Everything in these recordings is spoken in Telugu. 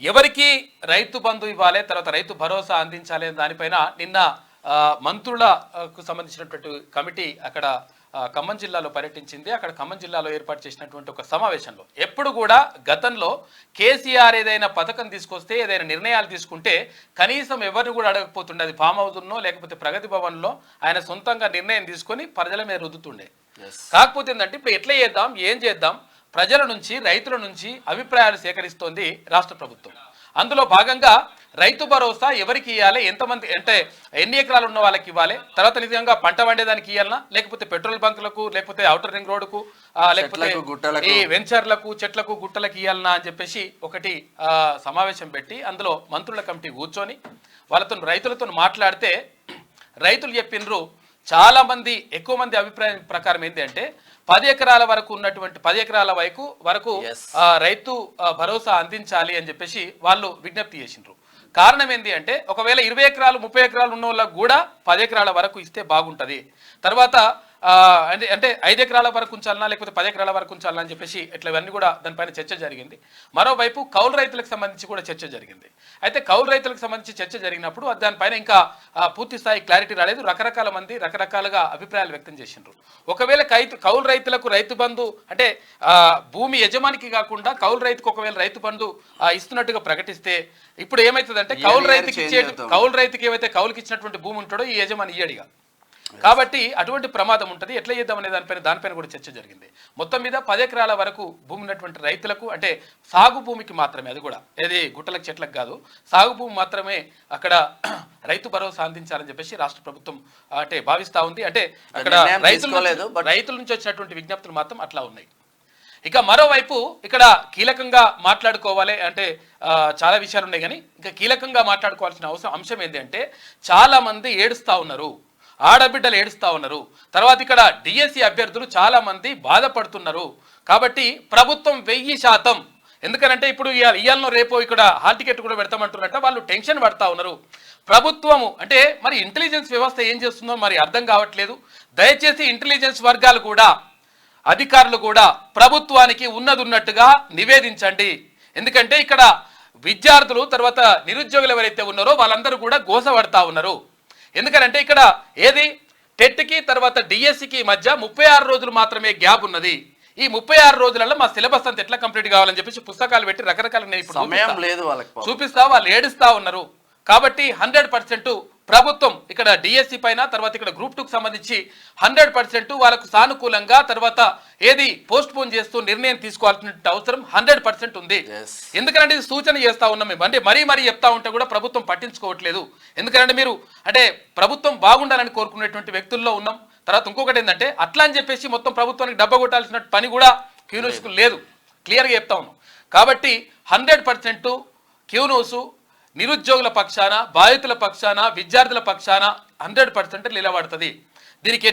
ఎవరికి రైతు బంధు ఇవ్వాలి, తర్వాత రైతు భరోసా అందించాలి దానిపైన నిన్న మంత్రులకు సంబంధించినటువంటి కమిటీ అక్కడ ఖమ్మం జిల్లాలో పర్యటించింది. అక్కడ ఖమ్మం జిల్లాలో ఏర్పాటు చేసినటువంటి ఒక సమావేశంలో ఎప్పుడు కూడా గతంలో కేసీఆర్ ఏదైనా పథకం తీసుకొస్తే ఏదైనా నిర్ణయాలు తీసుకుంటే కనీసం ఎవరిని కూడా అడగకపోతుండే. అది ఫామ్ హౌస్లో లేకపోతే ప్రగతి భవన్లో ఆయన సొంతంగా నిర్ణయం తీసుకొని ప్రజల మీద రుద్దుతుండే. కాకపోతే ఏంటంటే ఇప్పుడు ఎట్లా చేద్దాం, ఏం చేద్దాం, ప్రజల నుంచి రైతుల నుంచి అభిప్రాయాలు సేకరిస్తోంది రాష్ట్ర ప్రభుత్వం. అందులో భాగంగా రైతు భరోసా ఎవరికి ఇవ్వాలి, ఎంతమంది అంటే ఎన్ని ఎకరాలు ఉన్న వాళ్ళకి ఇవ్వాలి, తర్వాత నిజంగా పంట వండేదానికి ఇవ్వాలన్నా లేకపోతే పెట్రోల్ బంకులకు లేకపోతే ఔటర్ రింగ్ రోడ్డుకు లేకపోతే ఈ వెంచర్లకు చెట్లకు గుట్టలకు ఇవ్వాలన్నా అని చెప్పేసి ఒకటి సమావేశం పెట్టి అందులో మంత్రుల కమిటీ కూర్చొని వాళ్ళతో రైతులతో మాట్లాడితే రైతులు చెప్పినరు చాలా మంది ఎక్కువ మంది అభిప్రాయం ప్రకారం ఏంటి అంటే 10 ఎకరాల వరకు ఉన్నటువంటి 10 ఎకరాల వరకు రైతు భరోసా అందించాలి అని చెప్పేసి వాళ్ళు విజ్ఞప్తి చేసిండ్రు. కారణం ఏంటి అంటే ఒకవేళ 20 ఎకరాలు 30 ఎకరాలు ఉన్న వాళ్ళకు కూడా 10 ఎకరాల వరకు ఇస్తే బాగుంటుంది. తర్వాత అంటే 5 ఎకరాల వరకు ఉంచాలన్నా లేకపోతే 10 ఎకరాల వరకు ఉంచాలన్నా అని చెప్పేసి ఇట్లా ఇవన్నీ కూడా దానిపైన చర్చ జరిగింది. మరోవైపు కౌలు రైతులకు సంబంధించి కూడా చర్చ జరిగింది. అయితే కౌలు రైతులకు సంబంధించి చర్చ జరిగినప్పుడు దానిపైన ఇంకా పూర్తి స్థాయి క్లారిటీ రాలేదు. రకరకాల మంది రకరకాలుగా అభిప్రాయాలు వ్యక్తం చేసిండ్రు. ఒకవేళ కౌలు రైతులకు రైతు బంధు అంటే భూమి యజమానికి కాకుండా కౌలు రైతుకు ఒకవేళ రైతు బంధు ఇస్తున్నట్టుగా ప్రకటిస్తే ఇప్పుడు ఏమవుతుందంటే కౌలు రైతుకి ఏవైతే కౌలుకి ఇచ్చినటువంటి భూమి ఉంటాడో ఈ యజమాని ఇయ్యడిగా. కాబట్టి అటువంటి ప్రమాదం ఉంటుంది. ఎట్లా చేద్దామనే దానిపైన కూడా చర్చ జరిగింది. మొత్తం మీద 10 ఎకరాల వరకు భూమి ఉన్నటువంటి రైతులకు అంటే సాగు భూమికి మాత్రమే, అది కూడా ఏది గుట్టలకు చెట్లకు కాదు, సాగు భూమి మాత్రమే అక్కడ రైతు భరోసా అందించాలని చెప్పేసి రాష్ట్ర ప్రభుత్వం అంటే భావిస్తా ఉంది. అంటే అక్కడ రైతుల నుంచి వచ్చినటువంటి విజ్ఞప్తులు మాత్రం అట్లా ఉన్నాయి. ఇక మరోవైపు ఇక్కడ కీలకంగా మాట్లాడుకోవాలి అంటే చాలా విషయాలు ఉన్నాయి, కానీ ఇంకా కీలకంగా మాట్లాడుకోవాల్సిన అంశం ఏంటి అంటే చాలా మంది ఏడుస్తూ ఉన్నారు, ఆడబిడ్డలు ఏడుస్తూ ఉన్నారు. తర్వాత ఇక్కడ డిఎస్సి అభ్యర్థులు చాలా మంది బాధపడుతున్నారు. కాబట్టి ప్రభుత్వం 1000%, ఎందుకనంటే ఇప్పుడు ఇవాళ రేపో ఇక్కడ హాల్ టికెట్ కూడా పెడతామంటున్నట్ట వాళ్ళు టెన్షన్ పడతా ఉన్నారు. ప్రభుత్వము అంటే మరి ఇంటెలిజెన్స్ వ్యవస్థ ఏం చేస్తుందో మరి అర్థం కావట్లేదు. దయచేసి ఇంటెలిజెన్స్ వర్గాలు కూడా అధికారులు కూడా ప్రభుత్వానికి ఉన్నట్టుగా నివేదించండి. ఎందుకంటే ఇక్కడ విద్యార్థులు తర్వాత నిరుద్యోగులు ఎవరైతే ఉన్నారో వాళ్ళందరూ కూడా గోసపడతా ఉన్నారు. ఎందుకంటే ఇక్కడ ఏది టెట్కి తర్వాత డిఎస్సికి మధ్య 36 రోజులు మాత్రమే గ్యాప్ ఉన్నది. ఈ 36 రోజులలో మా సిలబస్ అంతా ఎట్లా కంప్లీట్ కావాలని చెప్పేసి పుస్తకాలు పెట్టి రకరకాల నేను ఇప్పుడు చూపిస్తా వాళ్ళు ఏడుస్తా ఉన్నారు. కాబట్టి 100% ప్రభుత్వం ఇక్కడ డిఎస్సి పైన తర్వాత ఇక్కడ గ్రూప్ 2కు సంబంధించి 100% వాళ్ళకు సానుకూలంగా తర్వాత ఏది పోస్ట్ పోన్ చేస్తూ నిర్ణయం తీసుకోవాల్సిన అవసరం 100% ఉంది. ఎందుకంటే ఇది సూచన చేస్తా ఉన్నాం మేము, అంటే మరీ చెప్తా ఉంటే కూడా ప్రభుత్వం పట్టించుకోవట్లేదు. ఎందుకంటే మీరు అంటే ప్రభుత్వం బాగుండాలని కోరుకునేటువంటి వ్యక్తుల్లో ఉన్నాం. తర్వాత ఇంకొకటి ఏంటంటే అట్లా అని చెప్పేసి మొత్తం ప్రభుత్వానికి డబ్బా కొట్టాల్సిన పని కూడా క్యూనోస్కు లేదు, క్లియర్గా చెప్తా ఉన్నాం. కాబట్టి 100% క్యూనోసు నిరుద్యోగుల పక్షాన, బాధితుల పక్షాన, విద్యార్థుల పక్షాన 100% నిలబడుతుంది. దీనికి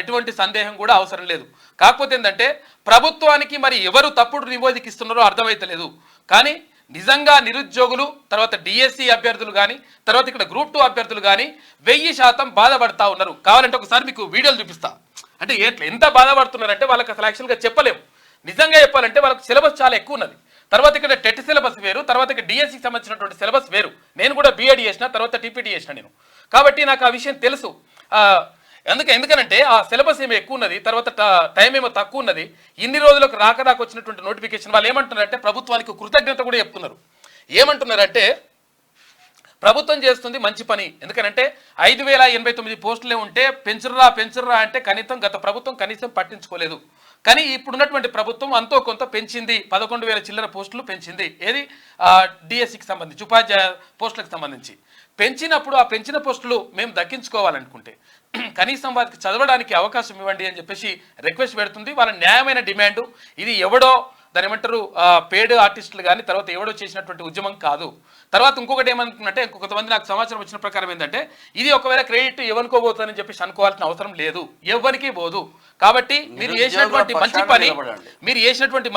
ఎటువంటి సందేహం కూడా అవసరం లేదు. కాకపోతే ఏంటంటే ప్రభుత్వానికి మరి ఎవరు తప్పుడు నివేదికిస్తున్నారో అర్థమైతలేదు. కానీ నిజంగా నిరుద్యోగులు తర్వాత డిఎస్సి అభ్యర్థులు కానీ తర్వాత ఇక్కడ గ్రూప్ 2 అభ్యర్థులు కానీ 1000% బాధపడతా ఉన్నారు. కావాలంటే ఒకసారి మీకు వీడియోలు చూపిస్తా. అంటే ఎంత బాధపడుతున్నారంటే వాళ్ళకి అసలు యాక్చువల్గా చెప్పలేము. నిజంగా చెప్పాలంటే వాళ్ళకి సిలబస్ చాలా ఎక్కువ ఉన్నది. తర్వాత ఇక్కడ టెట్ సిలబస్ వేరు, తర్వాత ఇక్కడ డిఎస్సికి సంబంధించినటువంటి సిలబస్ వేరు. నేను కూడా బీఎడ్ చేసిన తర్వాత టీపీటీ చేసిన నేను, కాబట్టి నాకు ఆ విషయం తెలుసు. ఎందుకనంటే ఆ సిలబస్ ఏమో ఎక్కువ ఉన్నది, తర్వాత టైం ఏమో తక్కువ ఉన్నది. ఇన్ని రోజులకు రాకదాకా వచ్చినటువంటి నోటిఫికేషన్ వాళ్ళు ఏమంటున్నారంటే ప్రభుత్వానికి కృతజ్ఞత కూడా చెప్తున్నారు. ఏమంటున్నారంటే ప్రభుత్వం చేస్తుంది మంచి పని, ఎందుకనంటే 5089 పోస్టులే ఉంటే పెంచుర్రా అంటే గత ప్రభుత్వం కనీసం పట్టించుకోలేదు. కానీ ఇప్పుడున్నటువంటి ప్రభుత్వం అంతో కొంత పెంచింది, 11,000 చిల్లర పోస్టులు పెంచింది. ఏది డిఎస్సికి సంబంధించి ఉపాధ్యాయ పోస్టులకు సంబంధించి పెంచినప్పుడు ఆ పెంచిన పోస్టులు మేము దక్కించుకోవాలనుకుంటే కనీసం వారికి చదవడానికి అవకాశం ఇవ్వండి అని చెప్పేసి రిక్వెస్ట్ పెడుతుంది. వాళ్ళ న్యాయమైన డిమాండ్ ఇది. ఎవడో దాని ఏమంటారు పేడ్ ఆర్టిస్టులు కానీ తర్వాత ఎవడో చేసినటువంటి ఉద్యమం కాదు. తర్వాత ఇంకొకటి ఏమనుకుంటే కొంతమంది నాకు సమాచారం వచ్చిన ప్రకారం ఏంటంటే ఇది ఒకవేళ క్రెడిట్ ఎవరికో పోతుందని చెప్పేసి అనుకోవాల్సిన అవసరం లేదు, ఎవరికి పోదు. కాబట్టి మీరు చేసినటువంటి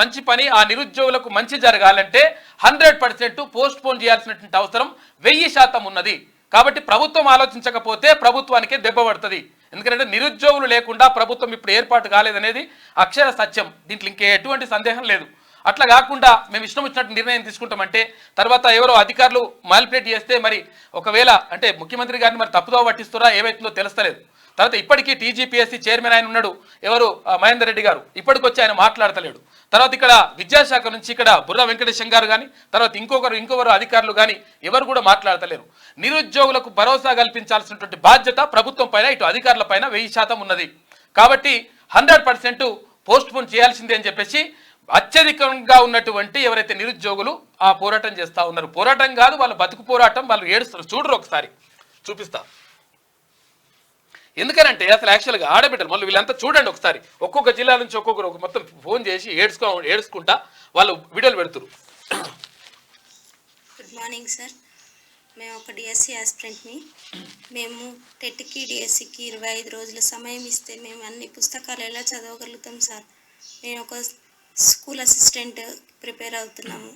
మంచి పని ఆ నిరుద్యోగులకు మంచి జరగాలంటే 100% పోస్ట్ పోన్ చేయాల్సినటువంటి అవసరం 1000% ఉన్నది. కాబట్టి ప్రభుత్వం ఆలోచించకపోతే ప్రభుత్వానికే దెబ్బ పడుతుంది. ఎందుకంటే నిరుద్యోగులు లేకుండా ప్రభుత్వం ఇప్పుడు ఏర్పాటు కాలేదనేది అక్షర సత్యం. దీంట్లో ఇంకే ఎటువంటి సందేహం లేదు. అట్లా కాకుండా మేము ఇష్టం వచ్చినట్టు నిర్ణయం తీసుకుంటామంటే తర్వాత ఎవరో అధికారులు మాల్ప్లేట్ చేస్తే మరి ఒకవేళ అంటే ముఖ్యమంత్రి గారిని మరి తప్పుదో పట్టిస్తారా ఏమైతుందో తెలుస్తలేదు. తర్వాత ఇప్పటికీ టీజీపీఎస్సీ చైర్మన్ ఆయన ఉన్నాడు ఎవరు మహేందర్ రెడ్డి గారు, ఇప్పటికొచ్చి ఆయన మాట్లాడతలేడు. తర్వాత ఇక్కడ విద్యాశాఖ నుంచి ఇక్కడ బుర్ర వెంకటేశం గారు కానీ తర్వాత ఇంకొకరు అధికారులు కానీ ఎవరు కూడా మాట్లాడతలేరు. నిరుద్యోగులకు భరోసా కల్పించాల్సినటువంటి బాధ్యత ప్రభుత్వం పైన ఇటు అధికారుల పైన 1000% ఉన్నది. కాబట్టి 100% పోస్ట్ పోన్ చేయాల్సిందే అని చెప్పేసి అత్యధికంగా ఉన్నటువంటి ఎవరైతే నిరుద్యోగులు ఆ పోరాటం చేస్తూ ఉన్నారు. పోరాటం కాదు, వాళ్ళ బతుకు పోరాటం, వాళ్ళు ఏడుస్తారు. చూడరు, ఒకసారి చూపిస్తా. ఎందుకనంటే అసలు యాక్చువల్గా ఆడబిడ్డలు మళ్ళీ వీళ్ళంతా చూడండి ఒకసారి, ఒక్కొక్క జిల్లా నుంచి ఒక్కొక్కరు మొత్తం ఫోన్ చేసి ఏడ్చుకుంటా వాళ్ళు వీడియోలు పెడుతున్నారు. గుడ్ మార్నింగ్ సార్, మేము ఒక డిఎస్సి ఆస్పిరెంట్ని. మేము టెట్కి డిఎస్సికి 25 రోజుల సమయం ఇస్తే మేము అన్ని పుస్తకాలు ఎలా చదవగలుగుతాం సార్? నేను ఒక స్కూల్ అసిస్టెంట్ ప్రిపేర్ అవుతున్నాము.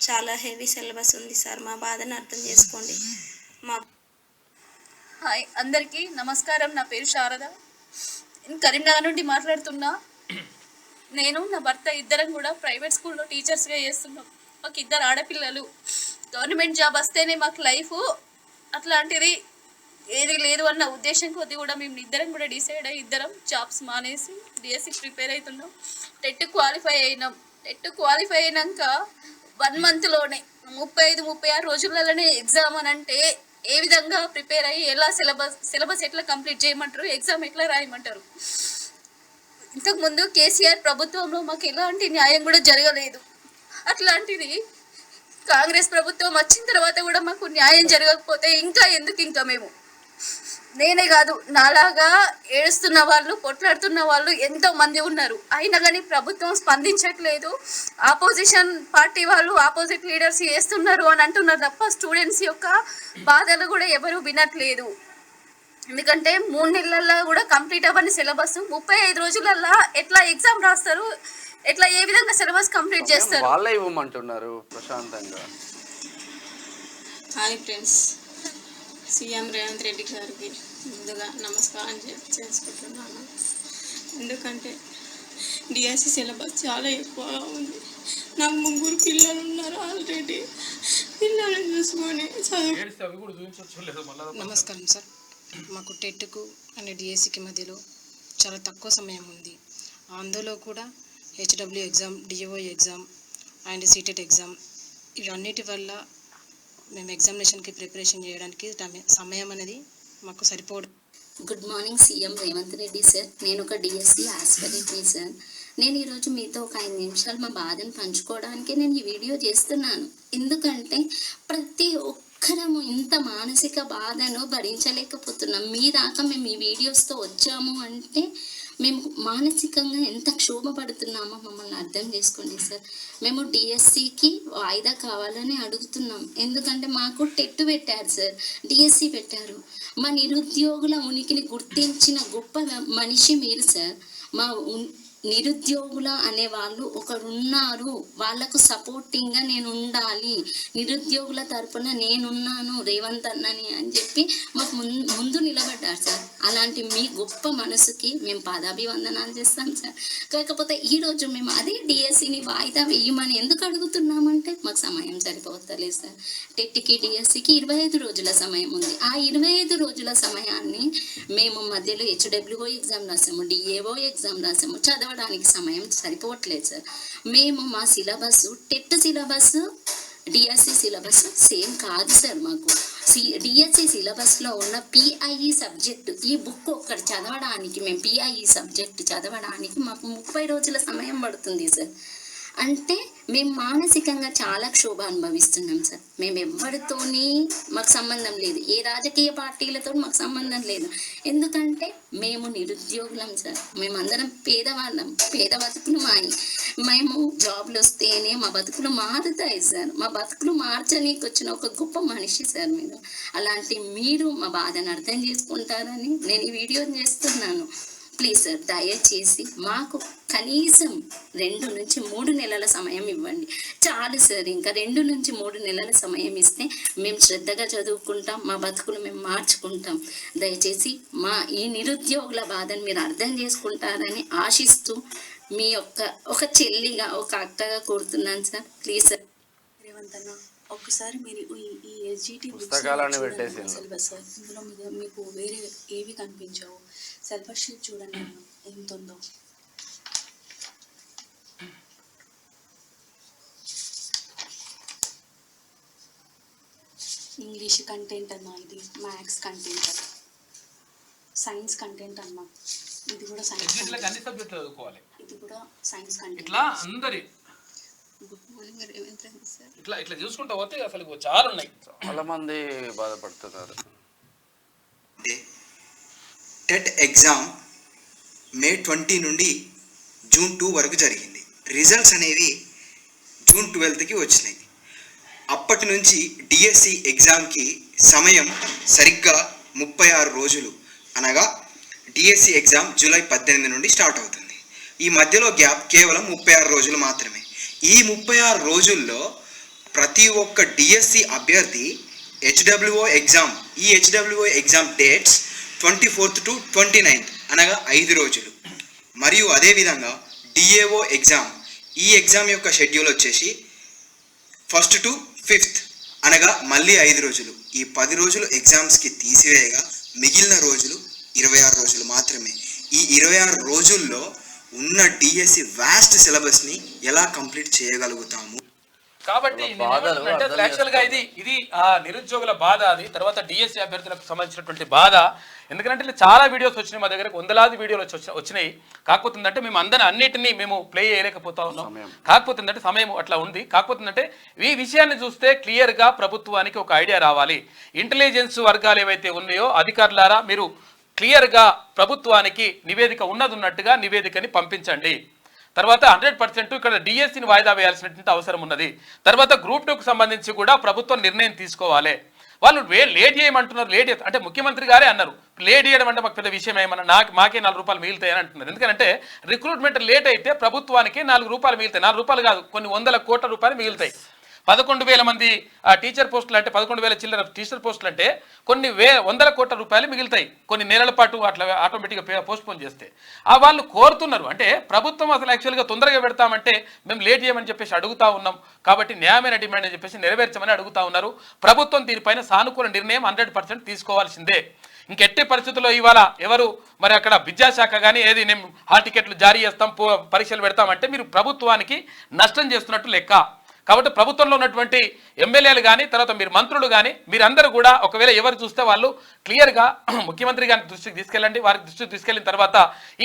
చాలా హెవీ సిలబస్ ఉంది సార్, మా బాధను అర్థం చేసుకోండి. హాయ్ అందరికీ నమస్కారం. నా పేరు శారద, నేను కరీంనగర్ నుండి మాట్లాడుతున్నా. నేను నా భర్త ఇద్దరం కూడా ప్రైవేట్ స్కూల్లో టీచర్స్గా చేస్తున్నాం. మాకు 2 ఆడపిల్లలు. గవర్నమెంట్ జాబ్ వస్తేనే మాకు లైఫ్, అట్లాంటిది ఏది లేదు అన్న ఉద్దేశం కొద్ది కూడా మేము ఇద్దరం కూడా డిసైడ్ అయ్యి ఇద్దరం జాబ్స్ మానేసి డిఎస్సికి ప్రిపేర్ అవుతున్నాం. టెట్ క్వాలిఫై అయినాక 1 మంత్లోనే 35-36 రోజులలోనే ఎగ్జామ్ అని అంటే ఏ విధంగా ప్రిపేర్ అయ్యి ఎలా సిలబస్ ఎట్లా కంప్లీట్ చేయమంటారు, ఎగ్జామ్ ఎట్లా రాయమంటారు? ఇంతకుముందు కేసీఆర్ ప్రభుత్వంలో మాకు ఎలాంటి న్యాయం కూడా జరగలేదు. అట్లాంటిది కాంగ్రెస్ ప్రభుత్వం వచ్చిన తర్వాత కూడా మాకు న్యాయం జరగకపోతే ఇంకా మేము, నేనే కాదు నాలాగా ఏడుస్తున్న వాళ్ళు, కొట్లాడుతున్న వాళ్ళు ఎంతో మంది ఉన్నారు. అయినా కానీ ప్రభుత్వం స్పందించట్లేదు. ఆపోజిషన్ పార్టీ వాళ్ళు, ఆపోజిట్ లీడర్స్ చేస్తున్నారు అని అంటున్నారు తప్ప స్టూడెంట్స్ యొక్క బాధలు కూడా ఎవరు వినట్లేదు. ఎందుకంటే 3 నెలల్లో కూడా కంప్లీట్ అవ్వని సిలబస్ 35 రోజులల్లో ఎట్లా ఎగ్జామ్ రాస్తారు, ఎట్లా ఏ విధంగా సిలబస్ కంప్లీట్ చేస్తారు? వాళ్ళే ఇవ్వమంటున్నారు ప్రశాంతంగా. Hi friends, CM Revanth Reddy గారికి ముందుగా నమస్కారం చేసుకుంటున్నాను. ఎందుకంటే డిఎస్సి సిలబస్ చాలా ఎక్కువగా ఉంది. నాకు 3 పిల్లలు ఉన్నారు ఆల్రెడీ. పిల్లల్ని చూసుకొని నమస్కారం సార్, మాకు టెట్కు అండ్ డిఎస్సికి మధ్యలో చాలా తక్కువ సమయం ఉంది. అందులో కూడా HW exam, DO exam and CTET exam, ఇవన్నిటి వల్ల మేము ఎగ్జామినేషన్కి ప్రిపరేషన్ చేయడానికి సమయం అనేది మాకు సరిపోదు. Good morning CM Revanth Reddy sir, నేను ఒక డిఎస్సి ఆస్పిరెంట్ని సార్. నేను ఈరోజు మీతో ఒక 5 నిమిషాలు మా బాధను పంచుకోవడానికి నేను ఈ వీడియో చేస్తున్నాను. ఎందుకంటే ప్రతి ఒక్కరము ఇంత మానసిక బాధను భరించలేకపోతున్నాం. మీ దాకా మేము ఈ వీడియోస్తో వచ్చాము అంటే మేము మానసికంగా ఎంత క్షోభపడుతున్నామో మమ్మల్ని అర్థం చేసుకోండి సార్. మేము డిఎస్సికి వాయిదా కావాలని అడుగుతున్నాం. ఎందుకంటే మాకు టెట్ పెట్టారు సార్, డిఎస్సి పెట్టారు. మా నిరుద్యోగుల ఉనికిని గుర్తించిన గొప్ప మనిషి మీరు సార్. మా నిరుద్యోగుల అనే వాళ్ళు ఒకరున్నారు, వాళ్లకు సపోర్టింగ్గా నేను ఉండాలి, నిరుద్యోగుల తరపున నేనున్నాను రేవంత్ అన్నని అని చెప్పి మాకు ముందు నిలబడ్డారు సార్. అలాంటి మీ గొప్ప మనసుకి మేము పాదాభివందనాలు చేస్తాం సార్. కాకపోతే ఈరోజు మేము అదే డిఎస్సిని వాయిదా వేయమని ఎందుకు అడుగుతున్నామంటే మాకు సమయం సరిపోతలేదు సార్. టెట్కి డిఎస్సికి 25 రోజుల సమయం ఉంది. ఆ 25 రోజుల సమయాన్ని మేము మధ్యలో హెచ్డబ్ల్యూఓ ఎగ్జామ్ రాసాము, డిఏఓ ఎగ్జామ్ రాసాము, చదవడానికి సమయం సరిపోవట్లేదు సార్. మేము మా syllabus, TET syllabus DSC syllabus same కాదు సార్. మాకు డిఎస్సి సిలబస్లో ఉన్న పిఐఈ సబ్జెక్ట్, ఈ బుక్ ఒక్కటి చదవడానికి, మేము పిఐఈ సబ్జెక్ట్ చదవడానికి మాకు 30 రోజుల సమయం పడుతుంది సార్. అంటే మేము మానసికంగా చాలా క్షోభ అనుభవిస్తున్నాం సార్. మేము ఎవరితోని మాకు సంబంధం లేదు, ఏ రాజకీయ పార్టీలతో మాకు సంబంధం లేదు. ఎందుకంటే మేము నిరుద్యోగులం సార్. మేమందరం పేదవాళ్ళం, పేద బతుకులు మాయి. మేము జాబ్లు వస్తేనే మా బతుకులు మారుతాయి సార్. మా బతుకులు మార్చనీకి వచ్చిన ఒక గొప్ప మనిషి సార్ మీరు. అలాంటి మీరు మా బాధను అర్థం చేసుకుంటారని నేను ఈ వీడియో చేస్తున్నాను. ప్లీజ్ సార్, దయచేసి మాకు కనీసం 2 నుంచి 3 నెలల సమయం ఇవ్వండి చాలు సార్. ఇంకా 2 నుంచి 3 నెలల సమయం ఇస్తే మేము శ్రద్ధగా చదువుకుంటాం, మా బతుకులు మేము మార్చుకుంటాం. దయచేసి మా ఈ నిరుద్యోగుల బాధను మీరు అర్థం చేసుకుంటారని ఆశిస్తూ మీ ఒక చెల్లిగా ఒక అక్కగా కోరుతున్నాను సార్. Please sir. రేవంత్ అన్న, ఒక్కసారి మీరు ఈ ఎస్జిటి పుస్తకాలను పెట్టేసి సిలబస్ సార్, ఇందులో మీకు వేరే ఏవి కనిపించవు. సిలబస్ షీట్ చూడండి అన్న ఎంత ఉందో. ఇంగ్లీష్ కంటెంట్ అన్న, ఇది మ్యాథ్స్ కంటెంట్, సైన్స్ కంటెంట్ అన్న, ఇది కూడా సైన్స్ వీటిలోకి అన్ని సబ్జెక్టులు చదువుకోవాలి. ఇది కూడా సైన్స్ కంటెంట్. ఇట్లా అందరి good morning Revanth Reddy sir. ఇట్లా ఇట్లా చూసుకుంటూ పోతే అసలు చాలా ఉన్నాయి. చాలా మంది బాధపడుతున్నారు. టెట్ ఎగ్జామ్ మే 20 నుండి జూన్ 2 వరకు జరిగింది. రిజల్ట్స్ అనేవి జూన్ 12కి వచ్చినాయి. అప్పటి నుంచి డిఎస్సి ఎగ్జామ్కి సమయం సరిగ్గా 36 రోజులు, అనగా డిఎస్సి ఎగ్జామ్ జూలై 18 నుండి స్టార్ట్ అవుతుంది. ఈ మధ్యలో గ్యాప్ కేవలం 36 రోజులు మాత్రమే. ఈ 36 రోజుల్లో ప్రతి ఒక్క డిఎస్సి అభ్యర్థి హెచ్డబ్ల్యూఓ ఎగ్జామ్, ఈ హెచ్డబ్ల్యూఓ exam dates 24th to 29th అనగా 5 రోజులు. మరియు అదేవిధంగా డిఏఓ ఎగ్జామ్, ఈ ఎగ్జామ్ యొక్క షెడ్యూల్ వచ్చేసి 1st to 5th అనగా మళ్ళీ 5 రోజులు. ఈ 10 రోజులు ఎగ్జామ్స్కి తీసివేయగా మిగిలిన రోజులు 26 రోజులు మాత్రమే. ఈ 26 రోజుల్లో ఉన్న డిఎస్సి వాస్ట్ సిలబస్ని ఎలా కంప్లీట్ చేయగలుగుతాము? కాబట్టి యాక్చువల్గా ఇది నిరుద్యోగుల బాధ, అది తర్వాత డిఎస్సి అభ్యర్థులకు సంబంధించినటువంటి బాధ. ఎందుకంటే ఇలా చాలా వీడియోస్ వచ్చినాయి మా దగ్గరకు, వందలాది వీడియోలు వచ్చినాయి. కాకపోతే ఏంటంటే మేము అన్నిటినీ మేము ప్లే చేయలేకపోతా ఉన్నాం. కాకపోతే ఏంటంటే సమయం అట్లా ఉంది. కాకపోతే ఏంటంటే ఈ విషయాన్ని చూస్తే క్లియర్గా ప్రభుత్వానికి ఒక ఐడియా రావాలి. ఇంటెలిజెన్స్ వర్గాలు ఏవైతే ఉన్నాయో అధికారులారా, మీరు క్లియర్గా ప్రభుత్వానికి నివేదిక ఉన్నట్టుగా నివేదికని పంపించండి. తర్వాత 100% ఇక్కడ డిఎస్సిని వాయిదా వేయాల్సినటువంటి అవసరం ఉన్నది. తర్వాత గ్రూప్ 2కు సంబంధించి కూడా ప్రభుత్వం నిర్ణయం తీసుకోవాలి. వాళ్ళు లేట్ చేయమంటున్నారు. లేట్ అంటే ముఖ్యమంత్రి గారే అన్నారు, లేట్ చేయడం అంటే మాకు పెద్ద విషయం ఏమన్నా, మాకే 4 రూపాయలు మిగులుతాయని అంటున్నారు. ఎందుకంటే రిక్రూట్మెంట్ లేట్ అయితే ప్రభుత్వానికి 4 రూపాయలు మిగులుతాయి. 4 రూపాయలు కాదు, కొన్ని 100 కోట్ల రూపాయలు మిగులుతాయి. 11,000 మంది టీచర్ పోస్టులు అంటే 11,000 చిల్లర టీచర్ పోస్టులు అంటే కొన్ని 100 కోట్ల రూపాయలు మిగులుతాయి. కొన్ని నెలల పాటు అట్లా ఆటోమేటిక్గా పోస్ట్పోన్ చేస్తే వాళ్ళు కోరుతున్నారు. అంటే ప్రభుత్వం అసలు యాక్చువల్గా తొందరగా పెడతామంటే మేము లేట్ చేయమని చెప్పేసి అడుగుతా ఉన్నాం. కాబట్టి న్యాయమైన డిమాండ్ అని చెప్పేసి నెరవేర్చమని అడుగుతా ఉన్నారు. ప్రభుత్వం దీనిపైన సానుకూల నిర్ణయం 100% తీసుకోవాల్సిందే. ఇంకెట్టి పరిస్థితుల్లో ఇవాళ ఎవరు మరి అక్కడ విద్యాశాఖ కానీ ఏది మేము హాల్ టికెట్లు జారీ చేస్తాం, పరీక్షలు పెడతామంటే మీరు ప్రభుత్వానికి నష్టం చేస్తున్నట్టు లెక్క. కాబట్టి ప్రభుత్వంలో ఉన్నటువంటి ఎమ్మెల్యేలు కానీ తర్వాత మీరు మంత్రులు కానీ మీరందరూ కూడా ఒకవేళ ఎవరు చూస్తే వాళ్ళు క్లియర్గా ముఖ్యమంత్రి గారి దృష్టికి తీసుకెళ్ళండి. వారి దృష్టికి తీసుకెళ్ళిన తర్వాత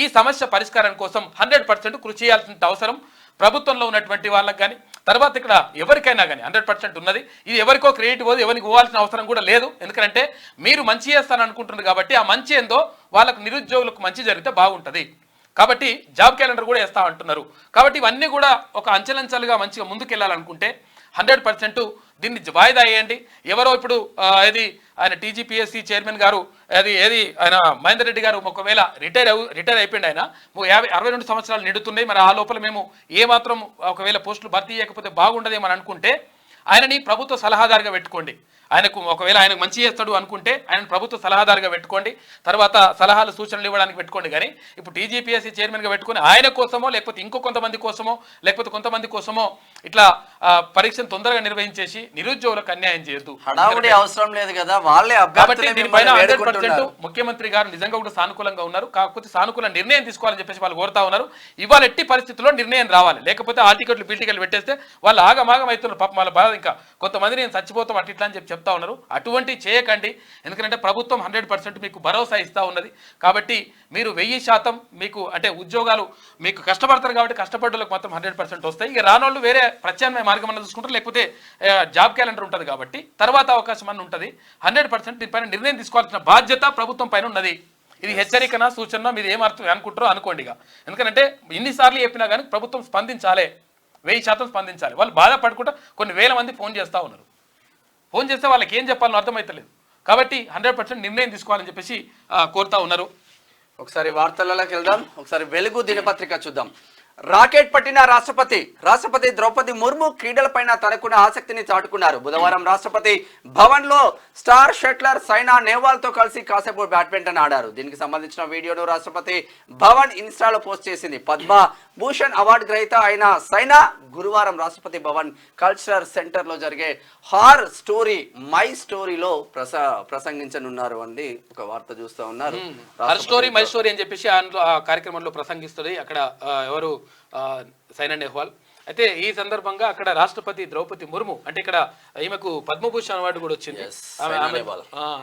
ఈ సమస్య పరిష్కారం కోసం 100% కృషి చేయాల్సిన అవసరం ప్రభుత్వంలో ఉన్నటువంటి వాళ్ళకి కానీ తర్వాత ఇక్కడ ఎవరికైనా కానీ 100% ఉన్నది. ఇది ఎవరికో క్రెడిట్ పోదు, ఎవరికి పోవాల్సిన అవసరం కూడా లేదు. ఎందుకంటే మీరు మంచి చేస్తారని అనుకుంటున్నారు కాబట్టి ఆ మంచి ఏందో వాళ్ళకు నిరుద్యోగులకు మంచి జరిగితే బాగుంటుంది. కాబట్టి జాబ్ క్యాలెండర్ కూడా వేస్తా అంటున్నారు. కాబట్టి ఇవన్నీ కూడా ఒక అంచెలంచెలుగా మంచిగా ముందుకెళ్ళాలనుకుంటే 100% దీన్ని వాయిదా వేయండి. ఎవరో ఇప్పుడు ఆయన టీజీపీఎస్సీ చైర్మన్ గారు ఆయన మహేందర్ రెడ్డి గారు ఒకవేళ రిటైర్ అయిపోయింది. ఆయన 62 సంవత్సరాలు నిండుతున్నాయి. మరి ఆ లోపల మేము ఏమాత్రం ఒకవేళ పోస్టులు భర్తీ చేయకపోతే బాగుండదేమని అనుకుంటే ఆయనని ప్రభుత్వ సలహాదారుగా పెట్టుకోండి. ఒకవేళ ఆయనకు మంచి చేస్తాడు అనుకుంటే ఆయన ప్రభుత్వ సలహాదారుగా పెట్టుకోండి. తర్వాత సలహాలు సూచనలు ఇవ్వడానికి పెట్టుకోండి. కానీ ఇప్పుడు టీజీపీఎస్సీ చైర్మన్గా పెట్టుకుని ఆయన కోసమో లేకపోతే ఇంకో కొంతమంది కోసమో లేకపోతే కొంతమంది కోసమో ఇట్లా పరీక్షను తొందరగా నిర్వహించేసి నిరుద్యోగులకు అన్యాయం చేయొద్దు. హడావుడి అవసరం లేదు కదా, వాళ్ళే. కాబట్టి దీనిపైన 100% ముఖ్యమంత్రి గారు నిజంగా కూడా సానుకూలంగా ఉన్నారు. కాకపోతే సానుకూల నిర్ణయం తీసుకోవాలని చెప్పేసి వాళ్ళు కోరుతా ఉన్నారు. ఇవాళ ఎట్టి పరిస్థితుల్లో నిర్ణయం రావాలి. లేకపోతే ఆ టికెట్లు బీటికెట్లు పెట్టేస్తే వాళ్ళు ఆగమాగం అవుతున్నారు. పాపం వాళ్ళ బాధ. ఇంకా కొంతమంది నేను చచ్చిపోతాం అట్లా అని చెప్తా ఉన్నారు. అటువంటి చేయకండి. ఎందుకంటే ప్రభుత్వం 100% మీకు భరోసా ఇస్తూ ఉన్నది. కాబట్టి మీరు 1000% మీకు అంటే ఉద్యోగాలు మీకు కష్టపడతారు కాబట్టి కష్టపడ్డలకు మాత్రం 100% వస్తాయి. ఇక రానోళ్ళు వేరే ప్రత్యామ్నాయ మార్గం అన్న చూసుకుంటారు, లేకపోతే జాబ్ క్యాలెండర్ ఉంటుంది కాబట్టి తర్వాత అవకాశం అన్న ఉంటుంది. 100% దీనిపైన నిర్ణయం తీసుకోవాల్సిన బాధ్యత ప్రభుత్వం పైన ఉన్నది. ఇది హెచ్చరికనా సూచన మీరు ఏమర్థం అనుకుంటారో అనుకోండి. ఎందుకంటే ఇన్నిసార్లు చెప్పినా కానీ ప్రభుత్వం స్పందించాలి, 1000% స్పందించాలి. వాళ్ళు బాధపడుకుంటా కొన్ని వేల మంది ఫోన్ చేస్తూ ఉన్నారు. ఫోన్ చేస్తే వాళ్ళకి ఏం చెప్పాలో అర్థమవుతలేదు. కాబట్టి 100% నిర్ణయం తీసుకోవాలని చెప్పేసి కోరుతా ఉన్నారు. ఒకసారి వార్తలలోకి వెళ్దాం. ఒకసారి వెలుగు దినపత్రిక చూద్దాం. రాకెట్ పట్టిన రాష్ట్రపతి ద్రౌపది ముర్ము క్రీడలపైన తనకున్న ఆసక్తిని చాటుకున్నారు. బుధవారం రాష్ట్రపతి భవన్ లో స్టార్ షట్లర్ సైనా నెహ్వాల్ తో కలిసి కాసేపు బ్యాడ్మింటన్ ఆడారు. దీనికి సంబంధించిన వీడియోను రాష్ట్రపతి భవన్ ఇన్స్టాలో పోస్ట్ చేసింది. పద్మ భూషణ్ అవార్డు గ్రహీత అయిన సైనా గురువారం రాష్ట్రపతి భవన్ కల్చరల్ సెంటర్ లో జరిగే హార్ స్టోరీ మై స్టోరీలో ప్రసంగించనున్నారు అండి. ఒక వార్త చూస్తూ ఉన్నారు. హర్ స్టోరీ మై స్టోరీ అని చెప్పేసి ఆ కార్యక్రమంలో ప్రసంగిస్తుంది అక్కడ ఎవరు సైనా నెహ్వాల్. అయితే ఈ సందర్భంగా అక్కడ రాష్ట్రపతి ద్రౌపది ముర్ము అంటే ఇక్కడ ఈమెకు పద్మభూషణ్ అవార్డు కూడా వచ్చింది.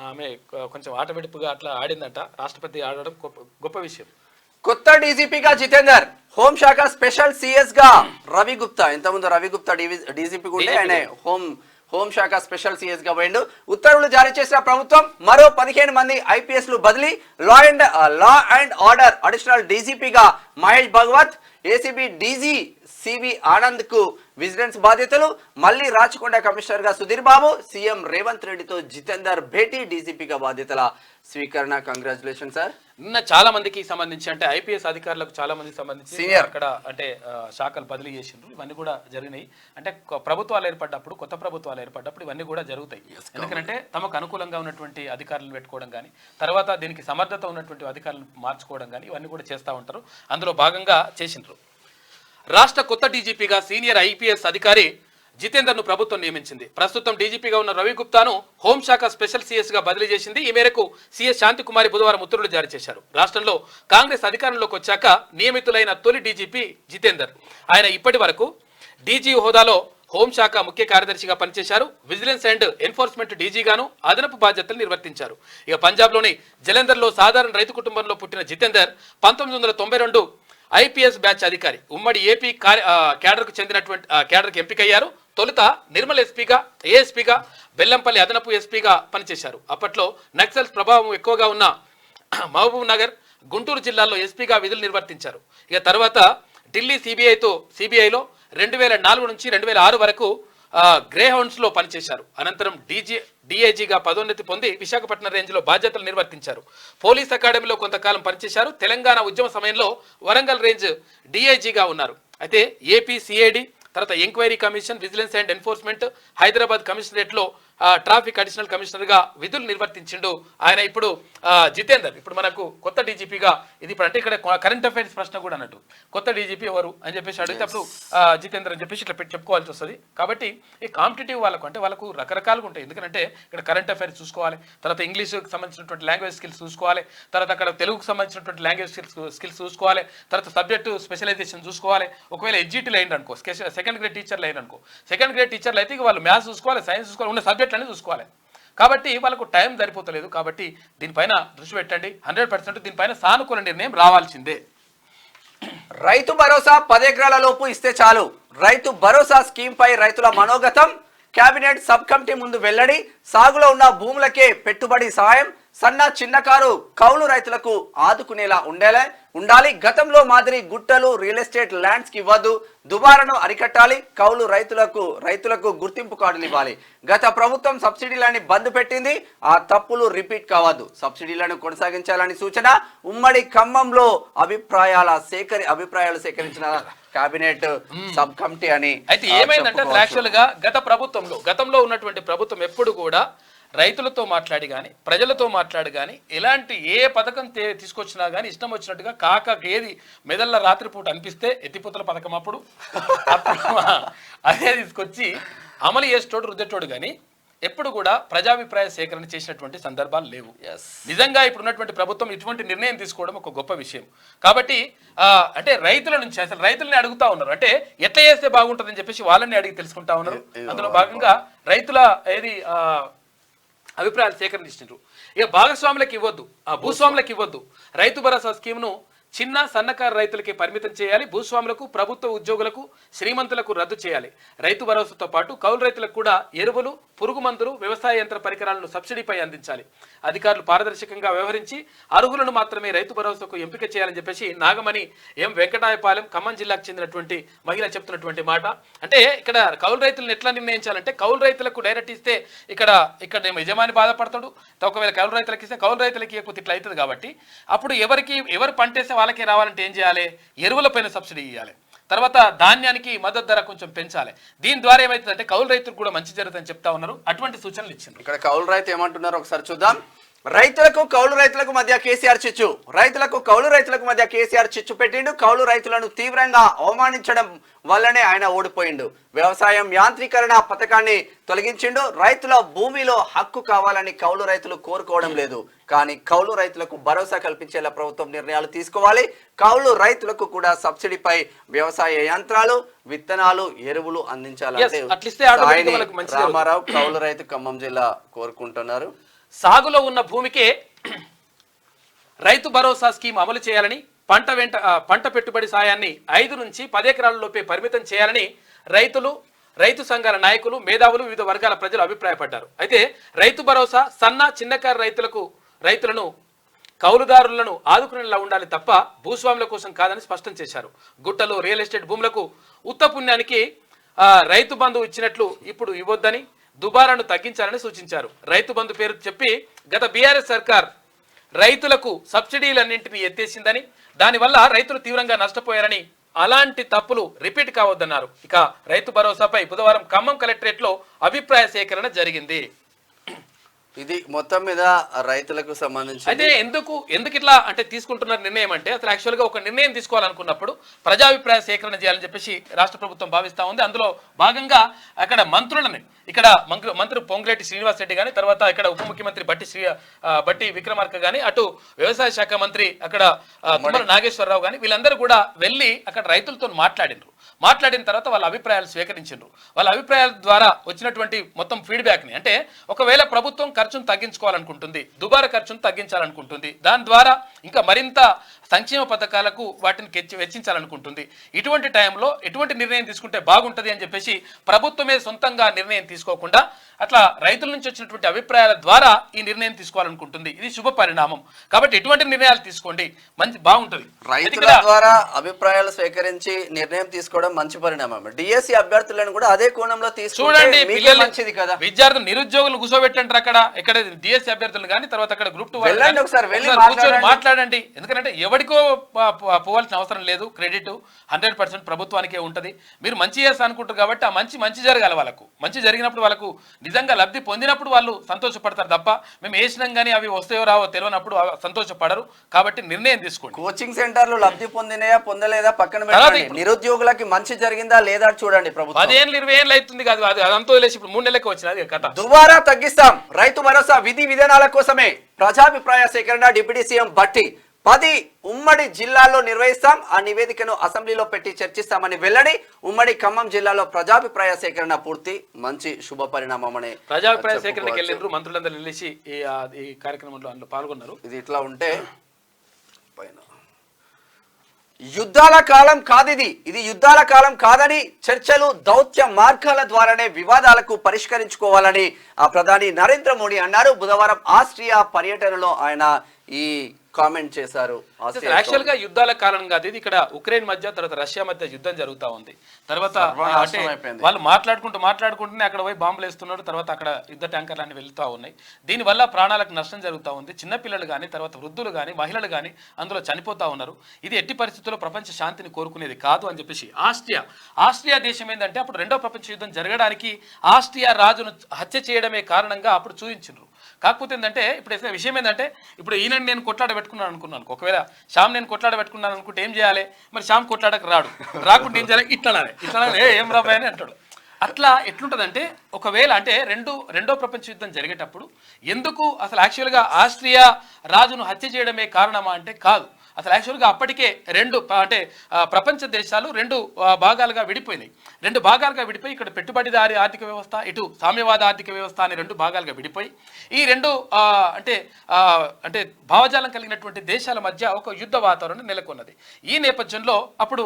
ఆమె కొంచెం ఆటవిడుపుగా అట్లా ఆడిందంట. రాష్ట్రపతి ఆడడం గొప్ప విషయం. కొత్త డీజీపీగా జితేందర్, హోంశాఖ స్పెషల్ సిఎస్ గా రవి గుప్తా. ఇంతకుముందు రవి గుప్తా డీజీపీ కూడా ఆయన హోంశాఖ స్పెషల్ సిఎస్ గా పోయిండు. ఉత్తర్వులు జారీ చేసిన ప్రభుత్వం మరో 15 మంది ఐపీఎస్ లు బదిలీ. లా అండ్ ఆర్డర్ అడిషనల్ డీజీపీగా Mahesh Bhagwat, ACB DG CV Anand కు విజిలెన్స్ బాధ్యతలు. మళ్ళీ రాచకొండ కమిషనర్ గా సుధీర్ బాబు. సీఎం రేవంత్ రెడ్డితో జితేందర్ భేటీ. డీజీపీగా బాధ్యతల స్వీకరణ. Congratulation sir. నిన్న చాలా మందికి సంబంధించి అంటే ఐపీఎస్ అధికారులకు చాలా మందికి సంబంధించి సీనియర్ అక్కడ అంటే శాఖలు బదిలీ చేసిండ్రు. ఇవన్నీ కూడా జరిగినాయి. అంటే ప్రభుత్వాలు ఏర్పడ్డప్పుడు కొత్త ప్రభుత్వాలు ఏర్పడ్డప్పుడు ఇవన్నీ కూడా జరుగుతాయి. ఎందుకంటే తమకు అనుకూలంగా ఉన్నటువంటి అధికారులను పెట్టుకోవడం కానీ తర్వాత దీనికి సమర్థత ఉన్నటువంటి అధికారులను మార్చుకోవడం కానీ ఇవన్నీ కూడా చేస్తూ ఉంటారు. అందులో భాగంగా చేసిండ్రు. రాష్ట్ర కొత్త డీజీపీగా సీనియర్ ఐపీఎస్ అధికారి జితేందర్ను ప్రభుత్వం నియమించింది. ప్రస్తుతం డీజీపీగా ఉన్న రవి గుప్తాను హోంశాఖ స్పెషల్ సిఎస్ గా బదిలీ చేసింది. ఈ మేరకు సిఎస్ శాంతికుమారి బుధవారం ఉత్తర్వులు జారీ చేశారు. రాష్ట్రంలో కాంగ్రెస్ అధికారంలోకి వచ్చాక నియమితులైన తొలి డీజీపీ జితేందర్. ఆయన ఇప్పటి వరకు డీజీ హోదాలో హోంశాఖ ముఖ్య కార్యదర్శిగా పనిచేశారు. విజిలెన్స్ అండ్ ఎన్ఫోర్స్మెంట్ డీజీగాను అదనపు బాధ్యతలు నిర్వర్తించారు. ఇక పంజాబ్లోని జలంధర్లో సాధారణ రైతు కుటుంబంలో పుట్టిన జితేందర్ 1992 ఐపీఎస్ బ్యాచ్ అధికారి. ఉమ్మడి ఏపీ క్యాడర్కు ఎంపికయ్యారు. తొలుత నిర్మల్ ఎస్పీగా, ఏఎస్పీగా, బెల్లంపల్లి అదనపు ఎస్పీగా పనిచేశారు. అప్పట్లో నక్సల్స్ ప్రభావం ఎక్కువగా ఉన్న మహబూబ్ నగర్, గుంటూరు జిల్లాల్లో ఎస్పీగా విధులు నిర్వర్తించారు. ఇక తర్వాత ఢిల్లీ సిబిఐలో 2004 నుంచి 2006 వరకు గ్రే హౌండ్స్ లో పనిచేశారు. అనంతరం డిఐజీగా పదోన్నతి పొంది విశాఖపట్నం రేంజ్ లో బాధ్యతలు నిర్వర్తించారు. పోలీస్ అకాడమీలో కొంతకాలం పనిచేశారు. తెలంగాణ ఉద్యమ సమయంలో వరంగల్ రేంజ్ డిఐజీగా ఉన్నారు. అయితే ఏపీ సిఐడి, తర్వాత enquiry commission, vigilance and enforcement, Hyderabad commissionerate లో ట్రాఫిక్ అడిషనల్ కమిషనర్ గా విధులు నిర్వర్తించిండు ఆయన. ఇప్పుడు జితేందర్ ఇప్పుడు మనకు కొత్త డీజీపీగా ఇది ఇప్పుడు అంటే ఇక్కడ కరెంట్ అఫైర్స్ ప్రశ్న కూడా అన్నట్టు కొత్త డీజీపీ ఎవరు అని చెప్పేసి అడిగితే అప్పుడు జితేందర్ అని చెప్పేసి ఇట్లా చెప్పుకోవాల్సి వస్తుంది. కాబట్టి ఈ కాంపిటేటివ్ వాళ్ళకు అంటే వాళ్ళకు రకరకాలుగా ఉంటాయి. ఎందుకంటే ఇక్కడ కరెంట్ అఫైర్స్ చూసుకోవాలి, తర్వాత ఇంగ్లీష్కి సంబంధించినటువంటి లాంగ్వేజ్ స్కిల్స్ చూసుకోవాలి, తర్వాత అక్కడ తెలుగుకు సంబంధించినటువంటి లాంగ్వేజ్ స్కిల్స్ చూసుకోవాలి, తర్వాత సబ్జెక్టు స్పెషలైజేషన్ చూసుకోవాలి. ఒకవేళ ఎడ్జిటీలు అయింది అనుకో, సెకండ్ గ్రేడ్ టీచర్లు అయిన అనుకో, సెకండ్ గ్రేడ్ టీచర్లు అయితే వాళ్ళు మ్యాథ్స్ చూసుకోవాలి, సైన్స్ చూసుకోవాలి, ఉన్న సబ్జెక్టులన్నీ చూసుకోవాలి. కాబట్టి వాళ్ళకు టైం సరిపోతలేదు. కాబట్టి దీనిపైన దృష్టి పెట్టండి. 100% దీనిపైన సానుకూల నిర్ణయం రావాల్సిందే. రైతు భరోసా 10 ఎకరాల లోపు ఇస్తే చాలు. రైతు భరోసా స్కీమ్ పై రైతుల మనోగతం. కేబినెట్ సబ్ కమిటీ ముందు వెల్లడి. సాగులో ఉన్న భూములకే పెట్టుబడి సాయం. సన్న చిన్నకారు కౌలు రైతులకు ఆదుకునేలా ఉండాలి. గతంలో మాదిరి గుట్టలు రియల్ ఎస్టేట్ ల్యాండ్స్ కి ఇవ్వద్దు. దుబారాను అరికట్టాలి. కౌలు రైతులకు గుర్తింపు కార్డులు ఇవ్వాలి. గత ప్రభుత్వం సబ్సిడీలని బంద్ పెట్టింది. ఆ తప్పులు రిపీట్ కావద్దు. సబ్సిడీలను కొనసాగించాలని సూచన. ఉమ్మడి ఖమ్మంలో అభిప్రాయాలు సేకరించిన కేబినెట్ సబ్ కమిటీ అని. అయితే ఏమైందంటే యాక్చువల్ గా గతంలో ఉన్నటువంటి ప్రభుత్వం ఎప్పుడు కూడా రైతులతో మాట్లాడి కానీ ప్రజలతో మాట్లాడి కానీ ఎలాంటి ఏ పథకం తీసుకొచ్చినా కానీ ఇష్టం వచ్చినట్టుగా ఏది మెదళ్ళ రాత్రిపూట అనిపిస్తే ఎత్తిపోతల పథకం అప్పుడు అదే తీసుకొచ్చి అమలు చేసేటోడు రుద్దేటోడు కానీ ఎప్పుడు కూడా ప్రజాభిప్రాయ సేకరణ చేసినటువంటి సందర్భాలు లేవు. నిజంగా ఇప్పుడున్నటువంటి ప్రభుత్వం ఇటువంటి నిర్ణయం తీసుకోవడం ఒక గొప్ప విషయం. కాబట్టి అంటే రైతుల నుంచి అసలు రైతులని అడుగుతా ఉన్నారు. అంటే ఎట్లా చేస్తే బాగుంటుందని చెప్పేసి వాళ్ళని అడిగి తెలుసుకుంటా ఉన్నారు. అందులో భాగంగా రైతుల అభిప్రాయాలు సేకరించారు. ఇక భాగస్వాములకు ఇవ్వద్దు, భూస్వాములకు ఇవ్వద్దు. రైతు భరోసా స్కీమ్ను చిన్న సన్నకారు రైతులకి పరిమితం చేయాలి. భూస్వాములకు, ప్రభుత్వ ఉద్యోగులకు, శ్రీమంతులకు రద్దు చేయాలి. రైతు భరోసాతో పాటు కౌలు రైతులకు కూడా ఎరువులు, పురుగు మందులు, వ్యవసాయ యంత్ర పరికరాలను సబ్సిడీపై అందించాలి. అధికారులు పారదర్శకంగా వ్యవహరించి అర్హులను మాత్రమే రైతు భరోసాకు ఎంపిక చేయాలని చెప్పేసి నాగమణి ఎం వెంకటాయపాలెం ఖమ్మం జిల్లాకు చెందినటువంటి మహిళ చెప్తున్నటువంటి మాట. అంటే ఇక్కడ కౌలు రైతులను ఎట్లా నిర్ణయించాలంటే కౌలు రైతులకు డైరెక్ట్ ఇస్తే ఇక్కడ యజమాని బాధపడతాడు. ఒకవేళ కౌలు రైతులకు ఇస్తే కౌలు రైతులకి ఎక్కువ ఇట్లా అవుతుంది. కాబట్టి అప్పుడు ఎవరు పంటేస్తే వాళ్ళకే రావాలంటే ఏం చేయాలి? ఎరువుల పైన సబ్సిడీ ఇవ్వాలి. తర్వాత ధాన్యానికి మద్దతు ధర కొంచెం పెంచాలి. దీని ద్వారా ఏమవుతుందంటే కౌలు రైతులకు కూడా మంచి జరుగుతుందని చెప్తా ఉన్నారు. అటువంటి సూచనలు ఇచ్చింది. ఇక్కడ కౌలు రైతు ఏమంటున్నారు ఒకసారి చూద్దాం. రైతులకు కౌలు రైతులకు మధ్య కేసీఆర్ చిచ్చు. రైతులకు కౌలు రైతులకు మధ్య కేసీఆర్ చిచ్చు పెట్టిండు. కౌలు రైతులను తీవ్రంగా అవమానించడం వల్లనే ఆయన ఓడిపోయిండు. వ్యవసాయం యాంత్రీకరణ పథకాన్ని తొలగించిండు. రైతుల భూమిలో హక్కు కావాలని కౌలు రైతులు కోరుకోవడం లేదు. కానీ కౌలు రైతులకు భరోసా కల్పించేలా ప్రభుత్వం నిర్ణయాలు తీసుకోవాలి. కౌలు రైతులకు కూడా సబ్సిడీపై వ్యవసాయ యంత్రాలు, విత్తనాలు, ఎరువులు అందించాలంటే రామారావు కౌలు రైతు ఖమ్మం జిల్లా కోరుకుంటున్నారు. సాగులో ఉన్న భూమికే రైతు భరోసా స్కీమ్ అమలు చేయాలని, పంట పెట్టుబడి సాయాన్ని 5 నుంచి 10 ఎకరాల లోపే పరిమితం చేయాలని రైతులు, రైతు సంఘాల నాయకులు, మేధావులు, వివిధ వర్గాల ప్రజలు అభిప్రాయపడ్డారు. అయితే రైతు భరోసా చిన్నకారు రైతులను కౌలుదారులను ఆదుకునేలా ఉండాలి తప్ప భూస్వాముల కోసం కాదని స్పష్టం చేశారు. గుట్టలు, రియల్ ఎస్టేట్ భూములకు ఉత్త పుణ్యానికి రైతు బంధు ఇచ్చినట్లు ఇప్పుడు ఇవ్వొద్దని, దుబారాను తగ్గించాలని సూచించారు. రైతు బంధు పేరు చెప్పి గత బీఆర్ఎస్ సర్కార్ రైతులకు సబ్సిడీలన్నింటినీ ఎత్తేసిందని, దానివల్ల రైతులు తీవ్రంగా నష్టపోయారని, అలాంటి తప్పులు రిపీట్ కావద్దన్నారు. ఇక రైతు భరోసాపై బుధవారం ఖమ్మం కలెక్టరేట్లో అభిప్రాయ సేకరణ జరిగింది. ఇది మొత్తం మీద రైతులకు సంబంధించి అయితే ఎందుకు ఇట్లా అంటే తీసుకుంటున్న నిర్ణయం అంటే అసలు యాక్చువల్గా ఒక నిర్ణయం తీసుకోవాలనుకున్నప్పుడు ప్రజాభిప్రాయ సేకరణ చేయాలని చెప్పేసి రాష్ట్ర ప్రభుత్వం భావిస్తూ ఉంది. అందులో భాగంగా అక్కడ మంత్రులని, ఇక్కడ మంత్రి పొంగులేటి శ్రీనివాస్ రెడ్డి కానీ, తర్వాత ఇక్కడ ఉప ముఖ్యమంత్రి బట్టి విక్రమార్క కానీ, అటు వ్యవసాయ శాఖ మంత్రి అక్కడ తుమ్మల నాగేశ్వరరావు కానీ, వీళ్ళందరూ కూడా వెళ్ళి అక్కడ రైతులతో మాట్లాడిన తర్వాత వాళ్ళ అభిప్రాయాలు స్వీకరించారు. వాళ్ళ అభిప్రాయాల ద్వారా వచ్చినటువంటి మొత్తం ఫీడ్బ్యాక్ని, అంటే ఒకవేళ ప్రభుత్వం ఖర్చును తగ్గించుకోవాలనుకుంటుంది, దుబారా ఖర్చును తగ్గించాలనుకుంటుంది, దాని ద్వారా ఇంకా మరింత సంక్షేమ పథకాలకు వాటిని వెచ్చించాలనుకుంటుంది, ఇటువంటి టైంలో ఎటువంటి నిర్ణయం తీసుకుంటే బాగుంటుంది అని చెప్పేసి ప్రభుత్వమే సొంతంగా నిర్ణయం తీసుకోకుండా అట్లా రైతుల నుంచి వచ్చినటువంటి అభిప్రాయాల ద్వారా ఈ నిర్ణయం తీసుకోవాలనుకుంటుంది. ఇది శుభ పరిణామం. కాబట్టి ఎటువంటి నిర్ణయాలు తీసుకోండి, బాగుంటుంది. రైతుల ద్వారా అభిప్రాయాలు స్వీకరించి నిర్ణయం తీసుకోవడం మంచి పరిణామం. డిఎస్సి అభ్యర్థులను కూడా అదే కోణంలో చూడండి. మంచిది కదా. విద్యార్థులు, నిరుద్యోగులు కూర్చోబెట్టంటారు అక్కడ డిఎస్సి అభ్యర్థులు కానీ, తర్వాత అక్కడ గ్రూప్ 2 మాట్లాడండి. ఎందుకంటే ఎవరికో పోవాల్సిన అవసరం లేదు. క్రెడిట్ 100% ప్రభుత్వానికే ఉంటుంది. మీరు మంచి చేస్తా అనుకుంటారు కాబట్టి ఆ మంచి జరగాలి. వాళ్ళకు మంచి జరిగినప్పుడు, వాళ్ళకు నిజంగా లబ్ధి పొందినప్పుడు వాళ్ళు సంతోషపడతారు తప్ప మేము వేసినాం కానీ అవి వస్తాయో రావో తెలియనప్పుడు సంతోషపడరు. కాబట్టి నిర్ణయం తీసుకోండి. కోచింగ్ సెంటర్లు లబ్ధి పొందినాయా పొందలేదా పక్కన పెట్టండి. నిరుద్యోగులకి మంచి జరిగిందా లేదా చూడండి. ప్రభుత్వం 10 ఏళ్ళు 20 ఏళ్ళు అవుతుంది కాదు, అది అదంతా వదిలేసి ఇప్పుడు 3 నెలలకు వచ్చినది కథ. దుబారా తగ్గిస్తాం. రైతు భరోసా విధి విధానాల కోసమే ప్రజాభిప్రాయ సేకరణ డిప్యూటీ సీఎం బట్టి 10 ఉమ్మడి జిల్లాల్లో నిర్వహిస్తాం. ఆ నివేదికను అసెంబ్లీలో పెట్టి చర్చిస్తామని వెల్లడి. ఉమ్మడి ఖమ్మం జిల్లాలో ప్రజాభిప్రాయ సేకరణ పూర్తి. మంచి శుభ పరిణామం అనే ప్రజాభిప్రాయ సేకరణకి వెళ్ళిండ్రు మంత్రులందరూ వెళ్ళేసి ఈ కార్యక్రమంలో అందులో పాల్గొన్నారు. ఇది ఇట్లా ఉంటే పైన యుద్ధాల కాలం కాదిది, ఇది యుద్ధాల కాలం కాదని చర్చలు, దౌత్య మార్గాల ద్వారానే వివాదాలకు పరిష్కరించుకోవాలని ప్రధాని నరేంద్ర మోడీ అన్నారు. బుధవారం ఆస్ట్రియా పర్యటనలో ఆయన ఈ కామెంట్ చేశారు. యాక్చువల్ గా యుద్ధాల కారణం కాదు ఇది. ఇక్కడ ఉక్రెయిన్ మధ్య, తర్వాత రష్యా మధ్య యుద్ధం జరుగుతూ ఉంది. తర్వాత అంటే వాళ్ళు మాట్లాడుకుంటూనే అక్కడ పోయి బాంబులు వేస్తున్నారు. తర్వాత అక్కడ యుద్ధ ట్యాంకర్లు అన్ని వెళ్తూ ఉన్నాయి. దీనివల్ల ప్రాణాలకు నష్టం జరుగుతూ ఉంది. చిన్నపిల్లలు కానీ, తర్వాత వృద్ధులు కానీ, మహిళలు కానీ అందులో చనిపోతూ ఉన్నారు. ఇది ఎట్టి పరిస్థితుల్లో ప్రపంచ శాంతిని కోరుకునేది కాదు అని చెప్పేసి ఆస్ట్రియా దేశం ఏంటంటే అప్పుడు 2వ ప్రపంచ యుద్ధం జరగడానికి ఆస్ట్రియా రాజును హత్య చేయడమే కారణంగా అప్పుడు చూపించారు. కాకపోతే ఏంటంటే ఇప్పుడు విషయం ఏంటంటే ఇప్పుడు ఈయన నేను కొట్లాడ పెట్టుకున్నాను అనుకున్నాను. ఒకవేళ శ్యామ్ నేను కొట్లాడ పెట్టుకున్నాను అనుకుంటే ఏం చేయాలి? మరి శ్యామ్ కొట్లాడకు రాకుండా ఏం చేయాలి? ఇట్లా ఏం రాబాయ్ అని అంటాడు. అట్లా ఎట్లుంటుందంటే ఒకవేళ అంటే రెండో ప్రపంచ యుద్ధం జరిగేటప్పుడు ఎందుకు అసలు యాక్చువల్గా ఆస్ట్రియా రాజును హత్య చేయడమే కారణమా అంటే కాదు. అసలు యాక్చువల్గా అప్పటికే ప్రపంచ దేశాలు 2 భాగాలుగా విడిపోయినాయి. 2 భాగాలుగా విడిపోయి ఇక్కడ పెట్టుబడిదారి ఆర్థిక వ్యవస్థ, ఇటు సామ్యవాద ఆర్థిక వ్యవస్థ అనే 2 భాగాలుగా విడిపోయి ఈ 2 అంటే భావజాలం కలిగినటువంటి దేశాల మధ్య ఒక యుద్ధ వాతావరణం నెలకొన్నది. ఈ నేపథ్యంలో అప్పుడు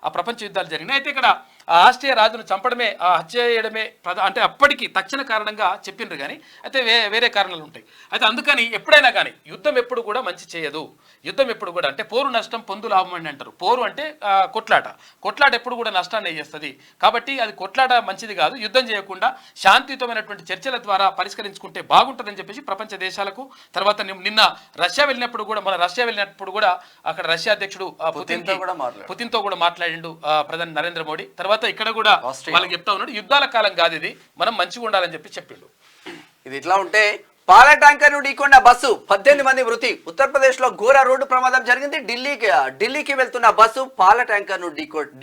ఆ ప్రపంచ యుద్ధాలు జరిగినాయి. అయితే ఇక్కడ ఆ ఆస్ట్రియా రాజును చంపడమే, ఆ హత్య చేయడమే అంటే అప్పటికి తక్షణ కారణంగా చెప్పిండ్రు కానీ అయితే వేరే కారణాలు ఉంటాయి. అయితే అందుకని ఎప్పుడైనా కానీ యుద్ధం ఎప్పుడు కూడా మంచి చేయదు. యుద్ధం ఎప్పుడు కూడా అంటే పోరు నష్టం పొందు లాభం అని అంటారు. పోరు అంటే కొట్లాట ఎప్పుడు కూడా నష్టాన్ని చేస్తుంది. కాబట్టి అది కొట్లాట మంచిది కాదు. యుద్ధం చేయకుండా శాంతియుతమైనటువంటి చర్చల ద్వారా పరిష్కరించుకుంటే బాగుంటుందని చెప్పేసి ప్రపంచ దేశాలకు, తర్వాత నిన్న రష్యా వెళ్ళినప్పుడు కూడా అక్కడ రష్యా అధ్యక్షుడు పుతిన్తో కూడా మాట్లాడిండు ప్రధాని నరేంద్ర మోడీ. తర్వాత ఇక్కడ కూడా వాళ్ళకి చెప్తా ఉన్నాడు యుద్ధాల కాలం కాదు ఇది, మనం మంచిగా ఉండాలని చెప్పి చెప్పిండు. ఇది ఇట్లా ఉంటే పాల ట్యాంకర్ ను ఢీకొన్న బస్సు 18 మంది మృతి. ఉత్తరప్రదేశ్ లో ఘోర రోడ్డు ప్రమాదం జరిగింది. ఢిల్లీకి వెళ్తున్న బస్సు పాల ట్యాంకర్ ను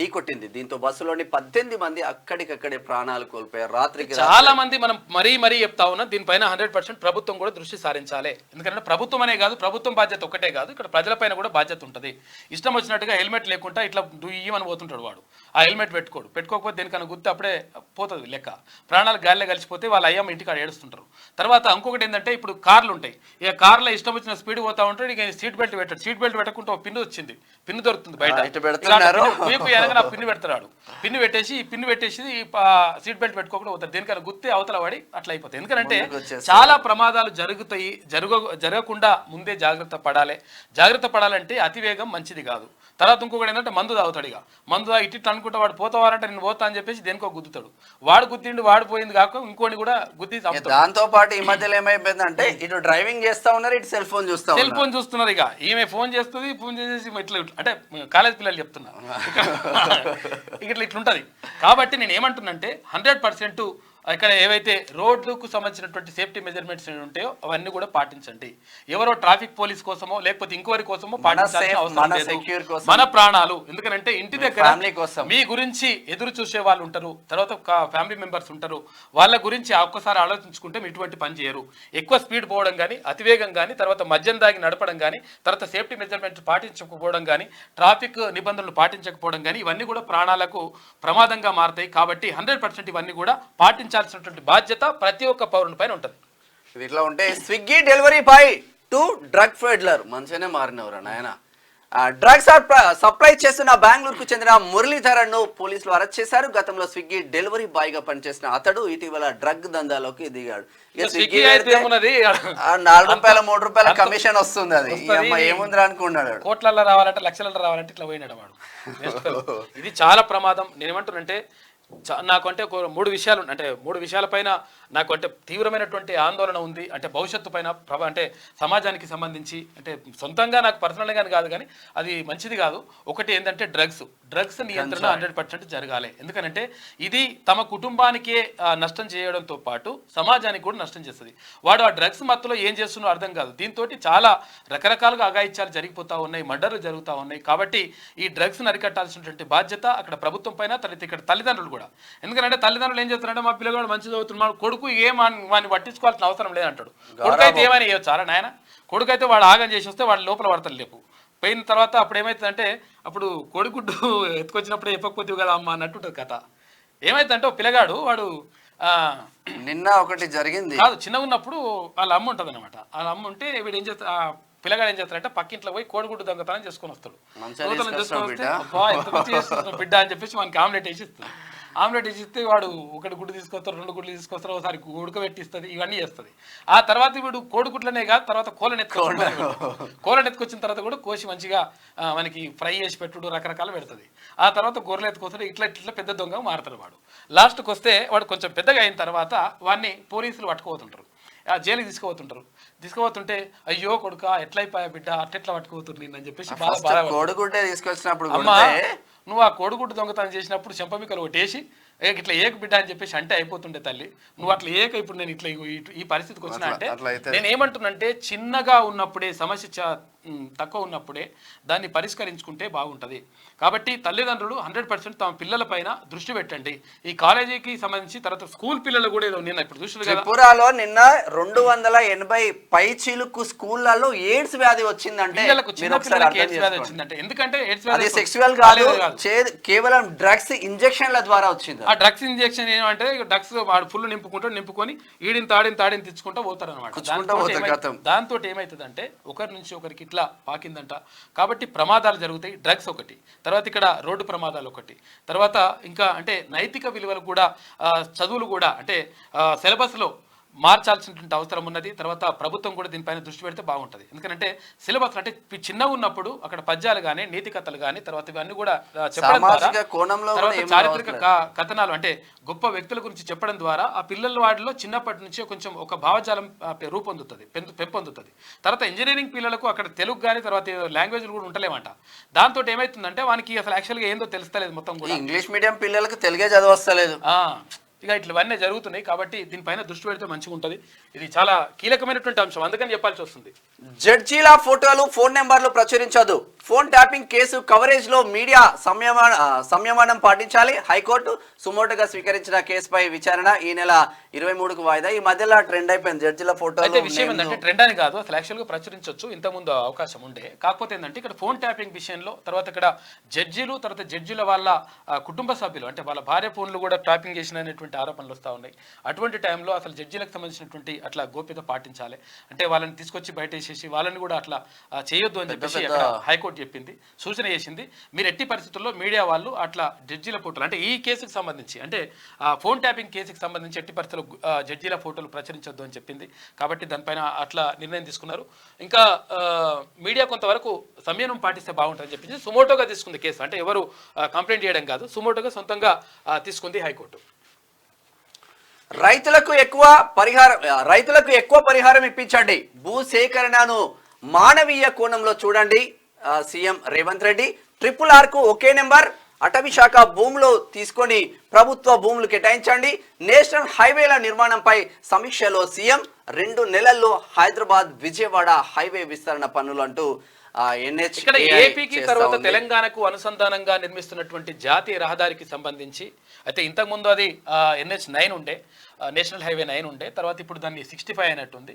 ఢీకొట్టింది. దీంతో బస్సులోని 18 మంది అక్కడికక్కడే ప్రాణాలు కోల్పోయారు. రాత్రికి చాలా మంది మనం మరీ చెప్తా ఉన్నాం. దీనిపైన 100% ప్రభుత్వం కూడా దృష్టి సారించాలి. ఎందుకంటే ప్రభుత్వం అనే కాదు, ప్రభుత్వం బాధ్యత ఒకటే కాదు, ఇక్కడ ప్రజలపైన కూడా బాధ్యత ఉంటుంది. ఇష్టం వచ్చినట్టుగా హెల్మెట్ లేకుండా ఇట్లా ఇయ్యమని పోతుంటాడు వాడు. ఆ హెల్మెట్ పెట్టుకోకపోతే దేనికన్నా గుర్తు అప్పుడే పోతుంది లెక్క. ప్రాణాలు గాలిలో కలిసిపోతే వాళ్ళ అయ్యమ్మ ఇంటికాడ ఏడుస్తుంటారు. తర్వాత ఇంకొకటి ఏంటంటే ఇప్పుడు కార్లు ఉంటాయి. ఇక కార్లో ఇష్టం వచ్చిన స్పీడ్ పోతా ఉంటాడు. ఇక సీట్ బెల్ట్ పెట్టాడు. సీట్ బెల్ట్ పెట్టకుండా పిన్ను వచ్చింది, పిన్ను దొరుకుతుంది బయట, పిన్ను పెడతాడు. పిన్ను పెట్టేసి సీట్ బెల్ట్ పెట్టుకోకుండా పోతాడు. దేనికన్నా గుర్తే అవతల వాడి అట్లా అయిపోతాయి. ఎందుకంటే చాలా ప్రమాదాలు జరుగుతాయి. జరగకుండా ముందే జాగ్రత్త పడాలంటే అతివేగం మంచిది కాదు. తర్వాత ఇంకొకటి ఏంటంటే మందు తాగుతాడు. ఇక మందు ఇట్లా అనుకుంటా వాడు పోతావారంటే నేను పోతా అని చెప్పేసి దేనికో గుద్దుతాడు. వాడు పోయింది కాక ఇంకోని కూడా గుద్ది. దాంతో పాటు ఈ మధ్యలో ఏమైపోయిందంటే ఇటు డ్రైవింగ్ చేస్తా ఉన్నారు, ఇటు సెల్ ఫోన్ చూస్తున్నారు. ఇక ఈమె ఫోన్ చేస్తుంది, ఫోన్ చేసేసి ఇట్లా అంటే కాలేజ్ పిల్లలు చెప్తున్నా ఇట్లుంటది. కాబట్టి నేను ఏమంటున్నంటే 100% ఇక్కడ ఏవైతే రోడ్లకు సంబంధించినటువంటి సేఫ్టీ మెజర్మెంట్స్ ఉంటాయో అవన్నీ కూడా పాటించండి. ఎవరో ట్రాఫిక్ పోలీస్ కోసమో లేకపోతే ఇంకోరి కోసమో పాటించాల్సిన అవసరం లేదు. మన ప్రాణాలు, ఎందుకంటే ఇంటి దగ్గర మీ గురించి ఎదురు చూసే వాళ్ళు ఉంటారు, తర్వాత ఫ్యామిలీ మెంబర్స్ ఉంటారు. వాళ్ళ గురించి ఒక్కసారి ఆలోచించుకుంటే మీ ఇటువంటి పని చేయరు. ఎక్కువ స్పీడ్ పోవడం కానీ, అతివేగం కానీ, తర్వాత మద్యం దాగి నడపడం కానీ, తర్వాత సేఫ్టీ మెజర్మెంట్స్ పాటించకపోవడం కానీ, ట్రాఫిక్ నిబంధనలు పాటించకపోవడం కానీ ఇవన్నీ కూడా ప్రాణాలకు ప్రమాదంగా మారుతాయి. కాబట్టి 100% ఇవన్నీ కూడా పాటించాల్సినటువంటి బాధ్యత ప్రతి ఒక్క పౌరుని పైన ఉంటుంది. ఇట్లా ఉంటే Swiggy delivery boy to drug fiddler మంచిగానే మారినవరా నాయన. డ్రగ్స్ సప్లై చేస్తున్న బెంగళూరుకు చెందిన మురళీధరన్ ను పోలీసులు అరెస్ట్ చేశారు. గతంలో స్విగ్గీ డెలివరీ బాయ్ గా పనిచేసిన అతడు ఇటీవల డ్రగ్ దందాలోకి దిగాడు. ₹4 కమిషన్ వస్తుంది. అది ఏముందిరా అనుకున్నాడు. కోట్లలో రావాలంటే లక్షలలో రావాలంటే ఇట్లా పోయినాడు వాడు. ఇది చాలా ప్రమాదం. నేనేమంటున్నంటే నాకు అంటే మూడు విషయాలపైన నాకు అంటే తీవ్రమైనటువంటి ఆందోళన ఉంది. అంటే భవిష్యత్తు పైన అంటే సమాజానికి సంబంధించి అంటే సొంతంగా నాకు పర్సనల్గా కాదు కానీ అది మంచిది కాదు. ఒకటి ఏంటంటే డ్రగ్స్ నియంత్రణ 100% జరగాలి. ఎందుకంటే ఇది తమ కుటుంబానికే నష్టం చేయడంతో పాటు సమాజానికి కూడా నష్టం చేస్తుంది. వాడు ఆ డ్రగ్స్ మత్తులో ఏం చేస్తున్నో అర్థం కాదు. దీంతో చాలా రకరకాలుగా అఘాయిత్యాలు జరిగిపోతూ ఉన్నాయి, మర్డర్లు జరుగుతూ ఉన్నాయి. కాబట్టి ఈ డ్రగ్స్ని అరికట్టాల్సినటువంటి బాధ్యత అక్కడ ప్రభుత్వం పైన, తర్వాత ఇక్కడ తల్లిదండ్రులు కూడా. ఎందుకంటే తల్లిదండ్రులు ఏం చేస్తారంటే మా పిల్లగాడు మంచిగా చదువుతున్నాడు, కొడుకు వాడిని పట్టించుకోవాల్సిన అవసరం లేదంటాడు. కొడుకైతే ఏమైనా చేయొచ్చు చాలా నాయన. కొడుకైతే వాడు ఆగం చేసి వస్తే వాడు లోపల పడతాడు. లేపు పోయిన తర్వాత అప్పుడు ఏమవుతుందంటే అప్పుడు కోడిగుడ్డు ఎత్తుకొచ్చినప్పుడే చెప్పకపోతే కదా అమ్మ అన్నట్టుంటుంది కథ. ఏమైతుందంటే ఒక పిల్లగాడు వాడు నిన్న ఒకటి జరిగింది కాదు, చిన్నగా ఉన్నప్పుడు వాళ్ళ అమ్మ ఉంటుంది అనమాట. వాళ్ళ అమ్మ ఉంటే వీడు ఏం చేస్తా పిల్లగాడు ఏం చేస్తారంటే పక్కింట్లో పోయి కోడిగుడ్డు దొంగతనం చేసుకొని వస్తాడు. బిడ్డ అని చెప్పేసి మనకి ఆమ్లెట్ వేసి ఇస్తుంది. ఆమ్లెట్ వేసిస్తే వాడు ఒకటి గుడ్డు తీసుకొస్తారు, 2 గుడ్లు తీసుకొస్తారు, ఒకసారి ఉడకబెట్టిస్తుంది, ఇవన్నీ చేస్తుంది. ఆ తర్వాత వీడు కోడిగుడ్లనే కాదు తర్వాత కోళ్ళని ఎత్తుకొచ్చిన తర్వాత కూడా కోసి మంచిగా మనకి ఫ్రై చేసి పెట్టుడు రకరకాలు పెడుతుంది. ఆ తర్వాత గొర్రెలు ఎత్తుకొస్తాడు. ఇట్లా పెద్ద దొంగ మారుతాడు వాడు. లాస్ట్కి వస్తే వాడు కొంచెం పెద్దగా అయిన తర్వాత వాడిని పోలీసులు పట్టుకుపోతుంటారు, జైలుకి తీసుకుపోతుంటే అయ్యో కొడుక ఎట్లయిపోయా బిడ్డ అట్లా పట్టుకుపోతుంది అని చెప్పేసి కోడిగుడ్డే తీసుకొచ్చినప్పుడు అమ్మా నువ్వు ఆ కోడిగుడ్డు దొంగతనం చేసినప్పుడు చెంపమికలు ఒకటేసి ఇట్లా ఏక బిడ్డ అని చెప్పేసి అంటే అయిపోతుండే తల్లి. నువ్వు అట్లా ఏక ఇప్పుడు నేను ఇట్లా ఈ పరిస్థితికి వచ్చినా అంటే నేను ఏమంటున్నంటే చిన్నగా ఉన్నప్పుడే సమస్య తక్కువ ఉన్నప్పుడే దాన్ని పరిష్కరించుకుంటే బాగుంటుంది. కాబట్టి తల్లిదండ్రులు 100% తమ పిల్లల పైన దృష్టి పెట్టండి. ఈ కాలేజీకి సంబంధించి తర్వాత స్కూల్ పిల్లలు కూడా ఏదో నిన్న ఇప్పుడు దృష్టి త్రిపురలో నిన్న 280 పైచీలకు స్కూళ్లలో ఎయిడ్స్ వ్యాధి వచ్చిందంటే ఎందుకంటే సెక్సువల్ కాదు, కేవలం డ్రగ్స్ ఇంజెక్షన్ల ద్వారా వచ్చింది. ఆ డ్రగ్స్ ఇంజెక్షన్ ఏమంటే డ్రగ్స్ వాడు ఫుల్ నింపుకొని ఈడిని తాడిని తెచ్చుకుంటూ పోతారు అనమాట. దాంతో ఏమవుతుందంటే ఒకరి నుంచి ఒకరికి ఇట్లా పాకిందంట. కాబట్టి ప్రమాదాలు జరుగుతాయి. డ్రగ్స్ ఒకటి, తర్వాత ఇక్కడ రోడ్డు ప్రమాదాలు ఒకటి, తర్వాత ఇంకా అంటే నైతిక విలువలు కూడా చదువులు కూడా అంటే సిలబస్లో మార్చాల్సినటువంటి అవసరం ఉన్నది. తర్వాత ప్రభుత్వం కూడా దీనిపైన దృష్టి పెడితే బాగుంటుంది. ఎందుకంటే సిలబస్ అంటే చిన్నగా ఉన్నప్పుడు అక్కడ పద్యాలు కానీ నీతి కథలు కానీ తర్వాత ఇవన్నీ కూడా చెప్పడం ద్వారా తర్వాత చారిత్రక కథనాలు అంటే గొప్ప వ్యక్తుల గురించి చెప్పడం ద్వారా ఆ పిల్లల వాటిలో చిన్నప్పటి నుంచి కొంచెం ఒక భావజాలం రూపొందుతుంది, పెంపొందుతుంది. తర్వాత ఇంజనీరింగ్ పిల్లలకు అక్కడ తెలుగు కానీ తర్వాత లాంగ్వేజ్లు కూడా ఉంటలేమంట. దాంతో ఏమవుతుందంటే వానికి అసలు యాక్చువల్గా ఏందో తెలుస్తలేదు. మొత్తం కూడా ఇంగ్లీష్ మీడియం పిల్లలకు తెలుగే చదవస్తలేదు. ఇక ఇట్లవన్నీ జరుగుతున్నాయి. కాబట్టి దీనిపైన దృష్టి పెడితే మంచిగా ఉంటుంది. ఇది చాలా కీలకమైనటువంటి అంశం, అందుకని చెప్పాల్సి వస్తుంది. జడ్జీల ఫోటోలు ఫోన్ నెంబర్లు ప్రచురించదు. ఫోన్ ట్యాపింగ్ కేసు కవరేజ్ లో మీడియా సంయమనం పాటించాలి. హైకోర్టు సుమోటోగా స్వీకరించిన కేసుపై విచారణ ఈ నెల 23కు వాయిదా. ఈ మధ్యలో ట్రెండ్ అయిపోయింది జడ్జీల ఫోటో. అయితే విషయం ఏంటంటే ట్రెండ్ అని కాదు, అసలు యాక్చువల్గా ప్రచురించవచ్చు. ఇంతకుముందు అవకాశం ఉండే, కాకపోతే ఏంటంటే ఇక్కడ ఫోన్ ట్యాపింగ్ విషయంలో తర్వాత ఇక్కడ జడ్జీలు తర్వాత జడ్జీల వాళ్ళ కుటుంబ సభ్యులు అంటే వాళ్ళ భార్య ఫోన్లు కూడా ట్యాపింగ్ చేసినటువంటి ఆరోపణలు వస్తూ ఉన్నాయి. అటువంటి టైంలో అసలు జడ్జీలకు సంబంధించినటువంటి అట్లా గోప్యత పాటించాలి. అంటే వాళ్ళని తీసుకొచ్చి బయట వేసేసి వాళ్ళని కూడా అట్లా చేయొద్దు అని చెప్పేసి అక్కడ హైకోర్టు చెప్పింది, సూచన చేసింది. మీరు ఎట్టి పరిస్థితుల్లో మీడియా వాళ్ళు అట్లా జడ్జీల ఫోటోలు అంటే ఈ కేసుకు సంబంధించి అంటే ఫోన్ ట్యాపింగ్ కేసుకు సంబంధించి ఎట్టి పరిస్థితుల్లో జడ్జీల ఫోటోలు ప్రచురించొద్దు అని చెప్పింది. కాబట్టి దానిపైన అట్లా నిర్ణయం తీసుకున్నారు. ఇంకా మీడియా కొంతవరకు సంయమనం పాటిస్తే బాగుంటుందని చెప్పింది. సుమోటోగా తీసుకుంది కేసు, అంటే ఎవరు కంప్లైంట్ చేయడం కాదు, సుమోటోగా సొంతంగా తీసుకుంది హైకోర్టు. రైతులకు ఎక్కువ పరిహారం ఇప్పించండి. భూసేకరణను మానవీయ కోణంలో చూడండి. సీఎం రేవంత్ రెడ్డి. RRR కు ఒకే నెంబర్. అటవీ శాఖ భూములు తీసుకొని ప్రభుత్వ భూములు కేటాయించండి. నేషనల్ హైవేల నిర్మాణంపై సమీక్షలో సీఎం. 2 నెలల్లో హైదరాబాద్ విజయవాడ హైవే విస్తరణ పనులు అంటూ ఇక్కడ ఏపీకి తర్వాత తెలంగాణకు అనుసంధానంగా నిర్మిస్తున్నటువంటి జాతీయ రహదారికి సంబంధించి అయితే ఇంతకుముందు అది NH9 ఉండే, నేషనల్ హైవే 9 ఉండే, తర్వాత ఇప్పుడు దాన్ని 65 అయినట్టుంది.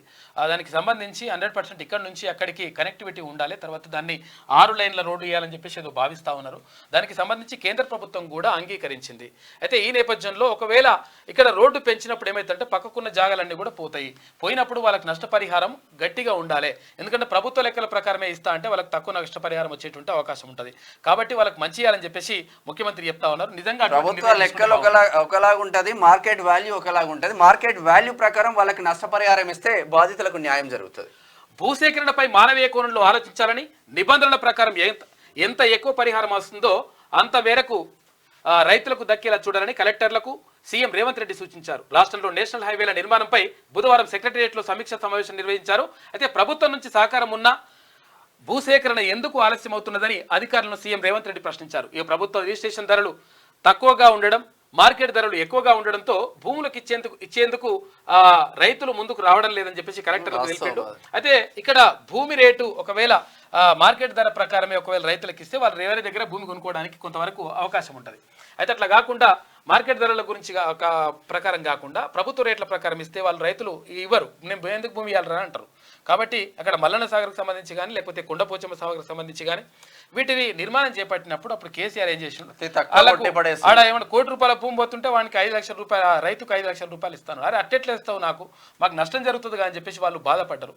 దానికి సంబంధించి 100% ఇక్కడ నుంచి అక్కడికి కనెక్టివిటీ ఉండాలి. తర్వాత దాన్ని 6 లైన్ల రోడ్డు వేయాలని చెప్పేసి ఏదో భావిస్తూ ఉన్నారు. దానికి సంబంధించి కేంద్ర ప్రభుత్వం కూడా అంగీకరించింది. అయితే ఈ నేపథ్యంలో ఒకవేళ ఇక్కడ రోడ్డు పెంచినప్పుడు ఏమైతుందంటే పక్కకున్న జాగాలన్నీ కూడా పోతాయి. పోయినప్పుడు వాళ్ళకి నష్టపరిహారం గట్టిగా ఉండాలి. ఎందుకంటే ప్రభుత్వ లెక్కల ప్రకారమే ఇస్తా అంటే వాళ్ళకి తక్కువ నష్టపరిహారం వచ్చేటువంటి అవకాశం ఉంటుంది. కాబట్టి వాళ్ళకి మంచి చేయాలని చెప్పేసి ముఖ్యమంత్రి చెప్తా ఉన్నారు. నిజంగా ప్రభుత్వ లెక్కలు ఒకలాగా ఉంటుంది, మార్కెట్ వాల్యూ ఒకలాగా ఉంటుంది. మార్కెట్ వాల్యూ ప్రకారం వాళ్ళకి నష్టపరిహారం ఇస్తే బాధితులకు న్యాయం జరుగుతుంది. భూసేకరణపై మానవీయ కోణంలో ఆలోచించాలని, నిబంధనల ప్రకారం ఎంత ఎక్కువ పరిహారం వస్తుందో అంత మేరకు రైతులకు దక్కేలా చూడాలని కలెక్టర్లకు సీఎం రేవంత్ రెడ్డి సూచించారు. రాష్ట్రంలో నేషనల్ హైవేల నిర్మాణంపై బుధవారం సెక్రటేరియట్లో సమీక్ష సమావేశం నిర్వహించారు. అయితే ప్రభుత్వం నుంచి సహకారం ఉన్న భూసేకరణ ఎందుకు ఆలస్యం అవుతున్నదని అధికారులను సీఎం రేవంత్ రెడ్డి ప్రశ్నించారు. ఈ ప్రభుత్వ రిజిస్ట్రేషన్ ధరలు తక్కువగా ఉండడం, మార్కెట్ ధరలు ఎక్కువగా ఉండడంతో భూములకు ఇచ్చేందుకు రైతులు ముందుకు రావడం లేదని చెప్పేసి కలెక్టర్లకు తెలిపాడు. అయితే ఇక్కడ భూమి రేటు ఒకవేళ మార్కెట్ ధర ప్రకారమే ఒకవేళ రైతులకు ఇస్తే వాళ్ళు వేరే దగ్గర భూమి కొనుక్కోవడానికి కొంతవరకు అవకాశం ఉంటుంది. అయితే అట్లా కాకుండా మార్కెట్ ధరల గురించి ప్రకారం కాకుండా ప్రభుత్వ రేట్ల ప్రకారం ఇస్తే వాళ్ళు రైతులు ఇవ్వరు. నేను ఎందుకు భూమి ఇవ్వాలరా అంటారు. కాబట్టి అక్కడ మల్లన్న సాగర్కి సంబంధించి కానీ లేకపోతే కొండపోచమ్మ సాగర్కి సంబంధించి కానీ వీటిని నిర్మాణం చేపట్టినప్పుడు అప్పుడు కేసీఆర్ ఏం చేసిండు, ఆడ ఏమన్నా ₹1 కోటి భూమి పోతుంటే వానికి 5 లక్షల రూపాయలు, రైతుకు 5 లక్షల రూపాయలు ఇస్తాను. అరే అట్టెట్లా ఇస్తావు, మాకు నష్టం జరుగుతుంది అని చెప్పేసి వాళ్ళు బాధపడ్డారు.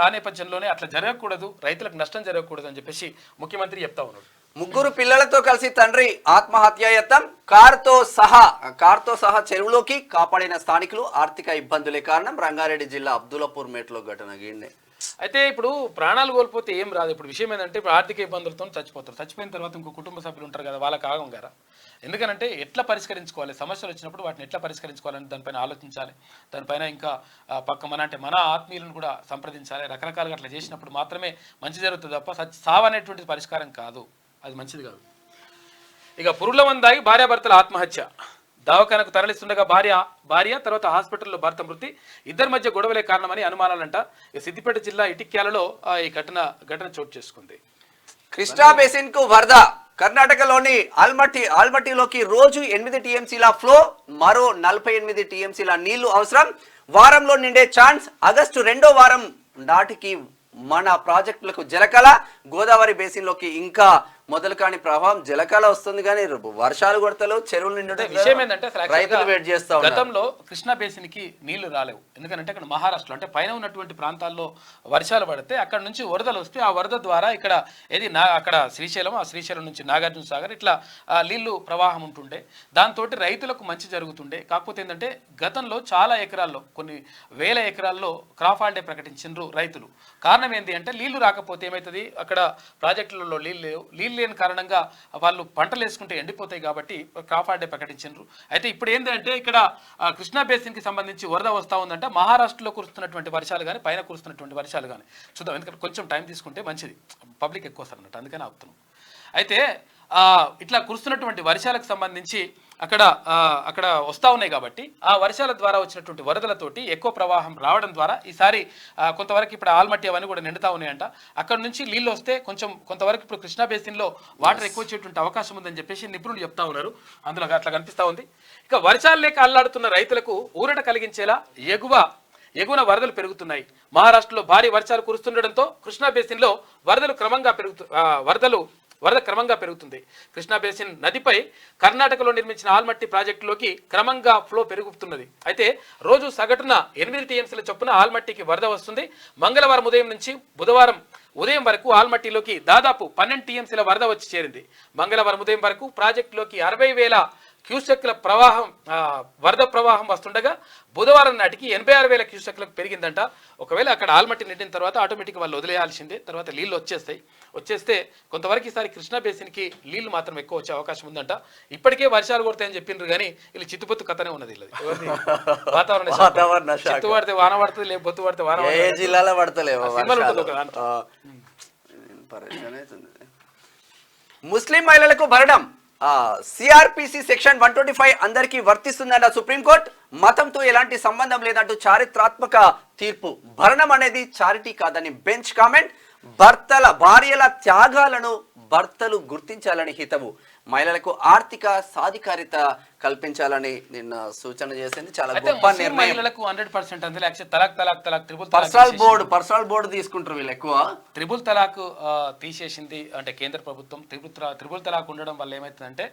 ఆ నేపథ్యంలోనే అట్లా జరగకూడదు, రైతులకు నష్టం జరగకూడదు అని చెప్పేసి ముఖ్యమంత్రి చెప్తా ఉన్నాడు. 3 పిల్లలతో కలిసి తండ్రి ఆత్మహత్యాయత్నం. కారుతో సహా చెరువులోకి కాపాడిన స్థానికులు. ఆర్థిక ఇబ్బందులే కారణం. రంగారెడ్డి జిల్లా అబ్దుల్లాపూర్ మేట్లో ఘటన గిన్నే. అయితే ఇప్పుడు ప్రాణాలు కోల్పోతే ఏం రాదు. ఇప్పుడు విషయం ఏంటంటే ఇప్పుడు ఆర్థిక ఇబ్బందులతో చచ్చిపోతారు. చచ్చిపోయిన తర్వాత ఇంకో కుటుంబ సభ్యులు ఉంటారు కదా, వాళ్ళకి ఆగం కదా. ఎందుకంటే ఎట్లా పరిష్కరించుకోవాలి, సమస్యలు వచ్చినప్పుడు వాటిని ఎట్లా పరిష్కరించుకోవాలని దానిపైన ఆలోచించాలి. దానిపైన ఇంకా మన ఆత్మీయులను కూడా సంప్రదించాలి. రకరకాలుగా అట్లా చేసినప్పుడు మాత్రమే మంచి జరుగుతుంది తప్ప సావు అనేటువంటి పరిష్కారం కాదు, అది మంచిది కాదు. ఇక పురుగుల మందాగి భార్యాభర్తల ఆత్మహత్య. దవాఖానకు తరలిస్తుండగా భార్య తర్వాత హాస్పిటల్లో భర్త మృతి. ఇద్దరి మధ్య గొడవలే కారణమని అనుమానాలంట. సిద్దిపేట జిల్లా ఇటిక్యాలలో ఈ ఘటన చోటు చేసుకుంది. కృష్ణా బేసిన్ కు వరద. కర్ణాటకలోని ఆల్మట్టిలోకి రోజు 8 టీఎంసీల ఫ్లో, మరో 48 టీఎంసీల నీళ్లు అవసరం. వారంలో నిండే ఛాన్స్. ఆగస్టు 2వ వారం నాటికి మన ప్రాజెక్టులకు జలకల. గోదావరి బేసిన్లోకి ఇంకా మొదలు కాని ప్రవాహం జలకాల వస్తుంది కానీ వర్షాలు కొడతలేవు, చెరువులు నిండడం విషయం ఏంటంటే అసలు రైతులు వెయిట్ చేస్తా ఉన్నారు. గతంలో కృష్ణా బేసిన్ కి నీళ్లు రాలేవు. ఎందుకంటే అక్కడ మహారాష్ట్రలో అంటే పైన ఉన్నటువంటి ప్రాంతాల్లో వర్షాలు పడితే అక్కడ నుంచి వరదలు వస్తే ఆ వరద ద్వారా ఇక్కడ అక్కడ శ్రీశైలం, ఆ శ్రీశైలం నుంచి నాగార్జున సాగర్ ఇట్లా నీళ్లు ప్రవాహం ఉంటుండే. దాంతో రైతులకు మంచి జరుగుతుండే. కాకపోతే ఏంటంటే గతంలో చాలా ఎకరాల్లో కొన్ని వేల ఎకరాల్లో క్రాప్ హాలిడే ప్రకటించారు రైతులు. కారణం ఏంటి అంటే నీళ్లు రాకపోతే ఏమవుతుంది, అక్కడ ప్రాజెక్టులలో నీళ్ళు లేని కారణంగా వాళ్ళు పంటలు వేసుకుంటే ఎండిపోతాయి కాబట్టి క్రాప్ హాలిడే ప్రకటించారు. అయితే ఇప్పుడు ఏంటంటే ఇక్కడ కృష్ణా బేసిన్ కి సంబంధించి వరద వస్తూ ఉందంటే మహారాష్ట్రలో కురుస్తున్నటువంటి వర్షాలు కానీ పైన కురుస్తున్నటువంటి వర్షాలు కానీ చూద్దాం. ఎందుకంటే కొంచెం టైం తీసుకుంటే మంచిది, పబ్లిక్ ఎక్కువ వస్తారు అన్నట్టు, అందుకని ఆపుతున్నాం. అయితే ఇట్లా కురుస్తున్నటువంటి వర్షాలకు సంబంధించి అక్కడ వస్తూ ఉన్నాయి కాబట్టి ఆ వర్షాల ద్వారా వచ్చినటువంటి వరదలతోటి ఎక్కువ ప్రవాహం రావడం ద్వారా ఈసారి కొంతవరకు ఇప్పుడు ఆల్మట్టి అవన్నీ కూడా నిండుతూ ఉన్నాయంట. అక్కడ నుంచి నీళ్ళు వస్తే కొంతవరకు ఇప్పుడు కృష్ణా బేసిన్లో వాటర్ ఎక్కువ వచ్చేటువంటి అవకాశం ఉందని చెప్పేసి నిపుణులు చెప్తా ఉన్నారు. అందులో అట్లా కనిపిస్తూ ఉంది. ఇక వర్షాలు లేక అల్లాడుతున్న రైతులకు ఊరట కలిగించేలా ఎగువన వరదలు పెరుగుతున్నాయి. మహారాష్ట్రలో భారీ వర్షాలు కురుస్తుండటంతో కృష్ణా బేసిన్లో వరద క్రమంగా పెరుగుతుంది. కృష్ణా బేసిన్ నదిపై కర్ణాటకలో నిర్మించిన ఆల్మట్టి ప్రాజెక్టులోకి క్రమంగా ఫ్లో పెరుగుతున్నది. అయితే రోజు సగటున 8 టీఎంసీల చొప్పున ఆల్మట్టికి వరద వస్తుంది. మంగళవారం ఉదయం నుంచి బుధవారం ఉదయం వరకు ఆల్మట్టిలోకి దాదాపు 12 టీఎంసీల వరద వచ్చి చేరింది. మంగళవారం ఉదయం వరకు ప్రాజెక్టులోకి 60,000 క్యూసెక్ల వరద ప్రవాహం వస్తుండగా బుధవారం నాటికి 86,000 క్యూసెక్లకు పెరిగిందంట. ఒకవేళ అక్కడ ఆల్మట్టి నిండిన తర్వాత ఆటోమేటిక్గా వాళ్ళు వదిలేయాల్సిందే, తర్వాత నీళ్ళు వచ్చేస్తే కొంతవరకు ఈసారి కృష్ణా బేసిన్కి నీళ్లు మాత్రం ఎక్కువ వచ్చే అవకాశం ఉందంట. ఇప్పటికే వర్షాలు కొడతాయని చెప్పిండ్రు కానీ వీళ్ళు చిత్తుపొత్తు కథనే ఉన్నది. వాతావరణ చిత్తు పడితే వాన పడుతుంది, లేదు బొత్తు పడితే వాన జిల్లాలో పడతలేవు. ముస్లిం మహిళలకు భరణం సిఆర్పిసి సెక్షన్ 125 అందరికీ వర్తిస్తుందన్న సుప్రీంకోర్టు. మతంతో ఎలాంటి సంబంధం లేదంటూ చారిత్రాత్మక తీర్పు. భరణం అనేది చారిటీ కాదని బెంచ్ కామెంట్. భార్యల త్యాగాలను భర్తలు గుర్తించాలని హితవు. మహిళలకు ఆర్థిక సాధికారిత కల్పించాలని నిన్న సూచన చేసింది. చాలా గొప్ప నిర్ణయం. మహిళలకు 100% అందులో తలాక్ పర్సనల్ బోర్డు తీసుకుంటారు వీళ్ళు ఎక్కువ. త్రిబుల్ తలాక్ తీసేసింది అంటే కేంద్ర ప్రభుత్వం. త్రిబుల్ తలాక్ ఉండడం వల్ల ఏమైతుందంటే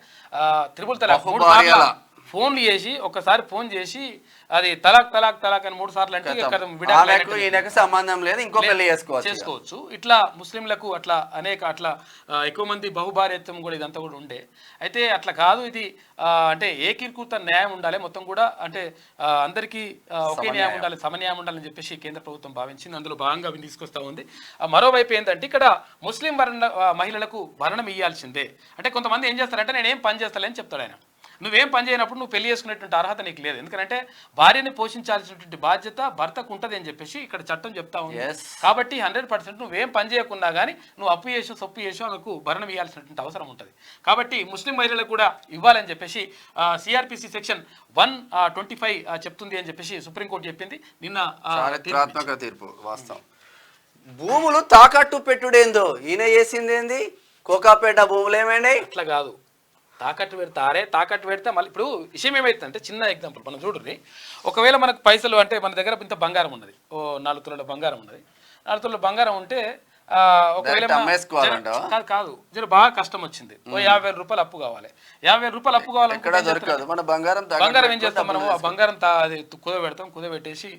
త్రిబుల్ తలాక్ ఫోన్లు చేసి ఒకసారి ఫోన్ చేసి అది తలాక్ అని 3 సార్లు అంటే సంబంధం లేదు, ఇంకో పెళ్లి చేసుకోవచ్చు. ఇట్లా ముస్లింలకు అట్లా ఎక్కువ మంది బహుభార్యత్వం కూడా ఇదంతా కూడా ఉండే. అయితే అట్లా కాదు, ఇది అంటే ఏకీకృత న్యాయం ఉండాలి మొత్తం కూడా, అంటే అందరికీ ఒకే న్యాయం ఉండాలి, సమన్యాయం ఉండాలని చెప్పేసి కేంద్ర ప్రభుత్వం భావించింది. అందులో భాగంగా అవి తీసుకొస్తా ఉంది. మరోవైపు ఏంటంటే ఇక్కడ ముస్లిం మహిళలకు భరణం ఇవ్వాల్సిందే. అంటే కొంతమంది ఏం చేస్తారంటే నేనేం పని చేస్తానని చెప్తాడు ఆయన. నువ్వేం పని చేయనప్పుడు నువ్వు పెళ్లి చేసుకునేటువంటి అర్హత నీకు లేదు. ఎందుకంటే భార్యని పోషించాల్సినటువంటి బాధ్యత భర్తకు ఉంటుంది అని చెప్పేసి ఇక్కడ చట్టం చెప్తా ఉంది. కాబట్టి 100% నువ్వేం పని చేయకున్నా కానీ నువ్వు అప్పు చేసో సొప్పు చేసో ఆమెకు భరణం ఇవ్వాల్సినటువంటి అవసరం ఉంటుంది. కాబట్టి ముస్లిం మహిళలకు కూడా ఇవ్వాలని చెప్పేసి సిఆర్పిసి సెక్షన్ 125 చెప్తుంది అని చెప్పేసి సుప్రీంకోర్టు చెప్పింది నిన్న. చారిత్రాత్మక తీర్పు వాస్తవం. భూములు తాకట్టు పెట్టుడేందో ఈయన చేసిందేంది? కోకాపేట భూములు ఏమైనా అట్లా కాదు, తాకట్టు పెడితే మళ్ళీ ఇప్పుడు విషయం ఏమైతుందంటే చిన్న ఎగ్జాంపుల్ మనం చూడండి. ఒకవేళ మనకు పైసలు అంటే మన దగ్గర ఇంత బంగారం ఉన్నది, 4 తులాల బంగారం ఉన్నది. 4 తులాల బంగారం ఉంటే ఒకవేళ కాదు జర బాగా కష్టం వచ్చింది, 50,000 రూపాయలు అప్పు కావాలి. 50,000 రూపాయలు అప్పు కావాలంటే బంగారం ఏం చేస్తాం మనము? ఆ బంగారం అది కుదబెట్టేసి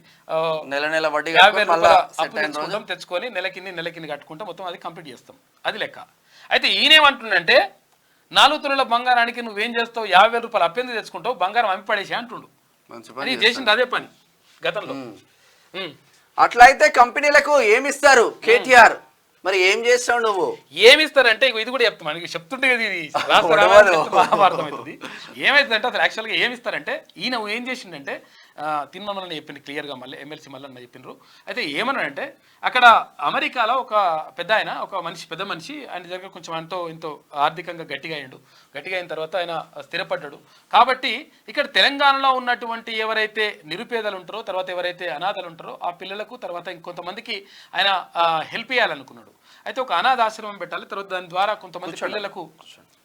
నెల వడ్డీ 50,000 రూపాయలు అప్పు తెచ్చుకొని నెలకిన్ని కట్టుకుంటాం, మొత్తం అది కంప్లీట్ చేస్తాం. అది లెక్క. అయితే ఈయనేమంటుండంటే 4 తులాల బంగారానికి నువ్వేం చేస్తావు? 50,000 రూపాయలు అప్పెందుకు తెచ్చుకుంటావు? బంగారం అమ్మి పడేసి అంటుండు. అది చేసింది అదే పని గతంలో. అట్లయితే కంపెనీలకు ఏమిస్తారు కేటీఆర్? మరి ఏం చేస్తావు నువ్వు? ఏమిస్తారంటే ఇది కూడా చెప్తాం, మనకి చెప్తుంటే ఇది మహాభారతం అవుతుంది. ఏమైతుందంటే అసలు యాక్చువల్గా ఏమిస్తారంటే ఈయన ఏం చేసిండంటే తిన్మలని చెప్పింది క్లియర్గా, మళ్ళీ ఎమ్మెల్సీ మళ్ళీ చెప్పిండ్రు. అయితే ఏమన్నాడంటే అక్కడ అమెరికాలో ఒక పెద్ద మనిషి ఆయన దగ్గర కొంచెం ఎంతో ఆర్థికంగా గట్టిగా అయిన తర్వాత ఆయన స్థిరపడ్డాడు. కాబట్టి ఇక్కడ తెలంగాణలో ఉన్నటువంటి ఎవరైతే నిరుపేదలు ఉంటారో, తర్వాత ఎవరైతే అనాథలు ఉంటారో ఆ పిల్లలకు, తర్వాత ఇంకొంతమందికి ఆయన హెల్ప్ చేయాలనుకున్నాడు. అయితే ఒక అనాథ ఆశ్రమం పెట్టాలి, తర్వాత దాని ద్వారా కొంతమంది పిల్లలకు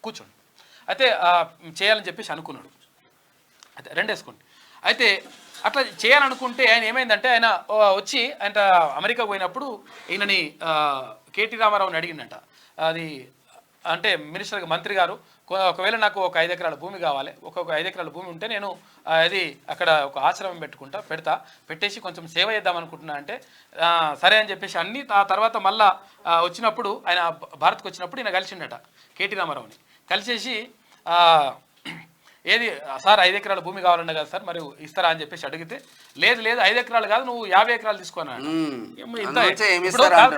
కూర్చోండి అయితే చేయాలని చెప్పేసి అనుకున్నాడు. అయితే రెండేసుకోండి. అయితే అట్లా చేయాలనుకుంటే ఆయన ఏమైందంటే ఆయన వచ్చి అమెరికా పోయినప్పుడు ఈయనని కేటీ రామారావుని అడిగిందంట. అది అంటే మినిస్టర్ మంత్రి గారు ఒకవేళ నాకు ఒక 5 ఎకరాల భూమి కావాలి, ఒక్కొక్క 5 ఎకరాల భూమి ఉంటే నేను అది అక్కడ ఒక ఆశ్రమం పెట్టేసి కొంచెం సేవ చేద్దాం అనుకుంటున్నా అంటే సరే అని చెప్పేసి అన్ని ఆ తర్వాత మళ్ళా వచ్చినప్పుడు ఆయన భారత్కి వచ్చినప్పుడు ఈయన కలిసిండట కేటీ రామారావుని కలిసేసి ఏది సార్ 5 ఎకరాల భూమి కావాలన్నా కదా సార్ మరి ఇస్తారా అని చెప్పేసి అడిగితే లేదు 5 ఎకరాలు కాదు నువ్వు 50 ఎకరాలు తీసుకున్నాడు.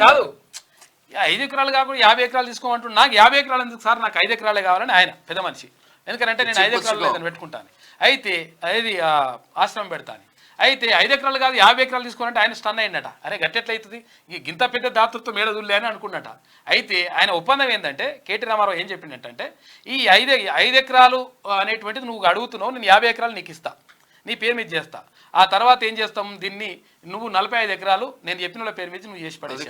కాదు 5 ఎకరాలు కాకుండా 50 ఎకరాలు తీసుకోమంటు నాకు 50 ఎకరాలు ఎందుకు సార్ నాకు 5 ఎకరాలే కావాలని ఆయన పెద్ద మనిషి, ఎందుకంటే నేను 5 ఎకరాలు లేదని పెట్టుకుంటాను అయితే అది ఆశ్రమం పెడతాను అయితే 5 ఎకరాలు కాదు 50 ఎకరాలు తీసుకోవాలంటే ఆయన స్టన్ అయిందట. అరే గట్టెట్లయితుంది ఈ గింత పెద్ద దాతృత్వం మేడదుల్లే అని అనుకున్నట. అయితే ఆయన ఒప్పందం ఏంటంటే కేటీ రామారావు ఏం చెప్పిందంటే ఈ 5 ఎకరాలు అనేటువంటిది నువ్వు అడుగుతున్నావు, నేను 50 ఎకరాలు నీకు ఇస్తా, నీ పేరు మీద చేస్తా, ఆ తర్వాత ఏం చేస్తాం దీన్ని నువ్వు 45 ఎకరాలు నేను చెప్పిన వాళ్ళ పేరు మీద నువ్వు చేసి పడేసి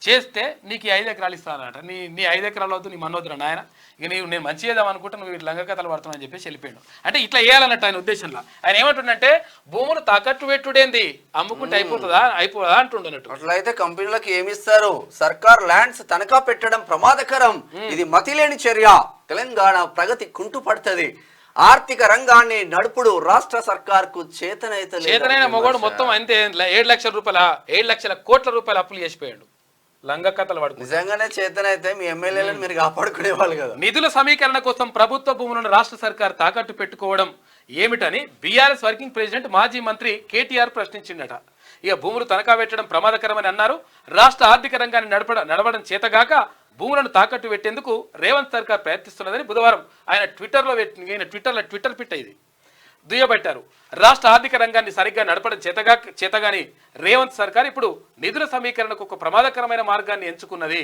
చేస్తే నీకు 5 ఎకరాలు ఇస్తానట. నీ 5 ఎకరాలు వద్దు నీ మనవద్దురా నాయన, ఇక నేను మంచి చేద్దాం అనుకుంటే నువ్వు ఇట్లా లంగ కథలు పడుతున్నావు అని చెప్పేసి వెళ్ళిపోయాడు. అంటే ఇట్లా వేయాలన్నట్టు ఆయన ఉద్దేశంలో. ఆయన ఏమంటుండంటే భూములు తాకట్టు పెట్టుడేంది అమ్ముకుంటే అయిపోతుందా అంటుండనట్టు. అట్లయితే కంపెనీలకు ఏమిస్తారు? సర్కార్ ల్యాండ్స్ తనఖా పెట్టడం ప్రమాదకరం, ఇది మతిలేని చర్య, తెలంగాణ ప్రగతి కుంటుపడుతుంది, ఆర్థిక రంగాన్ని నడుపుడు రాష్ట్ర సర్కార్కు చేతనైన మొగోడు మొత్తం అంతే 7 లక్షల కోట్ల రూపాయలు అప్పులు చేసిపోయాడు. లంగ కథలు పడుతుంది. నిజంగానే చేతనైతే మీ ఎమ్మెల్యేలను మీరు కాపాడుకునే వాళ్ళు కదా. నిధుల సమీకరణ కోసం ప్రభుత్వ భూములను రాష్ట్ర సర్కార్ తాకట్టు పెట్టుకోవడం ఏమిటని బీఆర్ఎస్ వర్కింగ్ ప్రెసిడెంట్ మాజీ మంత్రి కేటీఆర్ ప్రశ్నించిండట. ఇక భూములు తనఖా పెట్టడం ప్రమాదకరమని అన్నారు. రాష్ట్ర ఆర్థిక రంగాన్ని నడవడం చేతగాక భూములను తాకట్టు పెట్టేందుకు రేవంత్ సర్కార్ ప్రయత్నిస్తున్నదని బుధవారం ఆయన ట్విట్టర్ పిట్ట ఇది దుయ్యబట్టారు. రాష్ట్ర ఆర్థిక రంగాన్ని సరిగ్గా నడపడం చేతగాని రేవంత్ సర్కార్ ఇప్పుడు నిధుల సమీకరణకు ఒక ప్రమాదకరమైన మార్గాన్ని ఎంచుకున్నది.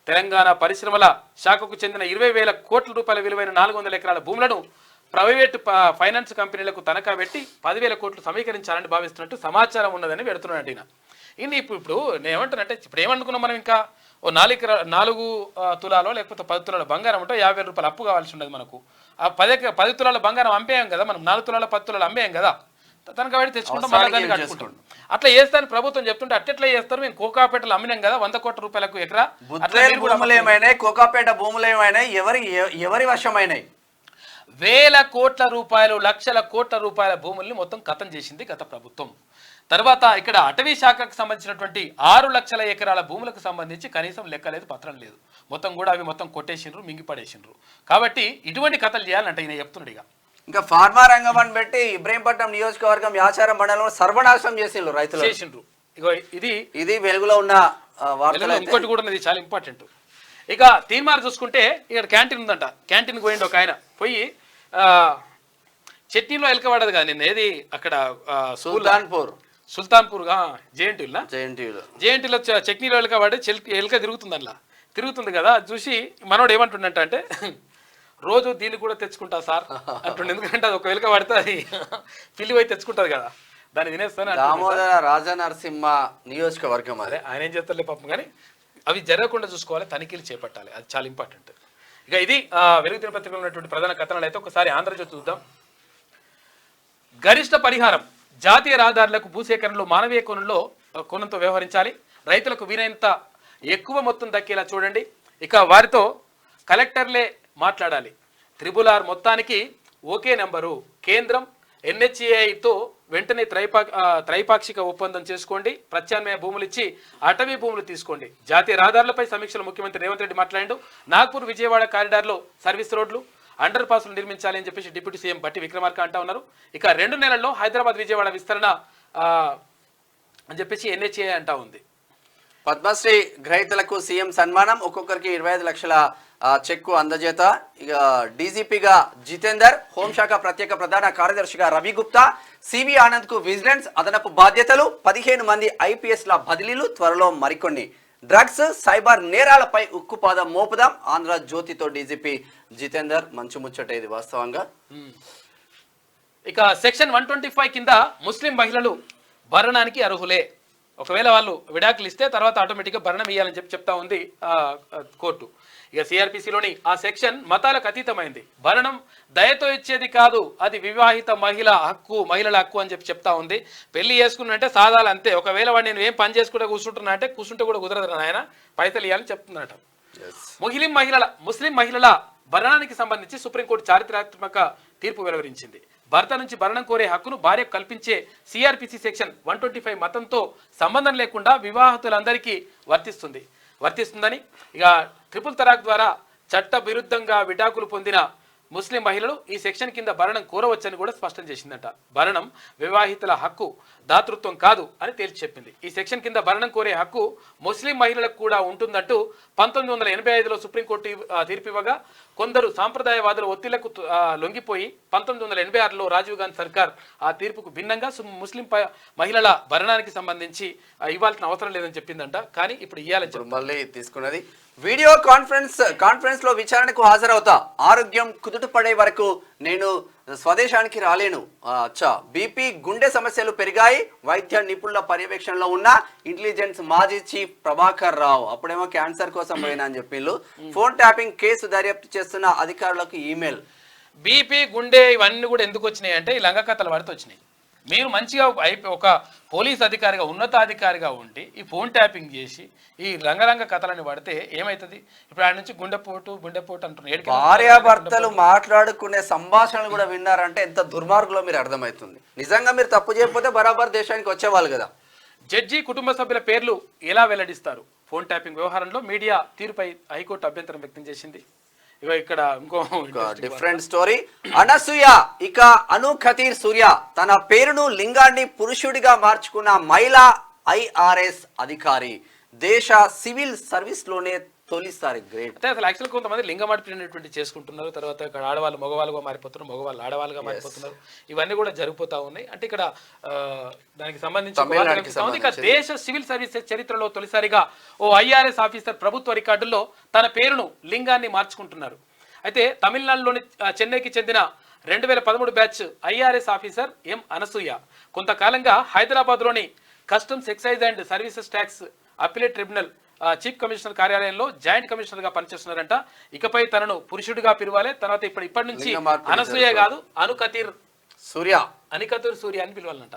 తెలంగాణ పరిశ్రమల శాఖకు చెందిన 20,000 కోట్ల రూపాయల విలువైన 400 ఎకరాల భూములను ప్రైవేటు ఫైనాన్స్ కంపెనీలకు తనఖా పెట్టి 10,000 కోట్లు సమీకరించాలని భావిస్తున్నట్టు సమాచారం ఉన్నదని పెడుతున్నాడు ఈయన. ఇప్పుడు నేను ఏమంటానంటే ఇప్పుడు ఏమనుకున్నాం మనం, ఇంకా ఓ 4 తులాలో లేకపోతే 10 తులాల బంగారం ఉంటే 50,000 రూపాయలు అప్పు కావాల్సి ఉండదు మనకు. ఆ 10 తులాల బంగారం అమ్మేయం కదా మనం, 4 తులాల 10 తులాలు అమ్మేయం కదా, తనకు పెట్టి తెచ్చుకుంటాం మళ్ళీ దాన్ని కట్టుకుంటాం. అట్లా చేస్తాను ప్రభుత్వం చెప్తుంటే అట్టెట్లా చేస్తారు? మేము కోకాపేటలో అమ్మినాం కదా 100 కోట్ల రూపాయలకు ఎకరా. భూములు ఏమైనాయి, కోకాపేట భూములు ఏమైనాయి, ఎవరి వశమైనాయి? వేల కోట్ల రూపాయలు, లక్షల కోట్ల రూపాయల భూముల్ని మొత్తం కథం చేసింది గత ప్రభుత్వం. తర్వాత ఇక్కడ అటవీ శాఖకు సంబంధించినటువంటి 6 లక్షల ఎకరాల భూములకు సంబంధించి కనీసం లెక్క లేదు, పత్రం లేదు, మొత్తం కూడా అవి మొత్తం కొట్టేసిండ్రు, మింగిపడేసిండ్రు. కాబట్టి ఇటువంటి కథలు చేయాలంటే ఈయన చెప్తున్నాడు. ఇంకా ఫార్మా రంగం అని పెట్టి ఇబ్రహీంపట్నం నియోజకవర్గం యాచారం మండలంలో సర్వనాశనం చేసిండ్రు రైతులు చేసిండ్రు. ఇగో ఇది వెలుగులో ఉన్న ఇంకోటి కూడా ఉన్నది చాలా ఇంపార్టెంట్. ఇక తీన్మార్ చూసుకుంటే ఇక్కడ క్యాంటీన్ ఉందంట, క్యాంటీన్ పోయిండు ఒక ఆయన, పోయి చట్నీలో ఎలక పడదు కదా నిన్న, ఏది అక్కడ సుల్తాన్పూర్ జేఎన్టీలో చట్నీలో ఎలక పడి ఎలక తిరుగుతుంది, అందులో తిరుగుతుంది కదా. అది చూసి మనోడు ఏమంటుండంట అంటే రోజు దీన్ని కూడా తెచ్చుకుంటా సార్ అంటుండే, ఎందుకంటే అది ఒక ఎలక పడితే అది పిల్లి పోయి తెచ్చుకుంటుంది కదా, దాన్ని తినేస్తాను. దామోదర రాజనరసింహ నియోజకవర్గం అదే ఆయన ఏం చేస్తారులే పాపం, కానీ అవి జరగకుండా చూసుకోవాలి, తనిఖీలు చేపట్టాలి, అది చాలా ఇంపార్టెంట్. ఇక ఇది వెలుగు దినపత్రికలో ఉన్నటువంటి ప్రధాన కథనాలు. అయితే ఒకసారి ఆంధ్రజ్యోతి చూద్దాం. గరిష్ట పరిహారం, జాతీయ రహదారులకు భూసేకరణలో మానవీయ కోణంతో వ్యవహరించాలి, రైతులకు వీలైనంత ఎక్కువ మొత్తం దక్కేలా చూడండి, ఇక వారితో కలెక్టర్లే మాట్లాడాలి, RRR మొత్తానికి ఓకే నెంబరు, కేంద్రం NHAIతో వెంటనే త్రైపాక్షిక ఒప్పందం చేసుకోండి, ప్రత్యామ్నాయ భూములు ఇచ్చి అటవీ భూములు తీసుకోండి, జాతీయ రహదారులపై సమీక్షలో ముఖ్యమంత్రి రేవంత్ రెడ్డి మాట్లాడారు. నాగ్పూర్ విజయవాడ కారిడార్లో సర్వీస్ రోడ్లు, అండర్ పాస్లు నిర్మించాలి అని చెప్పేసి డిప్యూటీ సీఎం బట్టి విక్రమార్క అంటా ఉన్నారు. ఇక 2 నెలల్లో హైదరాబాద్ విజయవాడ విస్తరణ అని చెప్పేసి NHAI అంటా ఉంది. పద్మశ్రీ గ్రహీతలకు సీఎం సన్మానం, ఒక్కొక్కరికి 25 లక్షల చెక్కు అందజేత. ఇక డీజీపీగా జితేందర్, హోంశాఖ ప్రత్యేక ప్రధాన కార్యదర్శిగా రవి గుప్తా, సివి ఆనంద్ కు విజిలెన్స్ అదనపు బాధ్యతలు, 15 మంది IPSల బదిలీలు, త్వరలో మరికొన్ని. డ్రగ్స్, సైబర్ నేరాలపై ఉక్కుపాదం మోపుదాం, ఆంధ్రజ్యోతితో డీజీపీ జితేందర్. మంచి ముచ్చట ఇది వాస్తవంగా. ఇక సెక్షన్ 125 కింద ముస్లిం మహిళలు భరణానికి అర్హులే, ఒకవేళ వాళ్ళు విడాకులు ఇస్తే తర్వాత ఆటోమేటిక్గా భరణం ఇవ్వాలని చెప్తా ఉంది కోర్టు. ఇక CRPCలోని ఆ సెక్షన్ మతాలకు అతీతమైంది, భరణం దయతో ఇచ్చేది కాదు, అది వివాహిత మహిళల హక్కు అని చెప్తా ఉంది. పెళ్లి చేసుకున్నంటే సాధాలు అంతే, ఒకవేళ వాడు నేను ఏం పని చేసుకుంటే కూర్చుంటున్నా అంటే కూర్చుంటే కూడా కుదరదు ఆయన, పైసలు ఇవ్వాలని చెప్తున్నట. ముస్లిం మహిళల భరణానికి సంబంధించి సుప్రీంకోర్టు చారిత్రాత్మక తీర్పు వెలువరించింది. భర్త నుంచి భరణం కోరే హక్కును భార్యకు కల్పించే సిఆర్పిసి సెక్షన్ 125 మతంతో సంబంధం లేకుండా వివాహితులందరికీ వర్తిస్తుందని ఇక ట్రిపుల్ తలాక్ ద్వారా చట్ట విరుద్ధంగా విడాకులు పొందిన ముస్లిం మహిళలు ఈ సెక్షన్ కింద భరణం కోరవచ్చని కూడా స్పష్టం చేసిందట. భరణం వివాహితుల హక్కు, దాతృత్వం కాదు అని తేల్చి చెప్పింది. ఈ సెక్షన్ కింద భరణం కోరే హక్కు ముస్లిం మహిళలకు కూడా ఉంటుందంటూ 1985లో సుప్రీంకోర్టు తీర్పు ఇవ్వగా కొందరు సాంప్రదాయవాదుల ఒత్తిళ్లకు లొంగిపోయి 1986లో రాజీవ్ గాంధీ సర్కార్ ఆ తీర్పుకు భిన్నంగా ముస్లిం మహిళల భరణానికి సంబంధించి ఇవ్వాల్సిన అవసరం లేదని చెప్పిందంట. కానీ ఇప్పుడు ఇవ్వాలని మళ్ళీ తీసుకున్నది వీడియో కాన్ఫరెన్స్ లో విచారణకు హాజరవుతా, ఆరోగ్యం కుదుట పడే వరకు నేను స్వదేశానికి రాలేను. అచ్చా, బీపీ గుండె సమస్యలు పెరిగాయి, వైద్య నిపుణుల పర్యవేక్షణలో ఉన్న ఇంటెలిజెన్స్ మాజీ చీఫ్ ప్రభాకర్ రావు అప్పుడేమో క్యాన్సర్ కోసం పోయినా అని చెప్పిండ్రు. ఫోన్ ట్యాపింగ్ కేసు దర్యాప్తు చేస్తున్న అధికారులకు ఈమెయిల్. బీపీ గుండె ఇవన్నీ కూడా ఎందుకు వచ్చినాయి అంటే ఈ లంగ కథలు పడితే వచ్చినాయి. మీరు మంచిగా ఒక పోలీస్ అధికారిగా ఉన్నతాధికారిగా ఉండి ఈ ఫోన్ ట్యాపింగ్ చేసి ఈ రంగరంగ కథలని పడితే ఏమవుతుంది? ఇప్పుడు ఆయన నుంచి గుండెపోటు అంటున్నారు. భార్యాభర్తలు మాట్లాడుకునే సంభాషణలు కూడా విన్నారంటే ఎంత దుర్మార్గులో మీరు అర్థమవుతుంది. నిజంగా మీరు తప్పు చేయకపోతే బరాబర్ దేశానికి వచ్చేవాళ్ళు కదా. జడ్జి కుటుంబ సభ్యుల పేర్లు ఎలా వెల్లడిస్తారు? ఫోన్ ట్యాపింగ్ వ్యవహారంలో మీడియా తీరుపై హైకోర్టు అభ్యంతరం వ్యక్తం చేసింది. ఇక్కడ ఇంకో డిఫరెంట్ స్టోరీ. అనసూయ ఇక అను ఖతీర్ సూర్య తన పేరును లింగాన్ని పురుషుడిగా మార్చుకున్న మహిళా IRS అధికారి, దేశ సివిల్ సర్వీస్ లోనే తొలిసారి. గ్రేట్. అంటే అసలు యాక్చువల్ కొంతమంది లింగ మార్పిడి చేసుకుంటున్నారు, తర్వాత ఇక్కడ ఆడవాళ్ళు మగవాళ్ళుగా మారిపోతున్నారు, మగవాళ్ళు ఆడవాళ్ళుగా మారిపోతున్నారు. ఇవన్నీ కూడా జరుగుతూ ఉన్నాయి. అంటే ఇక్కడ దానికి సంబంధించి ఇక దేశ సివిల్ సర్వీసెస్ చరిత్రలో తొలిసారిగా ఓ IRS ఆఫీసర్ ప్రభుత్వ రికార్డుల్లో తన పేరును లింగాన్ని మార్చుకుంటున్నారు. అయితే తమిళనాడులోని చెన్నైకి చెందిన 2013 batch IRS officer M Anasuya కొంతకాలంగా హైదరాబాద్లోని customs excise and services tax appellate tribunal chief commissioner కార్యాలయంలో జాయింట్ కమిషనర్ గా పనిచేస్తున్నారంట. ఇకపై తనను పురుషుడిగా పిలవాలి. తర్వాత ఇప్పటి నుంచి అనసూయ కాదు అనికతీర్ సూర్య అని పిలవాలంట.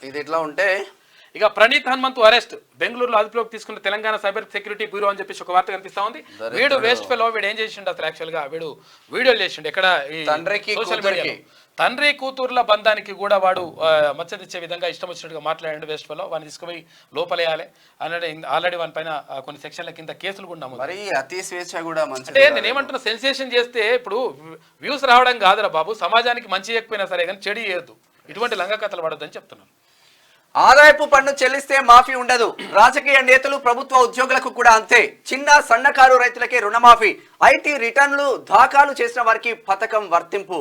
ఇది ఎట్లా ఉంటే ఇక ప్రణీత్ హనుమంతు అరెస్ట్, బెంగళూరులో అదుపులోకి తీసుకున్న తెలంగాణ సైబర్ సెక్యూరిటీ బ్యూరో అని చెప్పేసి ఒక వార్త కనిపిస్తా ఉంది. వీడు వేస్ట్ ఫెలో, వీడు ఏం చేసిండు అసలు? యాక్చువల్ గా వీడు వీడియోలు చేసిండు ఎక్కడ సోషల్ మీడియాలో. తండ్రి కూతుర్ల బంధానికి కూడా వాడు మచ్చ తెచ్చే విధంగా ఇష్టం వచ్చినట్టుగా మాట్లాడాడు వేస్ట్ ఫెలో. వాడిని తీసుకుపోయి లోపలేయాలి అన్నది. ఆల్రెడీ వాని పైన కొన్ని సెక్షన్ల కింద కేసులు కూడా మరి అతి స్వేచ్ఛ కూడా అంటే నేను ఏమంటున్నా, సెన్సేషన్ చేస్తే ఇప్పుడు వ్యూస్ రావడం కాదురా బాబు, సమాజానికి మంచి చేయకపోయినా సరే కానీ చెడు చేయొద్దు, ఇటువంటి లంగ కథలు పడొద్దని చెప్తున్నాను. ఆదాయపు పన్ను చెల్లిస్తే మాఫీ ఉండదు. రాజకీయ నేతలు ప్రభుత్వ ఉద్యోగులకు కూడా అంతే. చిన్న సన్నకారు రైతులకే రుణమాఫీ, ఐటీ రిటర్న్లు దాఖలు చేసిన వారికి పథకం వర్తింపు.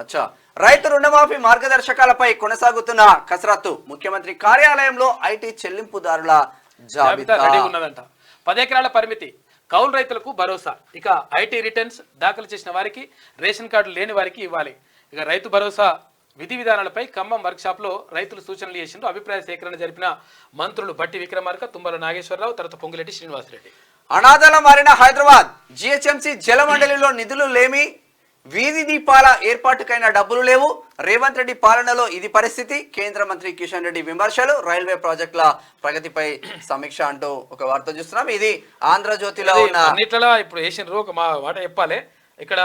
అచ్చా, రైతు రుణమాఫీ మార్గదర్శకాలపై కొనసాగుతున్న కసరత్తు. ముఖ్యమంత్రి కార్యాలయంలో ఐటీ చెల్లింపుదారుల జాబితా ఉన్నదంట. 10 ఎకరాల పరిమితి, కౌలు రైతులకు భరోసా. ఇక ఐటీ రిటర్న్స్ దాఖలు చేసిన వారికి, రేషన్ కార్డు లేని వారికి ఇవ్వాలి. ఇక రైతు భరోసా విధి విధానాలపై ఖమ్మం వర్క్షాప్ లో రైతులు సూచనలు చేసిండ్రు. అభిప్రాయ సేకరణ జరిపిన మంత్రులు బట్టి విక్రమార్క, తుమ్మల నాగేశ్వరరావు, తర్వాత పొంగులేటి శ్రీనివాసరెడ్డి. అనాథల మారిన హైదరాబాద్, జిహెచ్ఎంసీ జలమండలిలో నిధులు లేమి, వీధి దీపాల ఏర్పాటుకైనా డబ్బులు లేవు. రేవంత్ రెడ్డి పాలనలో ఇది పరిస్థితి. కేంద్ర మంత్రి కిషన్ రెడ్డి విమర్శలు. రైల్వే ప్రాజెక్టుల ప్రగతిపై సమీక్ష అంటూ ఒక వార్త చూస్తున్నాం. ఇది ఆంధ్రజ్యోతిలో ఉన్న అన్నిట్లా ఇప్పుడు వేసిన ఒక మా మాట చెప్పాలి. ఇక్కడ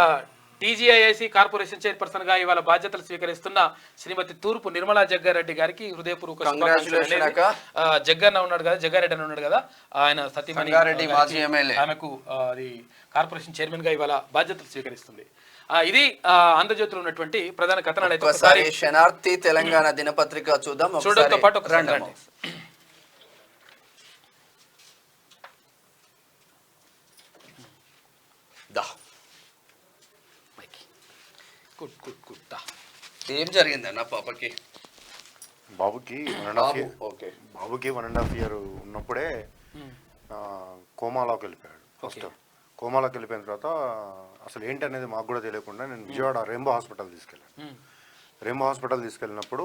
TGIIC కార్పొరేషన్ చైర్పర్సన్ గా ఇవాళ బాధ్యతలు స్వీకరిస్తున్న శ్రీమతి తూర్పు నిర్మలా జగ్గారెడ్డి గారికి హృదయపూర్వక జగ్గన్న ఉన్నాడు కదా, జగ్గారెడ్డి అని ఉన్నాడు కదా, ఆయన సతీమణి ఆమెకు అది కార్పొరేషన్ చైర్మన్ గా ఇవాళ బాధ్యతలు స్వీకరిస్తుంది. ఇది ఆంధ్రజ్యోతిలో ఉన్నటువంటి ప్రధాన కథనాలు. అయితే శనార్థి తెలంగాణ దినపత్రిక చూద్దాం. చూడడంతో పాటు ఒక ఏం జరిగిందన్న పాపకి? బాబుకి 1.5 ఇయర్ ఉన్నప్పుడే కోమాలోకి వెళ్ళిపోయాడు. ఫస్ట్ కోమాలోకి వెళ్ళిపోయిన తర్వాత అసలు ఏంటి అనేది మాకు కూడా తెలియకుండా నేను విజయవాడ రెయిన్బో హాస్పిటల్ తీసుకెళ్ళాను. రెయిన్బో హాస్పిటల్ తీసుకెళ్ళినప్పుడు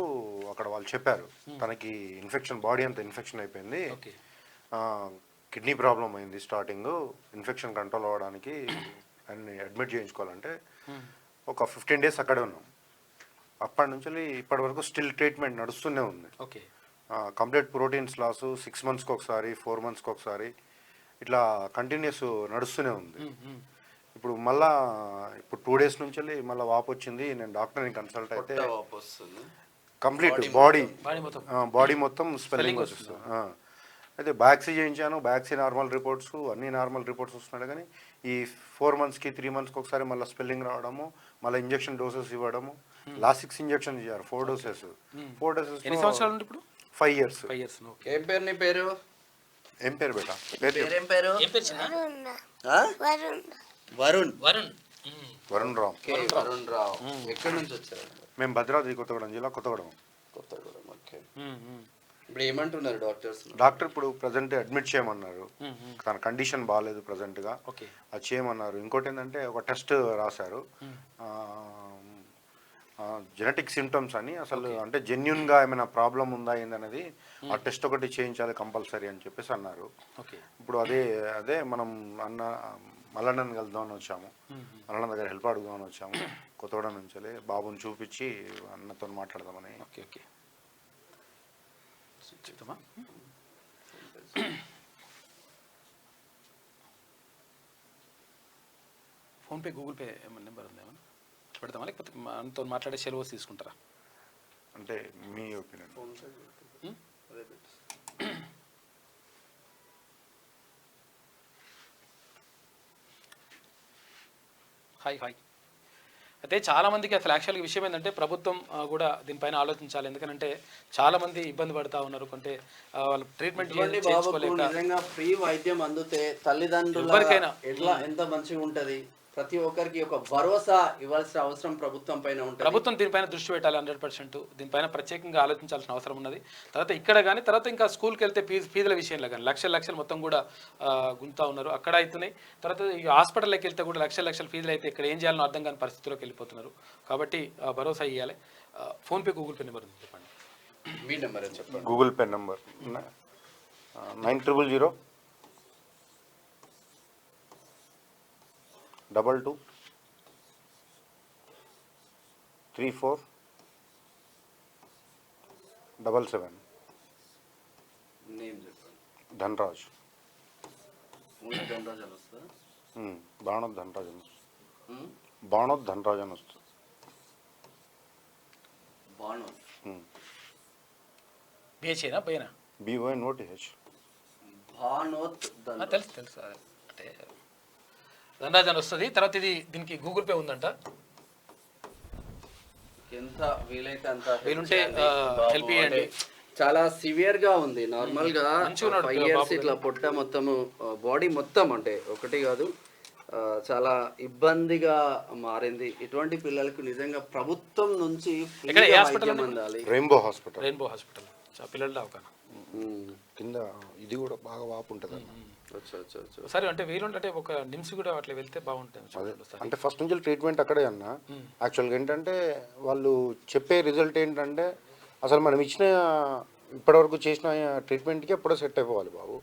అక్కడ వాళ్ళు చెప్పారు తనకి ఇన్ఫెక్షన్, బాడీ అంతా ఇన్ఫెక్షన్ అయిపోయింది, కిడ్నీ ప్రాబ్లం అయింది, స్టార్టింగ్ ఇన్ఫెక్షన్ కంట్రోల్ అవ్వడానికి ఆయన్ని అడ్మిట్ చేయించుకోవాలంటే ఒక 15 days అక్కడే ఉన్నాం. అప్పటి నుంచి ఇప్పటి వరకు స్టిల్ ట్రీట్మెంట్ నడుస్తూనే ఉంది. కంప్లీట్ ప్రోటీన్స్ లాసు 6 monthsకి ఒకసారి, 4 monthsకి ఒకసారి, ఇట్లా కంటిన్యూస్ నడుస్తూనే ఉంది. ఇప్పుడు మళ్ళా ఇప్పుడు 2 days నుంచి వెళ్ళి మళ్ళీ వాపు వచ్చింది. నేను డాక్టర్ని కన్సల్ట్ అయితే కంప్లీట్ బాడీ మొత్తం స్పెల్లింగ్ వస్తుంది. అయితే బయాక్సీ చేయించాను, బయాక్సీ నార్మల్ రిపోర్ట్స్ అన్నీ నార్మల్ రిపోర్ట్స్ వస్తున్నాయి. కానీ ఈ 4 monthsకి 3 monthsకి ఒకసారి మళ్ళీ స్పెల్లింగ్ రావడము, మళ్ళీ ఇంజెక్షన్ డోసెస్ ఇవ్వడము. లాస్ట్ 6 injections ఇచ్చారు, 4 doses. 4 doses ఎన్ని సంవత్సరాలు ఉంది ఇప్పుడు? 5 years. 5 years. ఏం పేరు నీ పేరు? ఏం పేరు బేటా? పేరేం పేరు? వరుణ్. వరుణ్ రావు. వరుణ్ రావు. ఎక్కడి నుంచి వచ్చారు? మేము భద్రాద్రి కొత్తగూడెం జిల్లా, కొత్తగూడెం. ఓకే. ఇప్పుడు ఏమంటున్నారు డాక్టర్స్? డాక్టర్ ఇప్పుడు ప్రజెంట్ అడ్మిట్ చేయమన్నారు. తన కండిషన్ బాగాలేదు ప్రజెంట్గా, ఓకే, అది చేయమన్నారు. ఇంకోటి ఏంటంటే ఒక టెస్ట్ రాశారు, జెనెటిక్ సిమ్టమ్స్ అని. అసలు అంటే జెన్యున్గా ఏమైనా ప్రాబ్లం ఉందా ఏందనేది ఆ టెస్ట్ ఒకటి చేయించాలి కంపల్సరీ అని చెప్పేసి అన్నారు. ఇప్పుడు అదే మనం మల్లన్నని కలుద్దామని వచ్చాము, మల్లన్న దగ్గర హెల్ప్ అడుగుదామని వచ్చాము. కొత్తగూడెం నుంచి బాబుని చూపించి అన్నతో మాట్లాడదామని. ఓకే ఓకే చెప్తామా? ఫోన్పే, గూగుల్ పే ఏమన్నా నెంబర్ ఉందా? ఏమన్నా పెడతామా, లేకపోతే మనతో మాట్లాడే సెలవుస్ తీసుకుంటారా? అంటే మీ ఒపీనియన్. Hi hi. అయితే చాలామందికి అసలు యాక్చువల్గా విషయం ఏంటంటే ప్రభుత్వం కూడా దీనిపైన ఆలోచించాలి. ఎందుకంటే చాలామంది ఇబ్బంది పడుతూ ఉన్నారు. కొంటే వాళ్ళు ట్రీట్మెంట్ నిజంగా ఫ్రీ వైద్యం అందితే తల్లిదండ్రులకైనా ఎట్లా ఎంత మంచిగా ఉంటుంది. ప్రతి ఒక్కరికి ఒక భరోసా ఇవ్వాల్సిన అవసరం ప్రభుత్వం పైన ఉంటుంది. ప్రభుత్వం దీనిపైన దృష్టి పెట్టాలి 100%. దీనిపైన ప్రత్యేకంగా ఆలోచించాల్సిన అవసరం ఉన్నది. తర్వాత ఇక్కడ కానీ తర్వాత ఇంకా స్కూల్కి వెళ్తే ఫీజుల విషయంలో కానీ లక్షలు మొత్తం కూడా గుంతా ఉన్నారు. అక్కడ అవుతున్నాయి. తర్వాత ఈ హాస్పిటల్లోకి వెళ్తే కూడా లక్షల ఫీజులు అయితే ఇక్కడ ఏం చేయాలో అర్థం కాని పరిస్థితిలోకి వెళ్ళిపోతున్నారు. కాబట్టి భరోసా ఇవ్వాలి. ఫోన్పే, గూగుల్ పే నెంబర్ ఉంది, చెప్పండి. మీ నెంబర్ చెప్పండి. Google pay number 9000 22 34 77. నేమ్ చెప్పండి. ధనరాజ్. ధనరాజ్ అని వస్తుందా? బాణోత్ ధనరాజ్ అని వస్తుంది. బాణోత్ ధనరాజ్ అని వస్తుంది. బాణోత్ బిహెచ్ఏనా పైన? BONOTH. బాణోత్ తెలుసు అంటే ధనరాజ్ అని వస్తుంది. తర్వాత దీనికి గూగుల్ పే ఉందంట. ఎంత వీలైతే అంత వీలుంటే హెల్ప్ చేయండి. చాలా సివియర్ గా ఉంది. నార్మల్ గా 5 years ఇట్లా పొట్ట మొత్తము బాడీ మొత్తం అంటే ఒకటి కాదు చాలా ఇబ్బందిగా మారింది. ఇటువంటి పిల్లలకు నిజంగా ప్రభుత్వం నుంచి రెయిన్బో హాస్పిటల్ పిల్లల అవకాశం కింద ఇది కూడా బాగా వాపు ఉంటుంది. సరే అంటే వీలుంటే ఒక నిమ్స్ కూడా అట్లా వెళ్తే బాగుంటుంది. అంటే ఫస్ట్ నుంచి ట్రీట్మెంట్ అక్కడే అన్న. యాక్చువల్గా ఏంటంటే వాళ్ళు చెప్పే రిజల్ట్ ఏంటంటే అసలు మనం ఇచ్చిన ఇప్పటివరకు చేసిన ట్రీట్మెంట్కి ఎప్పుడో సెట్ అయిపోవాలి బాబు.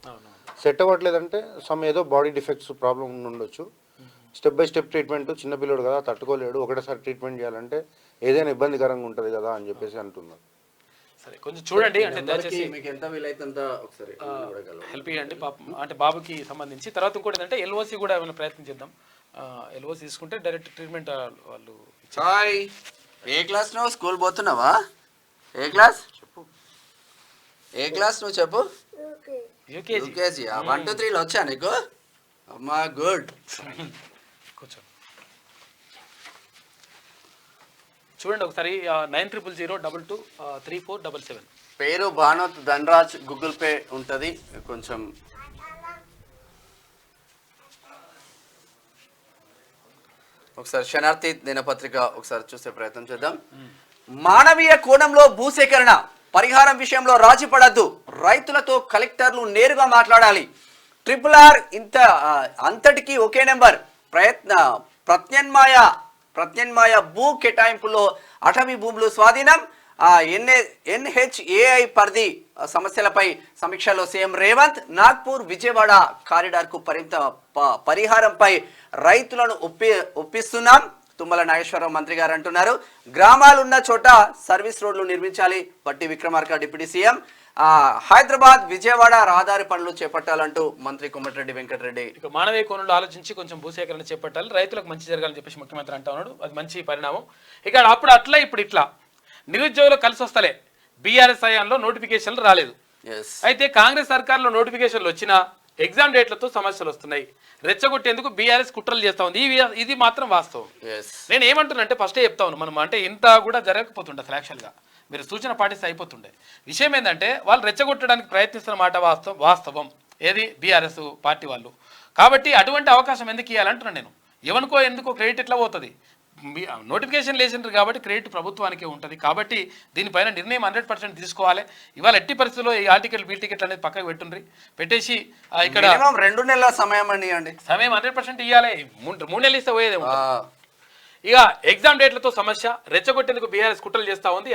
సెట్ అవ్వట్లేదంటే ఏదో బాడీ డిఫెక్ట్స్ ప్రాబ్లం ఉండొచ్చు. స్టెప్ బై స్టెప్ ట్రీట్మెంట్, చిన్నపిల్లడు కదా తట్టుకోలేడు, ఒకటేసారి ట్రీట్మెంట్ చేయాలంటే ఏదైనా ఇబ్బందికరంగా ఉంటుంది కదా అని చెప్పేసి అంటున్నారు. సరే కొంచెం చూడండి, అంటే దయచేసి మీకు ఎంత వీలైతే అంత ఒకసారి హెల్ప్ చేయండి పాపం, అంటే బాబుకి సంబంధించి. తర్వాత ఇంకోటి ఏంటంటే LOC కూడా ఏమైనా ప్రయత్నం చేద్దాం. LOC తీసుకుంటే డైరెక్ట్ ట్రీట్మెంట్ వాళ్ళు. ఏ క్లాస్ నువ్వు స్కూల్ పోతున్నావా? ఏ క్లాస్ చెప్పు. ఏ క్లాస్ నువ్వు చెప్పు. యూకేజీ. 1 2 3 వచ్చా నీకు? అమ్మా గుడ్. కూర్చో చూడండి ఒకసారి. 9000223477. పేరు బాణోత్ ధనరాజ్. గూగుల్ పే ఉంటుంది. కొంచెం ఒకసారి శనార్థి దినపత్రిక ఒకసారి చూసే ప్రయత్నం చేద్దాం. మానవీయ కోణంలో భూసేకరణ పరిహారం విషయంలో రాజీ పడద్దు, రైతులతో కలెక్టర్లు నేరుగా మాట్లాడాలి. RRR అంతటికీ ఒకే నెంబర్. ప్రత్యామ్నాయ భూ కేటాయింపులో అటవీ భూములు స్వాధీనం. NHAI పరిధి సమస్యలపై సమీక్షలో సీఎం రేవంత్. నాగ్పూర్ విజయవాడ కారిడార్కు పరిహారంపై రైతులను ఒప్పిస్తున్నాం. తుమ్మల నాగేశ్వరరావు మంత్రి గారు అంటున్నారు. గ్రామాలున్న చోట సర్వీస్ రోడ్లు నిర్మించాలి బట్టి విక్రమార్క డిప్యూటీ సీఎం. హైదరాబాద్ విజయవాడ రహదారి పనులు చేపట్టాలంటూ మంత్రి కోమటిరెడ్డి వెంకటరెడ్డి. ఇక మానవీయ కోణంలో ఆలోచించి కొంచెం భూసేకరణ చేపట్టాలి, రైతులకు మంచి జరగాలని చెప్పేసి ముఖ్యమంత్రి అంటా ఉన్నాడు. అది మంచి పరిణామం. ఇక్కడ అప్పుడు అట్లా ఇప్పుడు ఇట్లా నిరుద్యోగులు కలిసి వస్తలే. బీఆర్ఎస్ హయాంలో నోటిఫికేషన్లు రాలేదు. అయితే కాంగ్రెస్ సర్కార్లో నోటిఫికేషన్లు వచ్చినా ఎగ్జామ్ డేట్లతో సమస్యలు వస్తున్నాయి. రెచ్చగొట్టేందుకు బీఆర్ఎస్ కుట్రలు చేస్తా ఉంది. ఇది మాత్రం వాస్తవం. నేను ఏమంటున్నానంటే ఫస్టే చెప్తా ఉన్నాను, మనం అంటే ఇంత కూడా జరగకపోతుండే అసలు. యాక్చువల్గా మీరు సూచన పాటిస్తే అయిపోతుండే. విషయం ఏంటంటే వాళ్ళు రెచ్చగొట్టడానికి ప్రయత్నిస్తున్న మాట వాస్తవం. ఏది బీఆర్ఎస్ పార్టీ వాళ్ళు. కాబట్టి అటువంటి అవకాశం ఎందుకు ఇవ్వాలంటున్నాను నేను. ఎవరికో ఎందుకో క్రెడిట్ ఎట్లా పోతుంది. నోటిఫికేషన్ లేసిండ్రు కాబట్టి క్రెడిట్ ప్రభుత్వానికే ఉంటుంది. కాబట్టి దీనిపైన నిర్ణయం 100% తీసుకోవాలి. ఇవాళ ఎట్టి పరిస్థితుల్లో ఈ ఆర్టికల్ బీ టికెట్ అనేది పక్కకు పెట్టుండ్రి, పెట్టేసి ఇక్కడ 2 నెలల సమయం అండి. సమయం 100% ఇవ్వాలి. 3 నెలలు ఇస్తే పోయేదే. ఇక ఎగ్జామ్ డేట్లతో సమస్య రెచ్చగొట్టేందుకు బీఆర్ఎస్ కుట్రలు చేస్తూ ఉంది.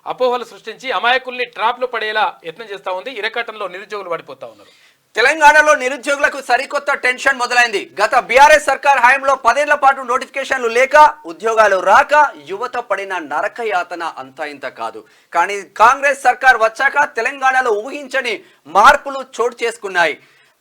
అపోహలు సృష్టించి అమాయకుల్ని ట్రాప్లో పడేలా యత్నం చేస్తూ ఉంది. ఇరకట్టంలో నిరుద్యోగులు పడిపోతా ఉన్నారు. తెలంగాణలో నిరుద్యోగులకు సరికొత్త టెన్షన్ మొదలైంది. గత బీఆర్ఎస్ సర్కార్ హయాంలో 10 ఏళ్ల పాటు నోటిఫికేషన్లు లేక ఉద్యోగాలు రాక యువత పడిన నరక యాతన అంతా ఇంత కాదు. కానీ కాంగ్రెస్ సర్కార్ వచ్చాక తెలంగాణలో ఊహించని మార్పులు చోటు చేసుకున్నాయి.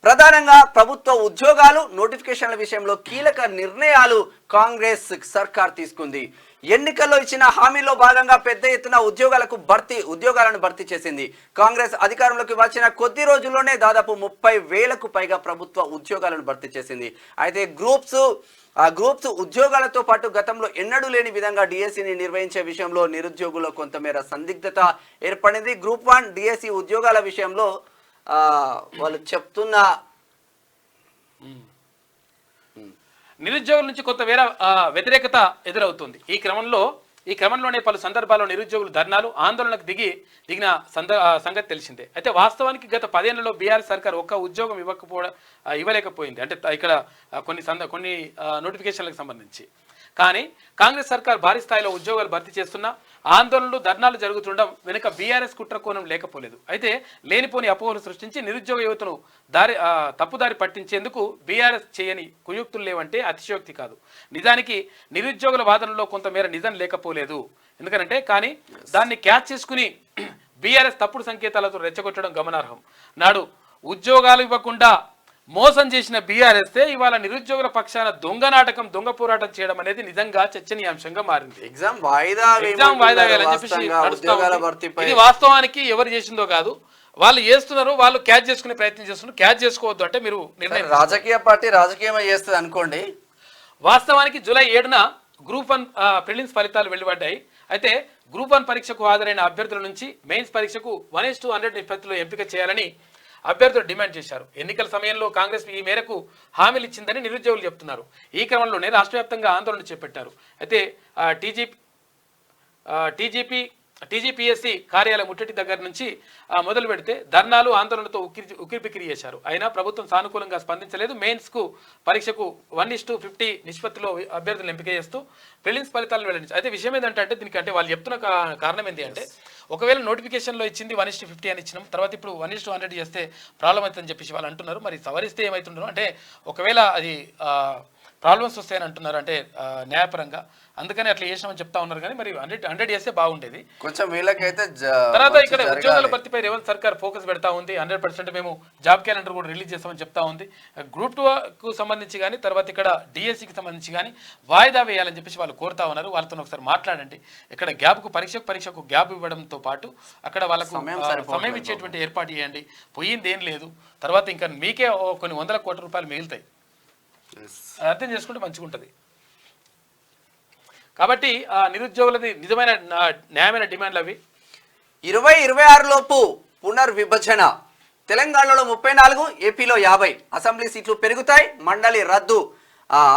ప్రధానంగా ప్రభుత్వ ఉద్యోగాలు నోటిఫికేషన్ల విషయంలో కీలక నిర్ణయాలు కాంగ్రెస్ సర్కార్ తీసుకుంది. ఎన్నికల్లో ఇచ్చిన హామీలో భాగంగా పెద్ద ఎత్తున ఉద్యోగాలను భర్తీ చేసింది. కాంగ్రెస్ అధికారంలోకి వచ్చిన కొద్ది రోజుల్లోనే దాదాపు 30,000కు పైగా ప్రభుత్వ ఉద్యోగాలను భర్తీ చేసింది. అయితే గ్రూప్స్ ఉద్యోగాలతో పాటు గతంలో ఎన్నడూ లేని విధంగా డిఎస్సిని నిర్వహించే విషయంలో నిరుద్యోగుల్లో కొంతమేర సందిగ్ధత ఏర్పడింది. గ్రూప్ 1 డిఎస్సి ఉద్యోగాల విషయంలో వాళ్ళు చెప్తున్న నిరుద్యోగుల నుంచి కొంత వ్యతిరేకత ఎదురవుతుంది. ఈ క్రమంలోనే పలు సందర్భాల్లో నిరుద్యోగులు ధర్నాలు ఆందోళనకు దిగిన సంగతి తెలిసిందే. అయితే వాస్తవానికి గత 10 ఏళ్లలో బీఆర్ఎస్ సర్కార్ ఒక్క ఉద్యోగం ఇవ్వలేకపోయింది. అంటే ఇక్కడ కొన్ని నోటిఫికేషన్లకు సంబంధించి. కానీ కాంగ్రెస్ సర్కార్ భారీ స్థాయిలో ఉద్యోగాలు భర్తీ చేస్తున్నా ఆందోళనలు ధర్నాలు జరుగుతుండడం వెనుక బీఆర్ఎస్ కుట్ర కోణం లేకపోలేదు. అయితే లేనిపోని అపోహలు సృష్టించి నిరుద్యోగ యువతను తప్పుదారి పట్టించేందుకు బీఆర్ఎస్ చేయని కుయుక్తులు లేవంటే అతిశయోక్తి కాదు. నిజానికి నిరుద్యోగుల వాదనలో కొంతమేర నిజం లేకపోలేదు. ఎందుకంటే కానీ దాన్ని క్యాచ్ చేసుకుని బీఆర్ఎస్ తప్పుడు సంకేతాలతో రెచ్చగొట్టడం గమనార్హం. నాడు ఉద్యోగాలు ఇవ్వకుండా మోసం చేసిన బీఆర్ఎస్ ఇవాళ నిరుద్యోగుల పక్షాన దొంగ పోరాటం చేయడం అనేది నిజంగా చర్చనీయాంశంగా మారింది. ఎగ్జామ్ వాయిదా వేయాలని చెప్పేసి ఇది వాస్తవానికి ఎవరు చేసిందో కాదు, వాళ్ళు చేస్తున్నారు. వాళ్ళు క్యాచ్ చేసుకునే ప్రయత్నం చేస్తున్నారు. క్యాచ్ చేసుకోవద్దు అంటే మీరు నిర్ణయం. రాజకీయ పార్టీ రాజకీయమే చేస్తుంది అనుకోండి. వాస్తవానికి జూలై 7న గ్రూప్ 1 ప్రిలిమ్స్ ఫలితాలు వెలువడ్డాయి. అయితే గ్రూప్ 1 పరీక్షకు హాజరైన అభ్యర్థుల నుంచి మెయిన్స్ పరీక్షకు 1:100 నిష్పత్తిలో ఎంపిక చేయాలని అభ్యర్థులు డిమాండ్ చేశారు. ఎన్నికల సమయంలో కాంగ్రెస్ ఈ మేరకు హామీలు ఇచ్చిందని నిరుద్యోగులు చెప్తున్నారు. ఈ క్రమంలోనే రాష్ట్ర వ్యాప్తంగా ఆందోళన చేపట్టారు. అయితే టీజీపీఎస్సీ కార్యాలయం ముట్టడి దగ్గర నుంచి మొదలు పెడితే ధర్నాలు ఆందోళనతో ఉక్కిరిబిక్కిరి చేశారు. అయినా ప్రభుత్వం సానుకూలంగా స్పందించలేదు. మెయిన్స్కు పరీక్షకు 1:50 నిష్పత్తిలో అభ్యర్థులను ఎంపిక చేస్తూ ప్రిలిమ్స్ ఫలితాలను వెల్లడించారు. అయితే విషయం ఏంటంటే దీనికి అంటే వాళ్ళు చెప్తున్న కారణం ఏంటి అంటే, ఒకవేళ నోటిఫికేషన్లో ఇచ్చింది 1:50 అని ఇచ్చినాం, తర్వాత ఇప్పుడు 1:100 చేస్తే ప్రాబ్లం అవుతుందని చెప్పేసి వాళ్ళు అంటున్నారు. మరి సవరిస్తే ఏమవుతుండో అంటే ఒకవేళ అది ప్రాబ్లమ్స్ వస్తాయని అంటున్నారు, అంటే న్యాయపరంగా. అందుకని అట్లా చేసినామని చెప్తా ఉన్నారు. కానీ మరి 100 చేస్తే బాగుండేది కొంచెం. వీళ్ళకైతే తర్వాత ఇక్కడ ఉద్యోగాల భర్తీపై రేవంత్ సర్కార్ ఫోకస్ పెడతా ఉంది. 100% మేము జాబ్ క్యాలెండర్ కూడా రిలీజ్ చేస్తామని చెప్తా ఉంది. గ్రూప్ 2కు సంబంధించి కానీ తర్వాత ఇక్కడ డిఎస్సికి సంబంధించి కానీ వాయిదా వేయాలని చెప్పేసి వాళ్ళు కోరుతా ఉన్నారు. వాళ్ళతో ఒకసారి మాట్లాడండి. ఇక్కడ పరీక్షకు గ్యాప్ ఇవ్వడంతో పాటు అక్కడ వాళ్ళకు సమయం ఇచ్చేటువంటి ఏర్పాటు చేయండి. పోయింది ఏం లేదు. తర్వాత ఇంకా మీకే కొన్ని 100 కోట్ల రూపాయలు మిగులుతాయి. అర్థం చేసుకుంటే మంచిగా ఉంటుంది. కాబట్టి నిరుద్యోగులది నిజమైన న్యాయమైన డిమాండ్లు అవి. 2026 లోపు పునర్విభజన. తెలంగాణలో 34, ఏపీలో 50 అసెంబ్లీ సీట్లు పెరుగుతాయి. మండలి రద్దు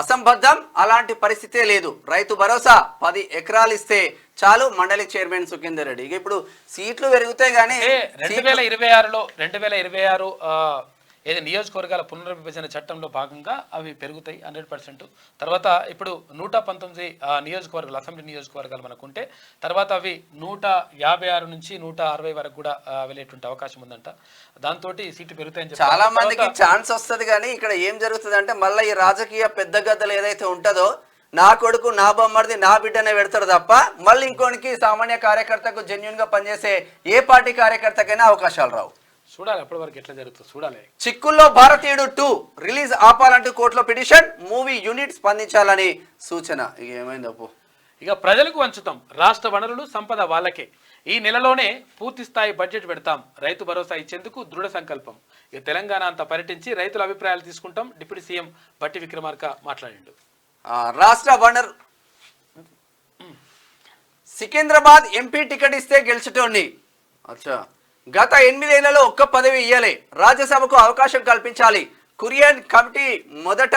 అసంబద్ధం. అలాంటి పరిస్థితే లేదు. రైతు భరోసా 10 ఎకరాలు ఇస్తే చాలు. మండలి చైర్మన్ సుఖేందర్ రెడ్డి. ఇప్పుడు సీట్లు పెరుగుతాయి కానీ 2026 ఏది నియోజకవర్గాల పునర్విభజన చట్టంలో భాగంగా అవి పెరుగుతాయి 100%. తర్వాత ఇప్పుడు 119 నియోజకవర్గాలు అసెంబ్లీ నియోజకవర్గాలు మనకుంటే తర్వాత అవి 156 నుంచి 160 వరకు కూడా వెళ్ళేటువంటి అవకాశం ఉందంట. దాంతో సీట్లు పెరుగుతాయని చాలా మందికి ఛాన్స్ వస్తుంది. కానీ ఇక్కడ ఏం జరుగుతుంది అంటే మళ్ళీ ఈ రాజకీయ పెద్ద గద్దలు ఏదైతే ఉంటుందో నా కొడుకు నా బొమ్మడిది నా బిడ్డనే పెడతాడు తప్ప మళ్ళీ ఇంకోనికి సామాన్య కార్యకర్తకు జెన్యున్ గా పనిచేసే ఏ పార్టీ కార్యకర్తకైనా అవకాశాలు రావు. చూడాలి అప్పటి వరకు ఎట్లా జరుగుతుంది చూడాలి. చిక్కుల్లో భారతీయుడు 2 రిలీజ్ ఆపాలంటూ కోర్టులో పిటిషన్, మూవీ యూనిట్ స్పందించాలని సూచన. ఇక ఏమైందప్పు, ఇక ప్రజలకు వంచుతాం, రాష్ట్ర వనరులు సంపద వాళ్ళకే, ఈ నెలలోనే పూర్తి స్థాయి బడ్జెట్ పెడతాం, రైతు భరోసా ఇచ్చేందుకు దృఢ సంకల్పం. ఇక తెలంగాణ అంతా పర్యటించి రైతుల అభిప్రాయాలు తీసుకుంటాం. డిప్యూటీ సీఎం బట్టి విక్రమార్క మాట్లాడిండు. రాష్ట్ర వనరు సికింద్రాబాద్ ఎంపీ టికెట్ ఇస్తే గెలిచేటోని. అచ్చా, గత 8 ఏళ్లలో ఒక్క పదవి ఇయ్యలే, రాజ్యసభకు అవకాశం కల్పించాలి. కురియన్ కమిటీ మొదట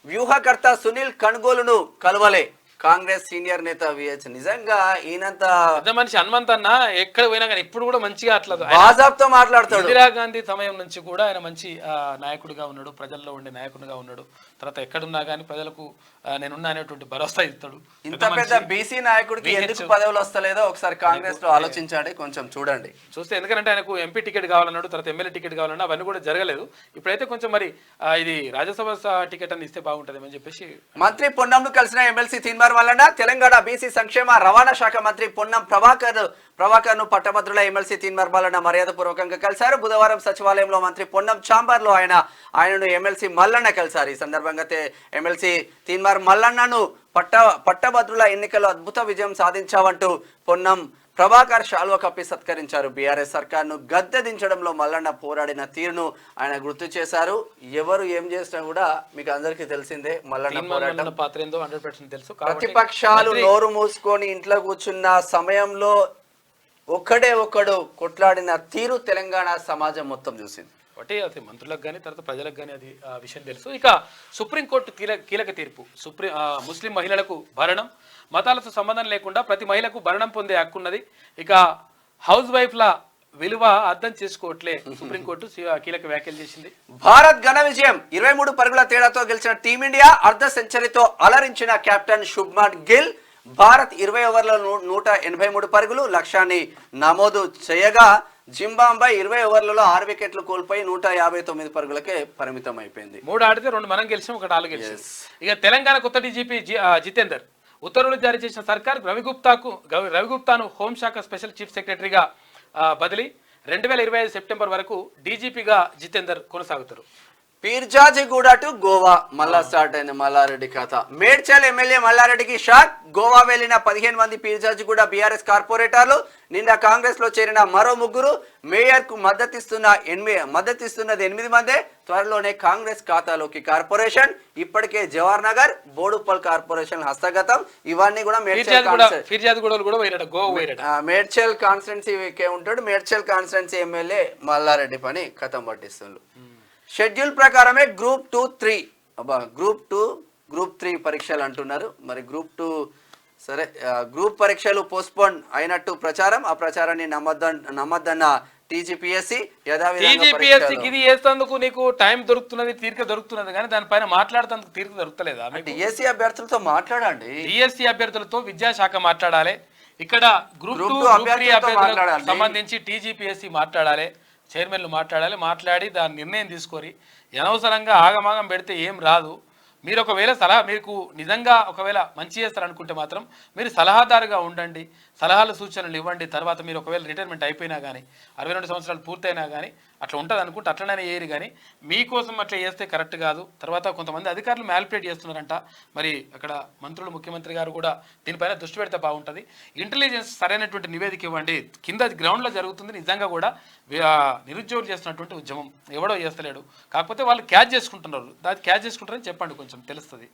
వ్యూహకర్త సునీల్ కన్గోలును కలవలే. కాంగ్రెస్ సీనియర్ నేత విహెచ్. నిజంగా ఈయనంత పెద్ద మనిషి హనుమంత్ అన్న ఎక్కడ పోయినా కానీ ఇప్పుడు కూడా మంచిగా అట్లా బాజాబ్తో మాట్లాడతాడు. ఇందిరాగాంధీ సమయం నుంచి కూడా ఆయన మంచి నాయకుడిగా ఉన్నాడు, ప్రజల్లో ఉండే నాయకుడిగా ఉన్నాడు. తర్వాత ఎక్కడున్నా కానీ ప్రజలకు నేనున్నా అనేటువంటి భరోసా ఇస్తాడు. ఇంత పెద్ద బీసీ నాయకుడికి ఎందుకు పదవులు వస్తలేదో ఒకసారి కాంగ్రెస్ లో ఆలోచించండి, కొంచెం చూడండి. చూస్తే ఎందుకంటే ఆయనకు ఎంపీ టికెట్ కావాలన్నాడు, తర్వాత ఎమ్మెల్యే టికెట్ కావాలన్నా అవన్నీ కూడా జరగలేదు. ఇప్పుడైతే కొంచెం మరి ఇది రాజ్యసభ టికెట్ అని ఇస్తే బాగుంటుందేమని చెప్పేసి. మంత్రి పొన్నంను కలిసిన ఎమ్మెల్సీ తీన్మార్ మల్లన్న. తెలంగాణ బీసీ సంక్షేమ రవాణా శాఖ మంత్రి పొన్నం ప్రభాకర్ ను పట్టభద్రుల ఎమ్మెల్సీ తీన్మార్ మల్లన్న మర్యాదపూర్వకంగా కలిశారు. బుధవారం సచివాలయంలో మంత్రి పొన్నం ఛాంబర్ లో ఆయనను ఎమ్మెల్సీ మల్లన్న కలిశారు. ఈ సందర్భంగా ఎమ్మెల్సీ తీన్మార్ మల్లన్నను పట్టభద్రుల ఎన్నికల్లో అద్భుత విజయం సాధించావంటూ పొన్నం ప్రభాకర్ శాల్వ కప్పి సత్కరించారు. బీఆర్ఎస్ సర్కార్ను గద్దె దించడంలో మల్లన్న పోరాడిన తీరును ఆయన గుర్తు చేశారు. ఎవరు ఏం చేసినా కూడా మీకు అందరికీ తెలిసిందే మల్లన్న పోరాటం పాత్ర ఏందో 100% తెలుసు. ప్రతిపక్షాలు నోరు మూసుకొని ఇంట్లో కూర్చున్న సమయంలో ఒక్కడు కొట్లాడిన తీరు తెలంగాణ సమాజం మొత్తం చూసింది. ఒకటి అది మంత్రులకు కానీ తర్వాత ప్రజలకు కానీ అది విషయం తెలుసు. ఇక సుప్రీంకోర్టు కీలక తీర్పు. ముస్లిం మహిళలకు భరణం, మతాలతో సంబంధం లేకుండా ప్రతి మహిళకు భరణం పొందే హక్కు ఉన్నది. ఇక హౌస్ వైఫ్ల విలువ అర్థం చేసుకోవట్లే సుప్రీంకోర్టు కీలక వ్యాఖ్యలు చేసింది. భారత్ ఘన విజయం, 23 పరుగుల తేడాతో గెలిచిన టీమిండియా అర్ధ సెంచరీతో అలరించిన కెప్టెన్ శుభ్మన్ గిల్. భారత్ 20 ఓవర్లలో 183 పరుగులు లక్ష్యాన్ని నమోదు చేయగా జింబాబ్వే 20 ఓవర్లలో 6 వికెట్లు కోల్పోయి 159 పరుగులకే పరిమితం అయిపోయింది. 3 ఆడితే 2 మనం గెలిచాం, 1 ఆలు గెలిచాం. ఇక తెలంగాణ కొత్త డీజీపీ జితేందర్ ఉత్తర్వులు జారీ చేసిన సర్కార్ రవిగుప్తాను హోంశాఖ స్పెషల్ చీఫ్ సెక్రటరీగా బదిలీ. 2025 సెప్టెంబర్ వరకు డీజీపీగా జితేందర్ కొనసాగుతారు. పీర్జాజిగూడ టు గోవా మళ్ళా స్టార్ట్ అయింది మల్లారెడ్డి కథ. మేడ్చల్ ఎమ్మెల్యే మల్లారెడ్డికి షాక్. గోవా వెళ్లిన 15 మంది పీర్జాజిగూడ బీఆర్ఎస్ కార్పొరేటర్లు, నిన్న కాంగ్రెస్ లో చేరిన మరో 3. మేయర్ కు మద్దతిస్తున్నది 8 మందే. త్వరలోనే కాంగ్రెస్ ఖాతాలోకి కార్పొరేషన్. ఇప్పటికే జవహర్ నగర్, బోడుప్పల్ కార్పొరేషన్ హస్తగతం. ఇవన్నీ కూడా మేడ్చల్ కాన్స్టిట్యున్సీ ఉంటాడు. మేడ్చల్ కాన్స్టిట్యున్సీ ఎమ్మెల్యే మల్లారెడ్డి పని కథం పట్టిస్తున్నారు. షెడ్యూల్ ప్రకారమే గ్రూప్ 3 పరీక్షలు అంటున్నారు. మరి గ్రూప్ 2 సరే, గ్రూప్ పరీక్షలు పోస్ట్పోన్ అయినట్టు ప్రచారం. ఆ ప్రచారాన్ని నమ్మద్దన్న టీజీపీఎస్సీ. టీజీపీఎస్సీకి ఇది చేసేందుకు నీకు టైం దొరుకుతున్నది, తీరిక దొరుకుతున్నది, కానీ దానిపైన మాట్లాడేందుకు తీరిక దొరుకుతలేదా? డిఎస్సీ అభ్యర్థులతో మాట్లాడండి. డిఎస్సీ అభ్యర్థులతో విద్యాశాఖ మాట్లాడాలి. ఇక్కడ గ్రూప్ 2 అభ్యర్థులకు సంబంధించి టీజీపీఎస్సీ మాట్లాడాలి, చైర్మన్లు మాట్లాడి దాని నిర్ణయం తీసుకొని అనవసరంగా ఆగమాగం పెడితే ఏం రాదు. మీరు ఒకవేళ మీకు నిజంగా ఒకవేళ మంచి చేస్తారనుకుంటే మాత్రం మీరు సలహాదారుగా ఉండండి, సలహాలు సూచనలు ఇవ్వండి. తర్వాత మీరు ఒకవేళ రిటైర్మెంట్ అయిపోయినా కానీ 62 సంవత్సరాలు పూర్తయినా కానీ అట్లా ఉంటుంది అనుకుంటే అట్లనే ఏరి, కానీ మీకోసం అట్లా చేస్తే కరెక్ట్ కాదు. తర్వాత కొంతమంది అధికారులు మ్యాలిపులేట్ చేస్తున్నారంట. మరి అక్కడ మంత్రులు, ముఖ్యమంత్రి గారు కూడా దీనిపైన దృష్టి పెడితే బాగుంటుంది. ఇంటెలిజెన్స్ సరైనటువంటి నివేదిక ఇవ్వండి. కింద గ్రౌండ్లో జరుగుతుంది నిజంగా కూడా నిరుద్యోగులు చేస్తున్నటువంటి ఉద్యమం ఎవడో చేస్తలేడు, కాకపోతే వాళ్ళు క్యాచ్ చేసుకుంటున్నారు. దాన్ని క్యాచ్ చేసుకుంటారని చెప్పండి, కొంచెం తెలుస్తుంది.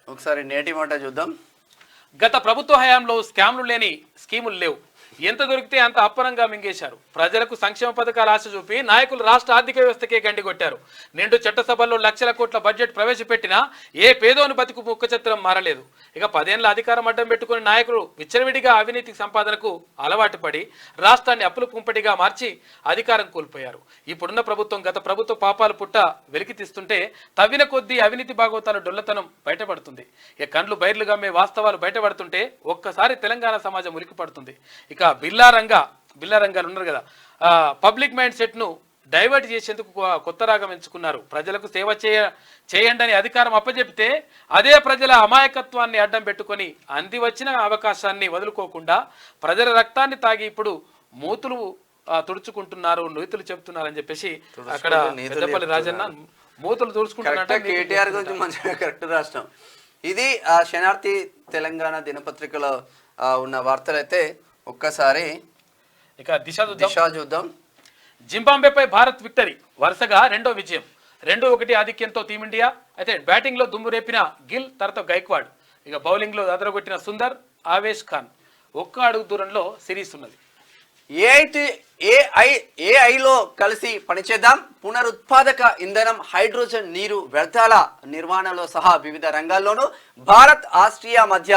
ఒకసారి నేటి మాట చూద్దాం. గత ప్రభుత్వ హయాంలో స్కామ్లు లేని స్కీములు లేవు. ఎంత దొరికితే అంత అప్పనంగా మింగేశారు. ప్రజలకు సంక్షేమ పథకాల ఆశ చూపి నాయకులు రాష్ట్ర ఆర్థిక వ్యవస్థకే గండికొట్టారు. నిండు చట్టసభల్లో లక్షల కోట్ల బడ్జెట్ ప్రవేశపెట్టినా ఏ పేదోని బతుకు ముక్క చిత్రం మారలేదు. ఇక 10 ఏళ్ల అధికారం అడ్డం పెట్టుకుని నాయకులు విచ్చలవిడిగా అవినీతి సంపాదనకు అలవాటు పడి రాష్ట్రాన్ని అప్పుల కుంపటిగా మార్చి అధికారం కోల్పోయారు. ఇప్పుడున్న ప్రభుత్వం గత ప్రభుత్వ పాపాలు పుట్ట వెలికి తీస్తుంటే తవ్విన కొద్దీ అవినీతి భాగవతాల డొల్లతనం బయటపడుతుంది. ఇక కండ్లు బైర్లు గమ్మే వాస్తవాలు బయటపడుతుంటే ఒక్కసారి తెలంగాణ సమాజం ఉలికి పడుతుంది. ఇక బిల్లారంగాలు ఉన్నారు కదా, పబ్లిక్ మైండ్ సెట్ను డైవర్ట్ చేసేందుకు కొత్త రాగం ఎంచుకున్నారు. ప్రజలకు సేవ చేయండి అని అధికారం అప్పచెప్తే అదే ప్రజల అమాయకత్వాన్ని అడ్డం పెట్టుకొని అంది వచ్చిన అవకాశాన్ని వదులుకోకుండా ప్రజల రక్తాన్ని తాగి ఇప్పుడు మూతులు తుడుచుకుంటున్నారు, నీతులు చెప్తున్నారని చెప్పేసి అక్కడ పెద్దపల్లి రాజన్న మూతులు తుడుచుకుంటున్నారంటే కేటీఆర్ గురించి మంచిగా కరెక్ట్ రాష్ట్రం. ఇది శనార్థి తెలంగాణ దినపత్రికలో ఉన్న వార్తలైతే ఒక్కసారి ఇక దిశ చూద్దాం. జింబాబ్వేపై భారత్ విక్టరీ, వరుసగా రెండో విజయం. 2-1 ఆధిక్యంతో టీమిండియా. అయితే బ్యాటింగ్ లో దుమ్ము రేపిన గిల్, తర్వాత గైక్వాడ్, ఇక బౌలింగ్ లో అదరగొట్టిన సుందర్, ఆవేష్ ఖాన్. ఒక్క అడుగు దూరంలో సిరీస్ ఉన్నది. ఏఐలో కలిసి పనిచేద్దాం. పునరుత్పాదక ఇంధనం, హైడ్రోజన్, నీరు, వ్యర్థాల నిర్వహణలో సహా వివిధ రంగాల్లోనూ భారత్ ఆస్ట్రియా మధ్య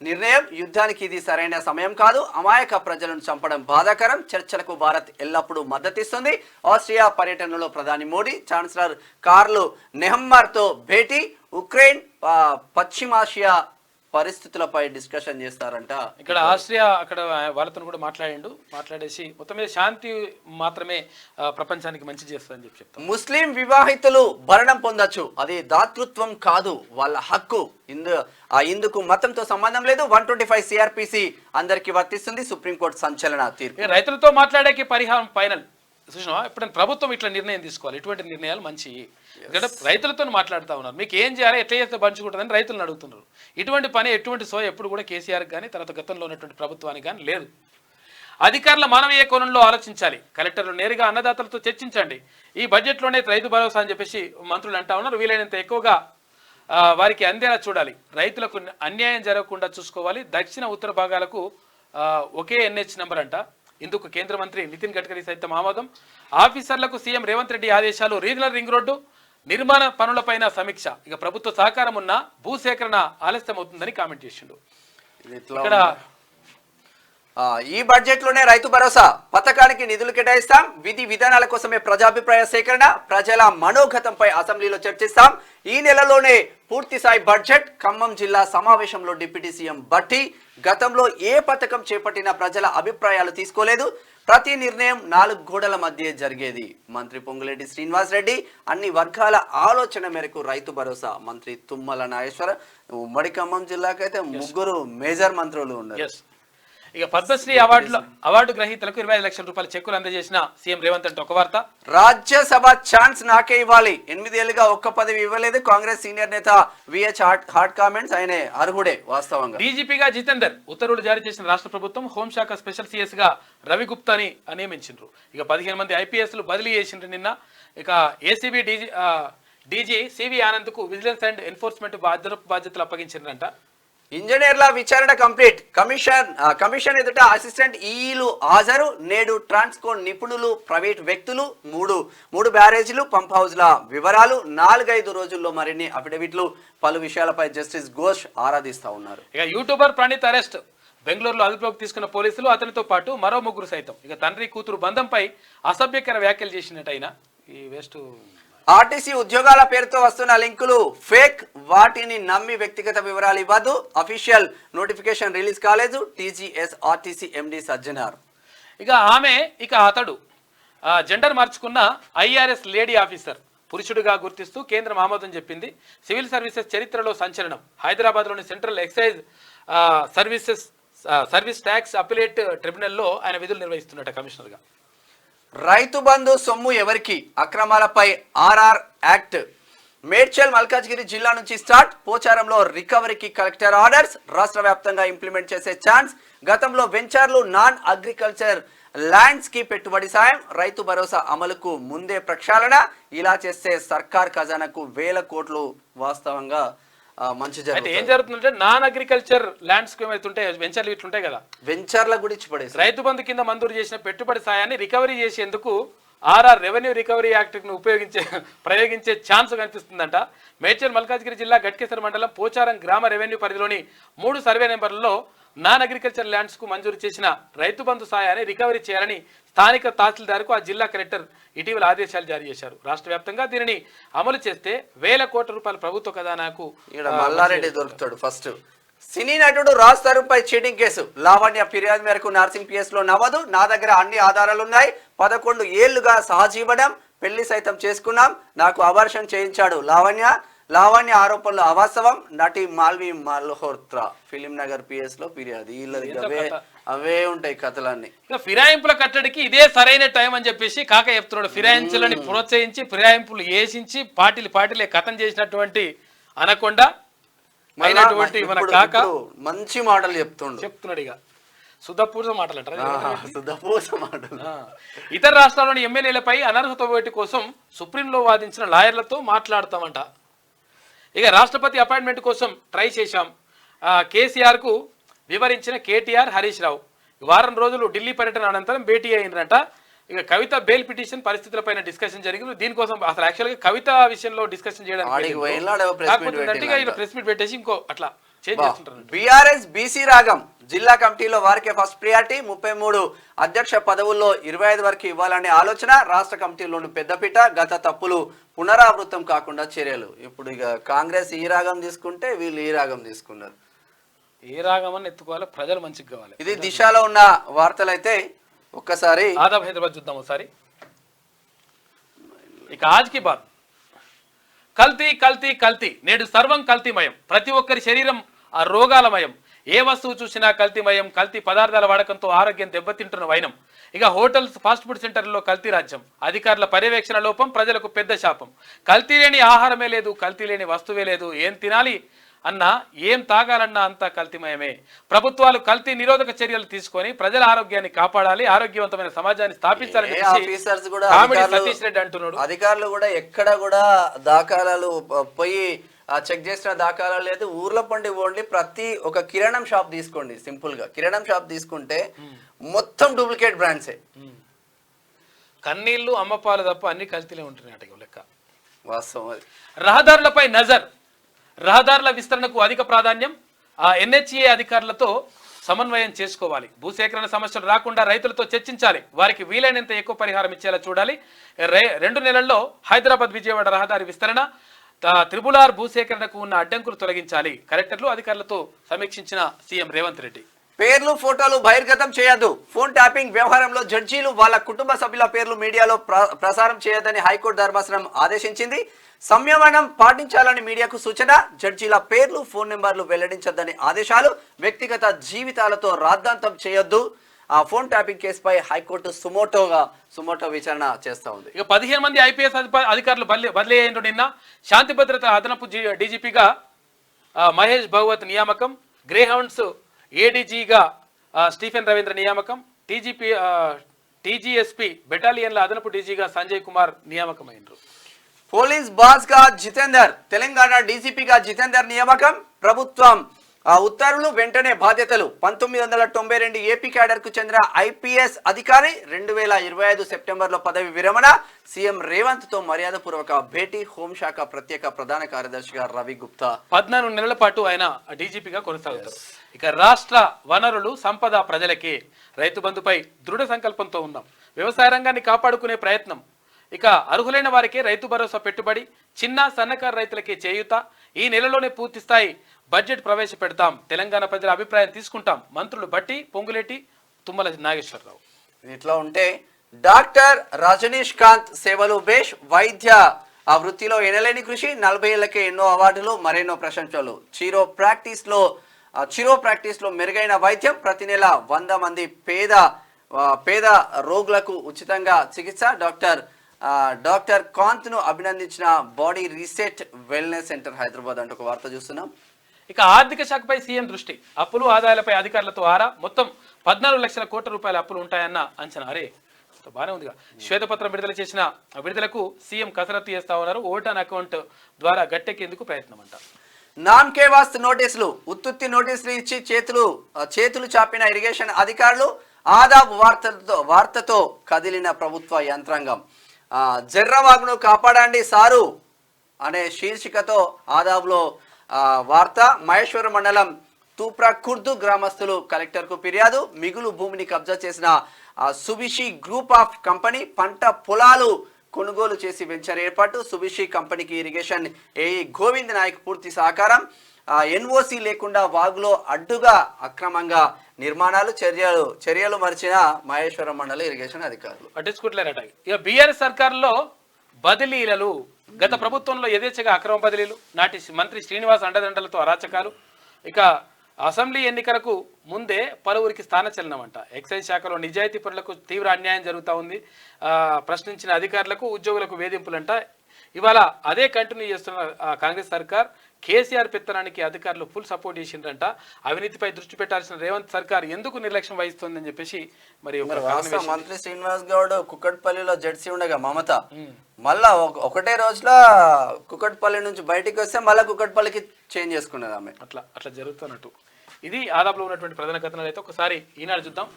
నిర్ణయం. యుద్ధానికి ఇది సరైన సమయం కాదు. అమాయక ప్రజలను చంపడం బాధాకరం. చర్చలకు భారత్ ఎల్లప్పుడూ మద్దతిస్తుంది. ఆస్ట్రియా పర్యటనలో ప్రధాని మోడీ, ఛాన్సలర్ కార్ల్ నెహమ్మర్తో భేటీ. ఉక్రెయిన్ పశ్చిమాసియా పరిస్థితులపై డిస్కషన్ చేస్తారంట. ఇక్కడ ఆస్ట్రియా అక్కడ వాళ్ళతో కూడా మాట్లాడేసి మొత్తం మీద శాంతి మాత్రమే ప్రపంచానికి మంచి చేస్తుందని చెప్తారు. ముస్లిం వివాహితులు భరణం పొందొచ్చు, అది దాతృత్వం కాదు, వాళ్ళ హక్కు. ఇందుకు మతంతో సంబంధం లేదు. 125 CRPC అందరికి వర్తిస్తుంది. సుప్రీంకోర్టు సంచలన తీర్పు. రైతులతో మాట్లాడేకి పరిహారం ఫైనల్. చూసినా ఇప్పుడు ప్రభుత్వం ఇట్లా నిర్ణయం తీసుకోవాలి. ఇటువంటి నిర్ణయాలు మంచి. ఎందుకంటే రైతులతో మాట్లాడుతూ ఉన్నారు. మీకు ఏం చేయాలి, ఎట్లా చేస్తే పంచుకుంటుందని రైతులను అడుగుతున్నారు. ఇటువంటి పని ఎటువంటి సో ఎప్పుడు కూడా కేసీఆర్ కానీ తర్వాత గతంలో ఉన్నటువంటి ప్రభుత్వానికి కానీ లేదు. అధికారుల మానవీయ కోణంలో ఆలోచించాలి. కలెక్టర్లు నేరుగా అన్నదాతలతో చర్చించండి. ఈ బడ్జెట్లోనే రైతు భరోసా అని చెప్పేసి మంత్రులు అంటా ఉన్నారు. వీలైనంత ఎక్కువగా వారికి అందేలా చూడాలి. రైతులకు అన్యాయం జరగకుండా చూసుకోవాలి. దక్షిణ ఉత్తర భాగాలకు ఒకే NH నెంబర్ అంట. ఇందుకు కేంద్ర మంత్రి నితిన్ గడ్కరీ సైతం ఆమోదం. ఆఫీసర్లకు సీఎం రేవంత్ రెడ్డి ఆదేశాలు. రీజనల్ రింగ్ రోడ్డు నిర్మాణ పనులపైన సమీక్ష. ఇక ప్రభుత్వ సహకారం ఉన్న భూసేకరణ ఆలస్యం అవుతుందని కామెంట్ చేసిండు. ఇక్కడ ఈ బడ్జెట్ లోనే రైతు భరోసా పథకానికి నిధులు కేటాయిస్తాం. విధి విధానాల కోసమే ప్రజాభిప్రాయ సేకరణ, ప్రజల మనోగతంపై అసెంబ్లీలో చర్చిస్తాం. ఈ నెలలోనే పూర్తి స్థాయి బడ్జెట్. ఖమ్మం జిల్లా సమావేశంలో డిప్యూటీ సీఎం భట్టి, గతంలో ఏ పథకం చేపట్టినా ప్రజల అభిప్రాయాలు తీసుకోలేదు. ప్రతి నిర్ణయం 4 గోడల మధ్య జరిగేది. మంత్రి పొంగులేటి శ్రీనివాస్ రెడ్డి, అన్ని వర్గాల ఆలోచన మేరకు రైతు భరోసా. మంత్రి తుమ్మల నాగేశ్వర. ఉమ్మడి ఖమ్మం జిల్లాకైతే 3 మేజర్ మంత్రులు ఉన్నారు. ఇక పద్మశ్రీ అవార్డు గ్రహీతలకు 25 లక్షల రూపాయల చెక్కులు అందజేసిన సీఎం రేవంత్ అంటే ఒక వార్త. రాజ్యసభ ఛాన్స్ నాకే ఇవ్వాలి. 8 ఏళ్లుగా ఒక్క పదవి ఇవ్వలేదు. కాంగ్రెస్ సీనియర్ నేత VH హాట్ కామెంట్స్. ఆయన అర్హుడే వాస్తవంగా. డీజీపీగా జితేందర్ ఉత్తర్వులు జారీ చేసిన రాష్ట్ర ప్రభుత్వం. హోంశాఖ స్పెషల్ CS గా రవి గుప్తాని నియమించారు. ఇక 15 మంది IPSలు బదిలీ చేసిండ్రు నిన్న. ఇక ACB డీజీ CV ఆనంద్ కు విజిలెన్స్ అండ్ ఎన్ఫోర్స్మెంట్ బాధ్యతలు అప్పగించారంట. ఇంజనీర్ల విచారణ కంప్లీట్. కమిషన్ ఎదుట అసిస్టెంట్ ఈఈలు హాజరు. నేడు ట్రాన్స్కో నిపుణులు, ప్రైవేట్ వ్యక్తులు, మూడు బ్యారేజీలు, పంప్ హౌజ్ల వివరాలు. 4-5 రోజుల్లో మరిన్ని అఫిడవిట్లు. పలు విషయాలపై జస్టిస్ ఘోష్ ఆరాధిస్తా ఉన్నారు. ఇక యూట్యూబర్ ప్రణీత్ అరెస్ట్. బెంగళూరులో అదుపులోకి తీసుకున్న పోలీసులు. అతనితో పాటు మరో 3 సైతం. ఇక తండ్రి కూతురు బంధంపై అసభ్యకర వ్యాఖ్యలు చేసినట్టయినా ఈ వేస్ట్. ఆర్టీసీ ఉద్యోగాల పేరుతో వస్తున్న లింకులు ఫేక్. వాటిని నమ్మి వ్యక్తిగత వివరాలు ఇవ్వద్దు. అఫీషియల్ నోటిఫికేషన్ రిలీజ్ కాలేదు. TGSRTC MD Sajjanar. ఇక ఆమె అతడు జెండర్ మార్చుకున్న IRS లేడీ ఆఫీసర్ పురుషుడిగా గుర్తిస్తూ కేంద్రం ఆమోదం చెప్పింది. సివిల్ సర్వీసెస్ చరిత్రలో సంచలనం. హైదరాబాద్లోని central excise service tax appellate ట్రిబ్యునల్లో ఆయన విధులు నిర్వహిస్తున్నట్ట కమిషనర్గా. రైతు బంధు సొమ్ము ఎవరికి? అక్రమాలపై RR యాక్ట్. మేడ్చల్ మల్కాజ్గిరి జిల్లా నుంచి స్టార్ట్. పోచారంలో రికవరీకి కలెక్టర్ ఆర్డర్స్. రాష్ట్ర వ్యాప్తంగా ఇంప్లిమెంట్ చేసే ఛాన్స్. గతంలో వెంచర్లు, నాన్ అగ్రికల్చర్ ల్యాండ్స్ కి పెట్టుబడి సాయం. రైతు భరోసా అమలుకు ముందే ప్రక్షాళన. ఇలా చేస్తే సర్కార్ ఖజానాకు 1000 కోట్లు. వాస్తవంగా మంచి జరుగుతుంది. ఏం జరుగుతుందంటే నాన్ అగ్రికల్చర్ ల్యాండ్స్ ఏమైతుంటాయి, వెంచర్లు ఇట్లుంటాయి కదా, వెంచర్ల గురించి పడేసి రైతు బంధు కింద మంజూరు చేసిన పెట్టుబడి సాయాన్ని రికవరీ చేసేందుకు RR రెవెన్యూ రికవరీ యాక్ట్ను ప్రయోగించే ఛాన్స్ కనిపిస్తుందంట. మేడ్చల్ మల్కాజ్గిరి జిల్లా గట్కేసర్ మండలం పోచారం గ్రామ రెవెన్యూ పరిధిలోని 3 సర్వే నెంబర్లలో నాన్ అగ్రికల్చర్ ల్యాండ్స్ కు మంజూరు చేసిన రైతు బంధు సాయాన్ని రికవరీ చేయాలని స్థానిక తహసీల్దార్కు ఆ జిల్లా కలెక్టర్ ఇటీవల ఆదేశాలు జారీ చేశారు. రాష్ట్ర వ్యాప్తంగా దీనిని అమలు చేస్తే 1000 కోట్ల రూపాయల ప్రభుత్వ ఖజానాకు. మల్లారెడ్డి దొరుకుతాడు ఫస్ట్. సినీ నటుడు రాజ్ తరుణ్పై చీటింగ్ కేసు. లావణ్య ఫిర్యాదు మేరకు నార్సింగ్ పిఎస్ లో నవ్వదు. నా దగ్గర అన్ని ఆధారాలున్నాయి. 11 ఏళ్లుగా సహజీవనం, పెళ్లి సైతం చేసుకున్నాం. నాకు అబార్షన్ చేయించాడు. లావణ్య ఆరోపణలు అవాస్తవం. నటి మాల్వి మల్హోత్రా ఫిలిం నగర్ పిఎస్ లో ఫిర్యాదు. వీళ్ళది అవే ఉంటాయి కథలన్నీ. ఇక ఫిరాయింపుల కట్టడికి ఇదే సరైన టైం అని చెప్పేసి కాక చెప్తున్నాడు. ఫిరాయింపులని ప్రోత్సహించి ఫిరాయింపులు వేసించి పార్టీలే కథం చేసినటువంటి అనకొండ అయినటువంటి మన కాక మంచి మాటలు చెప్తున్నాడు. ఇక సుధపూస మాటలు అంటారు. మాటలు ఇతర రాష్ట్రాల్లోని ఎమ్మెల్యేలపై అనర్హత వేటు కోసం సుప్రీంలో వాదించిన లాయర్లతో మాట్లాడతామంట. ఇక రాష్ట్రపతి అపాయింట్మెంట్ కోసం ట్రై చేశాం. కేసీఆర్ కు వివరించిన కేటీఆర్, హరీష్ రావు వారం రోజులు ఢిల్లీ పర్యటన అనంతరం భేటీ అయినరంట. ఇక కవిత బెయిల్ పిటిషన్ పరిస్థితులపైన డిస్కషన్ జరిగింది. దీనికోసం అసలు యాక్చువల్గా కవిత విషయంలో డిస్కషన్ చేయడానికి ప్రెస్ మీట్ పెట్టేసి ఇంకో అట్లా చేంజ్ చేస్తుంటారు. బీఆర్ఎస్ బీసీ రాగం జిల్లా కమిటీలో వారికే ఫస్ట్ ప్రియారిటీ. 33 అధ్యక్ష పదవుల్లో 25 వరకు ఇవ్వాలనే ఆలోచన. రాష్ట్ర కమిటీలోని పెద్దపీట. గత తప్పులు పునరావృతం కాకుండా చర్యలు. ఇప్పుడు ఇక కాంగ్రెస్ ఈ రాగం తీసుకుంటే వీళ్ళు ఈ రాగం తీసుకున్నారు. ఏ రాగం అని ఎత్తుకోవాలి, ప్రజలు మంచిగా కావాలి. ఇది దిశలో ఉన్న వార్తలు. అయితే ఒక్కసారి ఆదాబ్ హైదరాబాద్ చూద్దాం ఒకసారి. ఇక ఆజ్కి బాద్ కల్తీ కల్తీ కల్తీ, నేడు సర్వం కల్తీమయం. ప్రతి ఒక్కరి శరీరం ఆ రోగాలమయం. ఏ వస్తువు చూసినా కల్తీమయం. కల్తీ పదార్థాల వాడకంతో ఆరోగ్యం దెబ్బతింటున్న వైనం. ఇక హోటల్స్, ఫాస్ట్ ఫుడ్ సెంటర్లలో కల్తీ రాజ్యం. అధికారుల పర్యవేక్షణ లోపం ప్రజలకు పెద్ద శాపం. కల్తీ లేని ఆహారమే లేదు, కల్తీ లేని వస్తువే లేదు. ఏం తినాలి అన్నా, ఏం తాగాలన్నా అంతా కల్తీమయమే. ప్రభుత్వాలు కల్తీ నిరోధక చర్యలు తీసుకొని ప్రజల ఆరోగ్యాన్ని కాపాడాలి, ఆరోగ్యవంతమైన సమాజాన్ని స్థాపించాలని సతీష్ రెడ్డి అంటున్నాడు. అధికారులు కూడా ఎక్కడ కూడా దాఖలాలు పోయి చెక్ చేసిన దాఖలాలు లేదు. ఊర్ల పండి ఓన్లీ ప్రతి ఒక కిరాణం షాప్ తీసుకోండి. సింపుల్ గా కిరాణం షాప్ తీసుకుంటే మొత్తం డూప్లికేట్ బ్రాండ్సే. కన్నీళ్లు, అమ్మపాలు తప్ప అన్ని కల్తీలే ఉంటున్నాయి లెక్క. వాస్తవం అది. రహదారులపై నజర్. రహదారుల విస్తరణకు అధిక ప్రాధాన్యం. ఎన్హెచ్ఏ అధికారులతో సమన్వయం చేసుకోవాలి. భూసేకరణ సమస్యలు రాకుండా రైతులతో చర్చించాలి. వారికి వీలైనంత ఎక్కువ పరిహారం ఇచ్చేలా చూడాలి. 2 నెలల్లో హైదరాబాద్ విజయవాడ రహదారి విస్తరణ. త్రిపులార్ భూసేకరణకు ఉన్న అడ్డంకులు తొలగించాలి. కలెక్టర్లు అధికారులతో సమీక్షించిన సీఎం రేవంత్ రెడ్డి. పేర్లు, ఫోటోలు బహిర్గతం చేయొద్దు. ఫోన్ ట్యాపింగ్ వ్యవహారంలో జడ్జీలు వాళ్ళ కుటుంబ సభ్యుల పేర్లు మీడియాలో ప్రసారం చేయొద్దని హైకోర్టు ధర్మాసనం ఆదేశించింది. సంయమనం పాటించాలని మీడియాకు సూచన. జడ్జీల పేర్లు, ఫోన్ నెంబర్లు వెల్లడించొద్దని ఆదేశాలు. వ్యక్తిగత జీవితాలతో రాద్ధాంతం చేయొద్దు. ఆ ఫోన్ ట్యాపింగ్ కేసుపై హైకోర్టు సుమోటో విచారణ చేస్తా ఉంది. ఇక 15 మంది ఐపీఎస్ అధికారులు బదిలీ అయిన నిన్న. శాంతి భద్రత అదనపు డీజీపీగా మహేష్ భగవత్ నియామకం. గ్రేహౌండ్స్ ఏడీజీగా స్టీఫెన్ రవీంద్ర నియామకం. టీజీఎస్పీ బెటాలియన్ల అదనపు డీజీగా సంజయ్ కుమార్ నియామకమైనరు. పోలీస్ బాస్ గా జితేందర్, తెలంగాణ డీజీపీగా జితేందర్ నియామకం. ప్రభుత్వం ఉత్తర్వులు, వెంటనే బాధ్యతలు. 1992 ఏపీ క్యాడర్ కు చెందిన ఐపీఎస్ అధికారి 2025 సెప్టెంబర్లో పదవి విరమణ. సీఎం రేవంత్ తో మర్యాదపూర్వక భేటీ. హోంశాఖ ప్రత్యేక ప్రధాన కార్యదర్శిగా రవి గుప్తా. 14 నెలల పాటు ఆయన డీజీపీగా కొనసాగుతారు. ఇక రాష్ట్ర వనరులు, సంపద ప్రజలకే. రైతు బంధుపై దృఢ సంకల్పంతో ఉన్నాం. వ్యవసాయ రంగాన్ని కాపాడుకునే ప్రయత్నం. ఇక అర్హులైన వారికే రైతు భరోసా పెట్టుబడి. చిన్న సన్నకారు రైతులకే చేయూత. ఈ నెలలోనే పూర్తి స్థాయి బడ్జెట్ ప్రవేశపెడతాం. తెలంగాణ ప్రజల అభిప్రాయం తీసుకుంటాం. మంత్రులు బట్టి, పొంగులేటి, తుమ్మల నాగేశ్వరరావు. ఇట్లా ఉంటే డాక్టర్ రజనీష్ కాంత్ సేవలు బేష్. వైద్య వృత్తిలో ఎనలేని కృషి. 40 ఏళ్లకే ఎన్నో అవార్డులు, మరెన్నో ప్రశంసలు. చిరో ప్రాక్టీస్ లో మెరుగైన వైద్యం. ప్రతి నెల 100 మంది పేద రోగులకు ఉచితంగా చికిత్స. డాక్టర్ కాంత్ ను అభినందించిన body reset wellness centre Hyderabad అంటూ ఒక వార్త చూస్తున్నాం. ఇక ఆర్థిక శాఖపై సీఎం దృష్టి. అప్పులు, ఆదాయాలపై అధికారులతో ఆరా. మొత్తం 14 లక్షల కోట్ల రూపాయల అప్పులు ఉంటాయన్న అంచనా. అరే బాగానే ఉందిగా. శ్వేతపత్రం విడుదలకు సీఎం కసరత్తు చేస్తా ఉన్నారు. ఓటాన్ అకౌంట్ ద్వారా గట్టెక్కేందుకు ప్రయత్నం అంట. నాన్ కే వాస్తు నోటీసులు. ఉత్తుత్తి నోటీసులు ఇచ్చి చేతులు చాపిన ఇరిగేషన్ అధికారులు. ఆదాబ్ వార్తతో కదిలిన ప్రభుత్వ యంత్రాంగం. జర్రవాగును కాపాడండి సారు అనే శీర్షికతో ఆదాబ్లో వార్త. మహేశ్వరం మండలం తూప్రా కుర్దు గ్రామస్తులు కలెక్టర్కు ఫిర్యాదు. మిగులు భూమిని కబ్జా చేసిన సుబిషి గ్రూప్ ఆఫ్ కంపెనీ. పంట పొలాలు కొనుగోలు చేసి వెంచర్ ఏర్పాటు. సుబిషి కంపెనీకి ఇరిగేషన్ ఏఈ గోవింద్ నాయక్ పూర్తి సహకారం. ఎన్ఓసి లేకుండా వాగులో అడ్డుగా అక్రమంగా నిర్మాణాలు చర్యలు మరిచిన మహేశ్వరం మండల ఇరిగేషన్ అధికారులు పట్టించుకుంటలేరట. ఇక బీఆర్ఎస్ సర్కారులో బదిలీలు, గత ప్రభుత్వంలో యథేచ్ఛగా అక్రమ బదిలీలు, నాటి మంత్రి శ్రీనివాస్ అండదండలతో అరాచకాలు, ఇక అసెంబ్లీ ఎన్నికలకు ముందే పలువురికి స్థానచలనం అంట. ఎక్సైజ్ శాఖలో నిజాయితీ పరులకు తీవ్ర అన్యాయం జరుగుతూ ఉంది. ప్రశ్నించిన అధికారులకు ఉద్యోగులకు వేధింపులంట. ఇవాళ అదే కంటిన్యూ చేస్తున్న కాంగ్రెస్ సర్కార్ కేసీఆర్ పెత్తనానికి అధికారులు ఫుల్ సపోర్ట్ చేసిండ్రంట. అవినీతిపై దృష్టి పెట్టాల్సిన రేవంత్ సర్కార్ ఎందుకు నిర్లక్ష్యం వహిస్తోందని చెప్పేసి మరి మంత్రి శ్రీనివాస్ గౌడ్ కుక్కట్పల్లిలో జడ్సీ ఉండగా మమత మళ్ళా ఒకటే రోజులో కుక్కట్పల్లి నుంచి బయటికి వస్తే మళ్ళీ కుక్కట్పల్లికి చేంజ్ చేసుకున్నది ఆమె. అట్లా జరుగుతున్నట్టు. ఇది ఆదాపులో ఉన్నటువంటి ప్రధాన కథనాలు. అయితే ఒకసారి ఈనాడు చూద్దాం.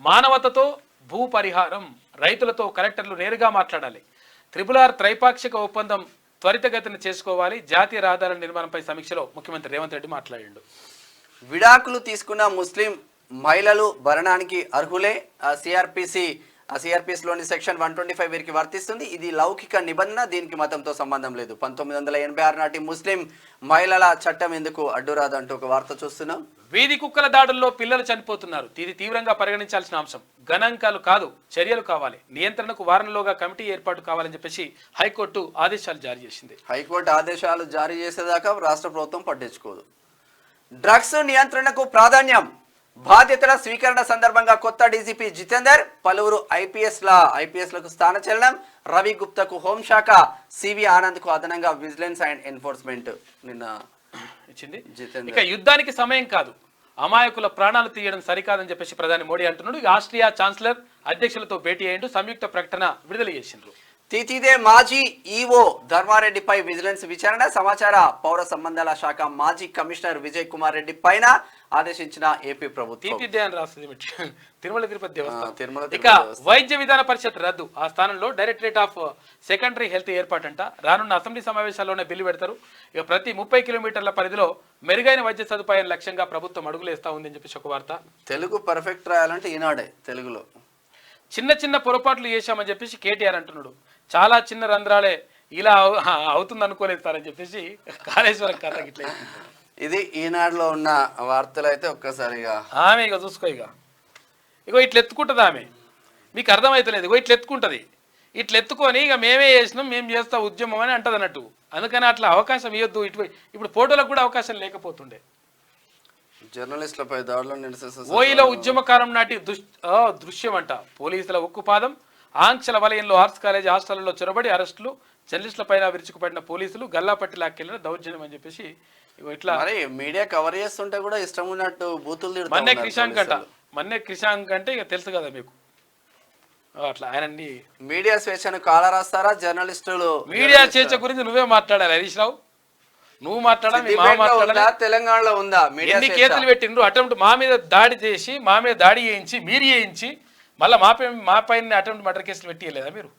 మానవతతో భూ పరిహారం, రైతులతో కలెక్టర్లు నేరుగా మాట్లాడాలి. RRR త్రైపాక్షిక ఒప్పందం త్వరితగతిన చేసుకోవాలి. జాతీయ రహదారుల నిర్మాణంపై సమీక్షలో ముఖ్యమంత్రి రేవంత్ రెడ్డి మాట్లాడాడు. విడాకులు తీసుకున్న ముస్లిం మహిళలు భరణానికి అర్హులే. సిఆర్పిసిలోని సెక్షన్ 125 వీరికి వర్తిస్తుంది. ఇది లౌకిక నిబంధన, దీనికి మతంతో సంబంధం లేదు. 1986 నాటి ముస్లిం మహిళల చట్టం ఎందుకు అడ్డురాదంటూ ఒక వార్త చూస్తున్నాం. వీధి కుక్కల దాడుల్లో పిల్లలు చనిపోతున్నారు. ఇది తీవ్రంగా పరిగణించాల్సిన అంశం. గణాంకాలు కాదు, చర్యలు కావాలి. నియంత్రణకు వారంలోగా కమిటీ ఏర్పాటు కావాలని చెప్పేసి హైకోర్టు ఆదేశాలు జారీ చేసింది. హైకోర్టు ఆదేశాలు జారీ చేసేదాకా రాష్ట్ర ప్రభుత్వం పట్టించుకోదు. డ్రగ్స్ నియంత్రణకు ప్రాధాన్యం. బాధ్యతల స్వీకరణ సందర్భంగా కొత్త డీజీపీ జితేందర్, పలువురు ఐపీఎస్లకు స్థానచలనం. రవి గుప్తాకు హోంశాఖ, సివి ఆనంద్కు అదనంగా విజిలెన్స్ అండ్ ఎన్ఫోర్స్మెంట్ నిన్న ఇచ్చింది. ఇక యుద్ధానికి సమయం కాదు, అమాయకుల ప్రాణాలు తీయడం సరికాదని చెప్పేసి ప్రధాని మోడీ అంటున్నాడు. ఆస్ట్రియా ఛాన్సలర్ అధ్యక్షులతో భేటీ అయ్యిండు. సంయుక్త ప్రకటన విడుదల చేసిండ్రు. తితిదే మాజీ ఈవో ధర్మారెడ్డిపై విజిలెన్స్ విచారణ. సమాచార పౌర సంబంధాల శాఖ మాజీ కమిషనర్ విజయ్ కుమార్ రెడ్డి పైన ఆదేశించిన ఏపీ ప్రభుత్వం. తితిదే అని రాస్తుంది తిరుమల తిరుపతి దేవస్థానం. ఇక వైద్య విధాన పరిషత్ రద్దు, ఆ స్థానంలో డైరెక్టరేట్ ఆఫ్ సెకండరీ హెల్త్ ఏర్పాటంట. రానున్న అసెంబ్లీ సమావేశాల్లోనే బిల్లు పెడతారు. ఇక ప్రతి 30 కిలోమీటర్ల పరిధిలో మెరుగైన వైద్య సదుపాయం లక్ష్యంగా ప్రభుత్వం అడుగులేస్తా ఉందని చెప్పేసి ఒక వార్త. తెలుగు పర్ఫెక్ట్ రాయాలంటే ఈనాడే తెలుగులో. చిన్న పొరపాట్లు చేశామని చెప్పేసి కేటీఆర్ అంటున్నాడు. చాలా చిన్న రంధ్రాలే, ఇలా అవుతుంది అనుకోలేదు సార్ అని చెప్పేసి కాళేశ్వరం కథ గిట్ల. ఇది ఈనాడులో ఉన్న వార్తలు. అయితే ఒక్కసారిగా ఆమె ఇక చూసుకో, ఇగో ఇట్లా ఎత్తుకుంటుంది ఆమె. మీకు అర్థమవుతలేదు. ఇగో ఇట్లా ఎత్తుకుంటుంది. ఇట్లా ఎత్తుకొని ఇక మేమే చేసినాం, మేము చేస్తా ఉద్యమం అని అంటది అన్నట్టు. అందుకని అట్లా అవకాశం ఇవ్వద్దు. ఇప్పుడు ఫోటోలకు కూడా అవకాశం లేకపోతుండే. జర్నలిస్టులపై దాడులు ఓయిలో ఉద్యమకాలం నాటి దృశ్యం అంట. పోలీసుల ఉక్కుపాదం, ఆంక్షల వలయంలో ఆర్ట్స్ కాలేజ్ హాస్టళ్లలో చొరబడి అరెస్టులు, జర్నలిస్టులపైన విరుచుకుపడిన పోలీసులు, గల్లాపట్టి లాక్కెళ్లిన దౌర్జన్యం అని చెప్పేసి ఇట్లా మీడియా కవర్ చేస్తుంటే కూడా ఇష్టం ఉన్నట్టు బూతులు. మన్నే క్రిషాంక్ అంటే ఇక తెలుసు కదా మీకు. అట్లా ఆయన మీడియా స్వేచ్ఛను కాలరాస్తారా జర్నలిస్టులు? మీడియా స్వేచ్ఛ గురించి నువ్వే మాట్లాడాలి హరీష్ రావు. నువ్వు మాట్లాడాలి, తెలంగాణలో ఉందా? ఎన్ని కేసులు పెట్టిండ్రు? అటెంప్ట్ మా మీద దాడి చేసి, మా మీద దాడి చేయించి, మీరు చేయించి, మళ్ళీ మా పైన అటెంప్ట్ మర్డర్ కేసులు పెట్టియలేదా మీరు?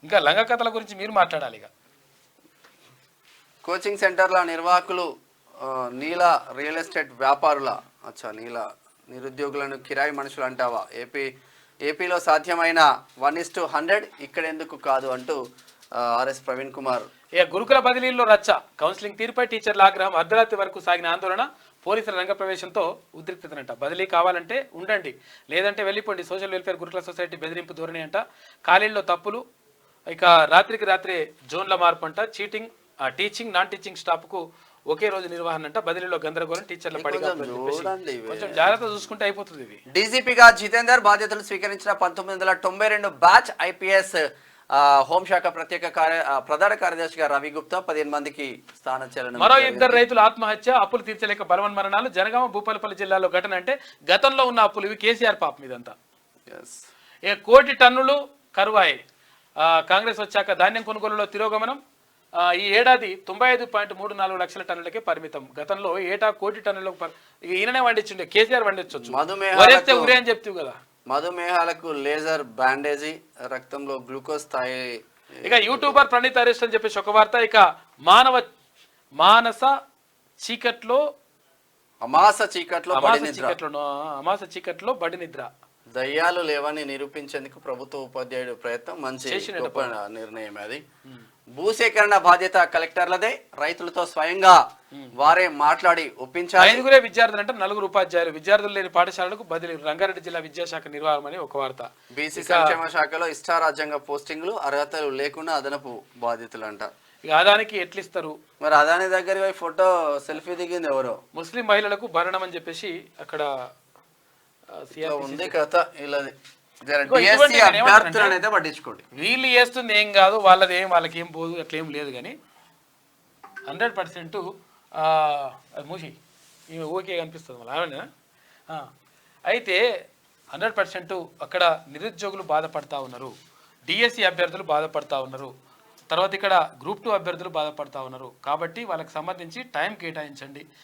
ఇంకా లంగ కథల గురించి మీరు మాట్లాడాలి. ఇక కోచింగ్ సెంటర్ల నిర్వాహకులు నీలా రియల్ ఎస్టేట్ వ్యాపారుల నిరుద్యోగులను కిరాయి మనుషులు అంటావా? ఏపీలో సాధ్యమైన 1:100, ఇక్కడ ఎందుకు కాదు అంటూ ఆర్ఎస్ ప్రవీణ్ కుమార్. గురుకుల బదిలీల్లో రచ్చ, కౌన్సిలింగ్ తీరుపై టీచర్ల ఆగ్రహం, అర్ధరాత్రి వరకు సాగిన ఆందోళన, పోలీసుల రంగ ప్రవేశంతో ఉద్రిక్తతనంట. బదిలీ కావాలంటే ఉండండి, లేదంటే వెళ్ళిపోండి. సోషల్ వెల్ఫేర్ గురుకుల సొసైటీ బెదిరింపు ధోరణి అంట. ఖాళీల్లో తప్పులు, ఇక రాత్రికి రాత్రే జోన్ల మార్పు అంట. టీచింగ్ నాన్ టీచింగ్ స్టాఫ్కు ఒకే రోజు నిర్వహణ అంట. బదిలీలో గందరగోళం, టీచర్ల పడిగా కొంచెం జాగ్రత్త చూసుకుంటే అయిపోతుంది. ఇది డీజీపీగా జితేందర్ బాధ్యతలు స్వీకరించిన 1992 బ్యాచ్ ఐపీఎస్ హోంశాఖ ప్రధాన కార్యదర్శిగా రవి గుప్తా 15 మందికి స్థానచలనం. మరో 2 రైతుల ఆత్మహత్య, అప్పులు తీర్చలేక బలవన్ మరణాలు. జనగామ భూపాలపల్లి జిల్లాలో ఘటన. అంటే గతంలో ఉన్న అప్పులు ఇవి. కేసీఆర్ పాప మీదంతా. 1 కోటి టన్నులు కరువాయి. కాంగ్రెస్ వచ్చాక ధాన్యం కొనుగోలులో తిరోగమనం. ఈ ఏడాది 95.34 లక్షల టన్నులకే పరిమితం. గతంలో ఏటా 1 కోటి టన్నులకు ఈయననే వండించుండే. కేసీఆర్ వండించవచ్చు. వరేస్తే ఉరే అని చెప్తావు కదా. మధుమేహాలకు లేజర్ బ్యాండేజీ, రక్తంలో గ్లూకోజ్ స్థాయి. ఇక యూట్యూబర్ ప్రణీత్ అరెస్ట్ అని చెప్పేసి ఒక వార్త. ఇక అమాస చీకట్లో బడి నిద్ర. దయ్యాలు లేవని నిరూపించేందుకు ప్రభుత్వ ఉపాధ్యాయుడు ప్రయత్నం. మంచి నిర్ణయం అది. భూసేకరణ బాధ్యత కలెక్టర్లదే, రైతులతో స్వయంగా వారే మాట్లాడి ఒప్పించాలి. 5గురే విద్యార్థులు అంటే 4 ఉపాధ్యాయులు. విద్యార్థులు లేని పాఠశాలలకు బదిలీ. రంగారెడ్డి జిల్లా విద్యాశాఖ నిర్వహణమని ఒక వార్త. బీసీ సంక్షేమ శాఖలో ఇష్టారాజ్యంగ పోస్టింగ్లు, అర్హతలు లేకుండా అదనపు బాధ్యతలు అంట. ఇక అదానికి ఎట్లిస్తారు? మరి అదాని దగ్గర పోయి ఫోటో సెల్ఫీ దిగింది ఎవరో. ముస్లిం మహిళలకు భరణం అని చెప్పేసి అక్కడ ఉంది కథ. ఇలా ఇటువంటి అభ్యర్థులనైతే పట్టించుకోండి. వీళ్ళు చేస్తుంది ఏం కాదు, వాళ్ళకి ఏం పోదు, అట్లా ఏం లేదు. కానీ 100% అది మూసి ఈమె ఓకే కనిపిస్తుంది మళ్ళీ ఆవిడనా. అయితే 100% అక్కడ నిరుద్యోగులు బాధపడతా ఉన్నారు, డిఎస్సి అభ్యర్థులు బాధపడతా ఉన్నారు, తర్వాత ఇక్కడ గ్రూప్ 2 అభ్యర్థులు బాధపడతా ఉన్నారు. కాబట్టి వాళ్ళకి సంబంధించి టైం కేటాయించండి.